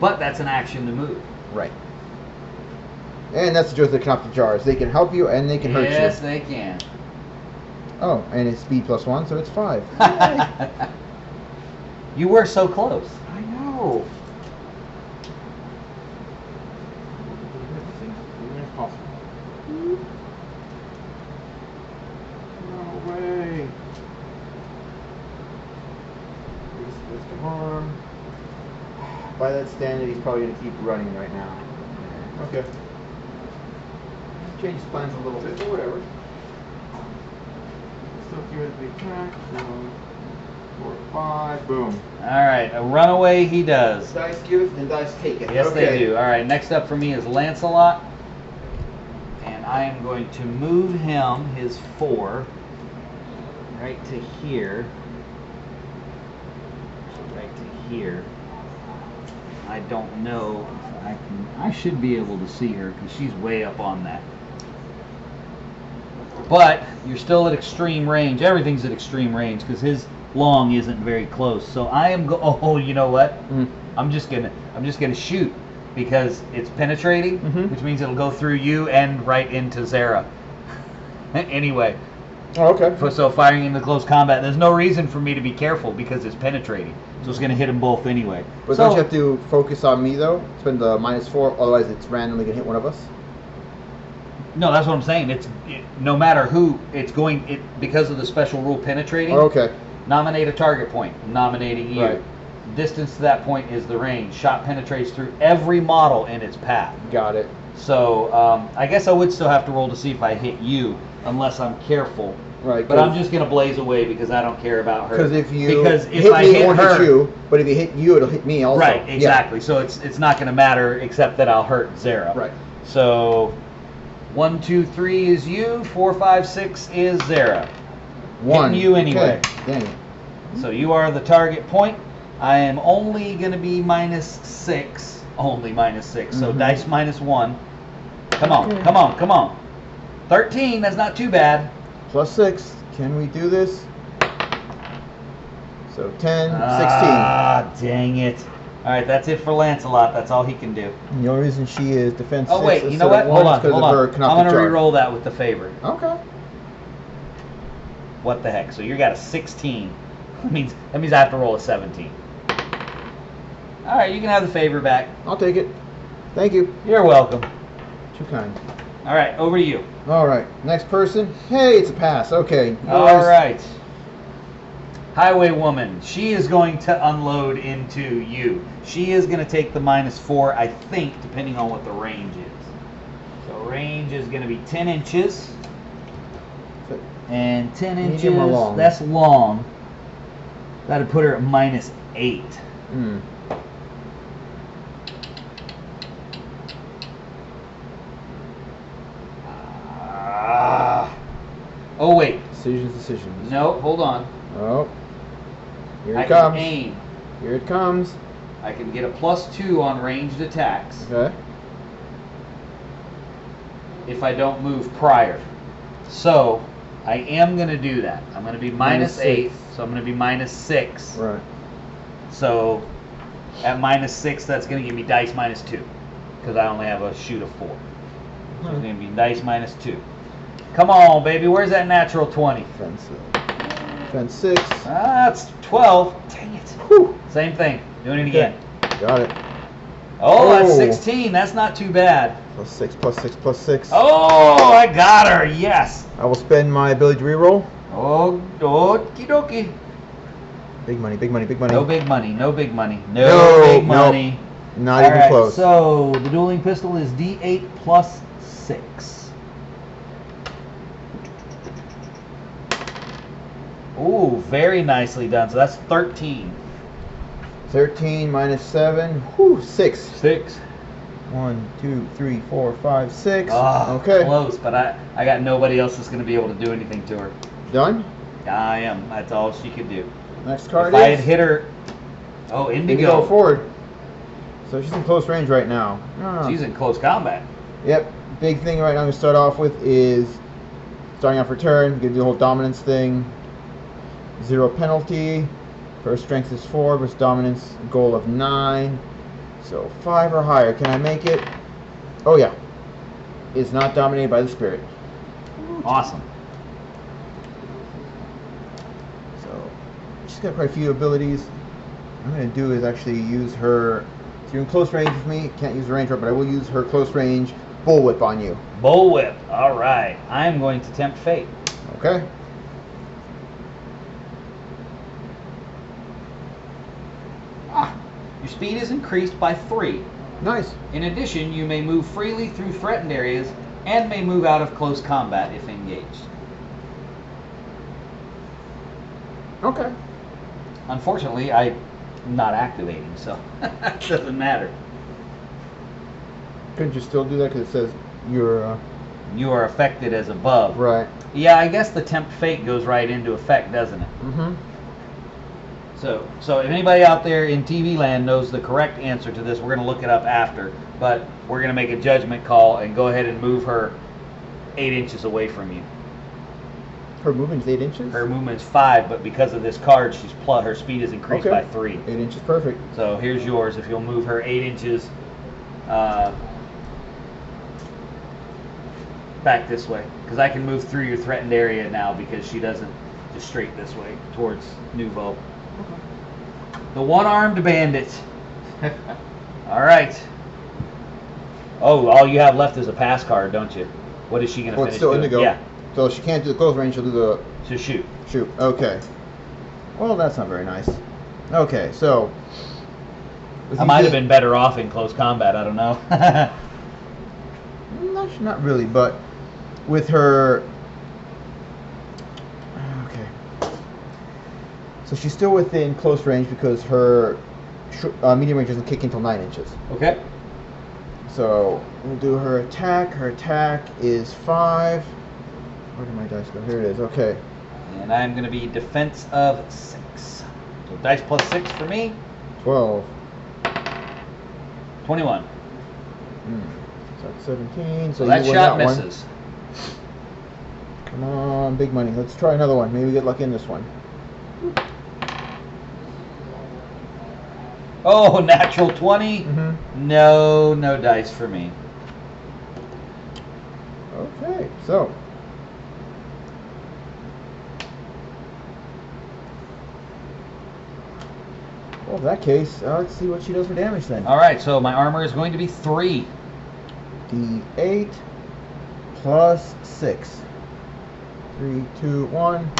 But that's an action to move. Right. And that's the joy of the Coptic Jars. They can help you and they can hurt you. Yes, they can. Oh, and it's speed +1, so it's 5. You were so close. I know. No way. Risk of harm. By that standard, he's probably going to keep running right now. Okay. Change plans a little bit, but whatever. Still here the attack. 4, 5, boom. Alright, a runaway he does. Dice giveth and dice taketh. Yes, okay. they do. Alright, next up for me is Launcelot. And I am going to move him, his 4, right to here. Right to here. I don't know if I can... I should be able to see her because she's way up on that. But you're still at extreme range. Everything's at extreme range because his long isn't very close. So I am oh, you know what? I'm just gonna shoot because it's penetrating, which means it'll go through you and right into Zara. Anyway. Oh, okay. So firing into close combat, there's no reason for me to be careful because it's penetrating. So it's going to hit them both anyway. But don't you have to focus on me though? Spend the -4, otherwise it's randomly going to hit one of us? No, that's what I'm saying. No matter who, because of the special rule penetrating. Oh, okay. Nominate a target point. I'm nominating you. Right. Distance to that point is the range. Shot penetrates through every model in its path. Got it. So I guess I would still have to roll to see if I hit you, unless I'm careful. Right. But I'm just gonna blaze away because I don't care about her. Because if I me, hit it won't her, hit you. But if you hit you, it'll hit me also. right? Exactly. So it's not gonna matter except that I'll hurt Zara. Right. So 1, 2, 3 is you. 4, 5, 6 is Zara. 1. Hitting you anyway. Okay. Dang it. So you are the target point. I am only gonna be -6. Only -6. So dice -1. Come on, come on, come on. 13. That's not too bad. +6. Can we do this? So 10, 16. Ah, dang it. All right, that's it for Launcelot. That's all he can do. And the only reason she is defense 6 Oh wait, you know instead what? of Hold 1 is on, 'cause hold of her on. I'm Coptic gonna Jar. re-roll that with the favor. Okay. What the heck? So you got a 16. That means I have to roll a 17. All right, you can have the favor back. I'll take it. Thank you. You're welcome. Too kind. All right, over to you. All right. Next person. Hey, it's a pass. Okay. All right. Highway woman. She is going to unload into you. She is going to take the -4, I think, depending on what the range is. So range is going to be 10 inches. And 10 Medium inches, or long? that's long. That'd put her at -8. Hmm. Oh, wait. Decisions. No, hold on. Oh. Here I it can comes. aim. Here it comes. I can get a +2 on ranged attacks Okay. if I don't move prior. So, I am going to do that. I'm going to be -8, so I'm going to be -6. Right. So, at -6, that's going to give me dice -2, because I only have a shoot of 4. So it's going to be dice -2. Come on, baby. Where's that natural 20? Fence 6. Ah, it's 12. Dang it. Whew. Same thing. Doing it again. Got it. Oh, that's Oh. 16. That's not too bad. +6, +6, +6. Oh, I got her. Yes. I will spend my ability to reroll. Oh, okie dokie. Big money, big money, big money. No big money. No big money. No, No, big no. money. Not All even right, close. So the dueling pistol is D8 + 6. Ooh, very nicely done. So that's 13. 13 minus 7. Whew, 6. 6. 1, 2, 3, 4, 5, 6. Ah, Okay. close, but I got nobody else that's going to be able to do anything to her. Done. I am. That's all she could do. Next card If I had is hit her, oh, Indigo Ford. So she's in close range right now. Ah. She's in close combat. Yep. Big thing right now I'm going to start off with is starting off her turn. Going to do the whole dominance thing. 0 penalty. First strength is 4 versus dominance goal of 9. So 5 or higher. Can I make it? Oh yeah. It's not dominated by the spirit. Awesome. So she's got quite a few abilities. What I'm going to do is actually use her. So you're in close range with me. Can't use the range weapon, but I will use her close range bullwhip on you. Bullwhip. All right. I'm going to tempt fate. Okay. Your speed is increased by 3. Nice. In addition, you may move freely through threatened areas and may move out of close combat if engaged. Okay. Unfortunately, I'm not activating, so it doesn't matter. Couldn't you still do that because it says you're You are affected as above. right? Yeah, I guess the tempt fate goes right into effect, doesn't it? Mm-hmm. So if anybody out there in TV land knows the correct answer to this, we're going to look it up after. But we're going to make a judgment call and go ahead and move her 8 inches away from you. Her movement's 8 inches. Her movement's 5, but because of this card, her speed is increased Okay. by 3. 8 inches, perfect. So here's yours. If you'll move her 8 inches back this way, because I can move through your threatened area now because she doesn't just straight this way towards Nouveau. The one-armed bandit. All right. Oh, all you have left is a pass card, don't you? What is she going to Oh, finish it's still doing? Indigo. Yeah, So she can't do the close range. She'll do the so shoot. shoot. Okay. Well, that's not very nice. Okay, so I might have been better off in close combat. I don't know. Not really, but with her. Okay. So she's still within close range because her medium range doesn't kick until 9 inches. Okay. So we'll do her attack. Her attack is 5. Where did my dice go? Here it is. Okay. And I'm going to be defense of 6. So dice plus 6 for me. 12. 21. So that's 17. So So you that win shot that one. misses. Come on, big money. Let's try another one. Maybe we get lucky in this one. Oh, natural 20. Mm-hmm. No dice for me. Okay, so. Well, in that case, let's see what she does for damage then. All right, so my armor is going to be 3. D8 plus 6. 3, 2, 1.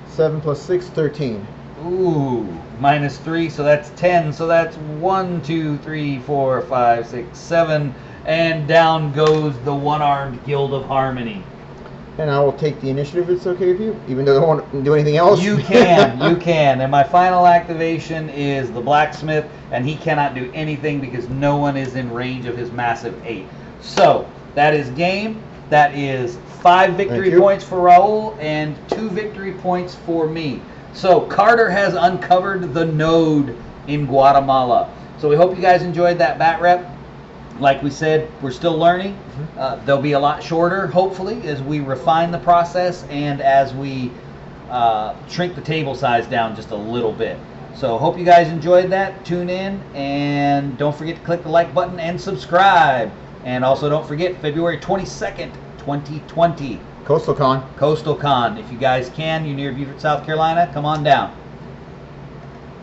7 plus 6, 13. Ooh, minus 3, so that's 10. So that's 1, 2, 3, 4, 5, 6, 7. and down goes the one-armed Guild of Harmony. And I will take the initiative if it's okay with you, even though I don't want to do anything else. You can, you can. And my final activation is the Blacksmith, and he cannot do anything because no one is in range of his massive 8. So, that is game. That is 5 victory points for Raul and 2 victory points for me. So, Carter has uncovered the node in Guatemala. So, we hope you guys enjoyed that bat rep. Like we said, we're still learning. They'll be a lot shorter, hopefully, as we refine the process and as we shrink the table size down just a little bit. So hope you guys enjoyed that. Tune in, and don't forget to click the like button and subscribe. And also don't forget, February 22nd, 2020. Coastal Con. Coastal Con. If you guys can, you're near Beaufort, South Carolina, come on down.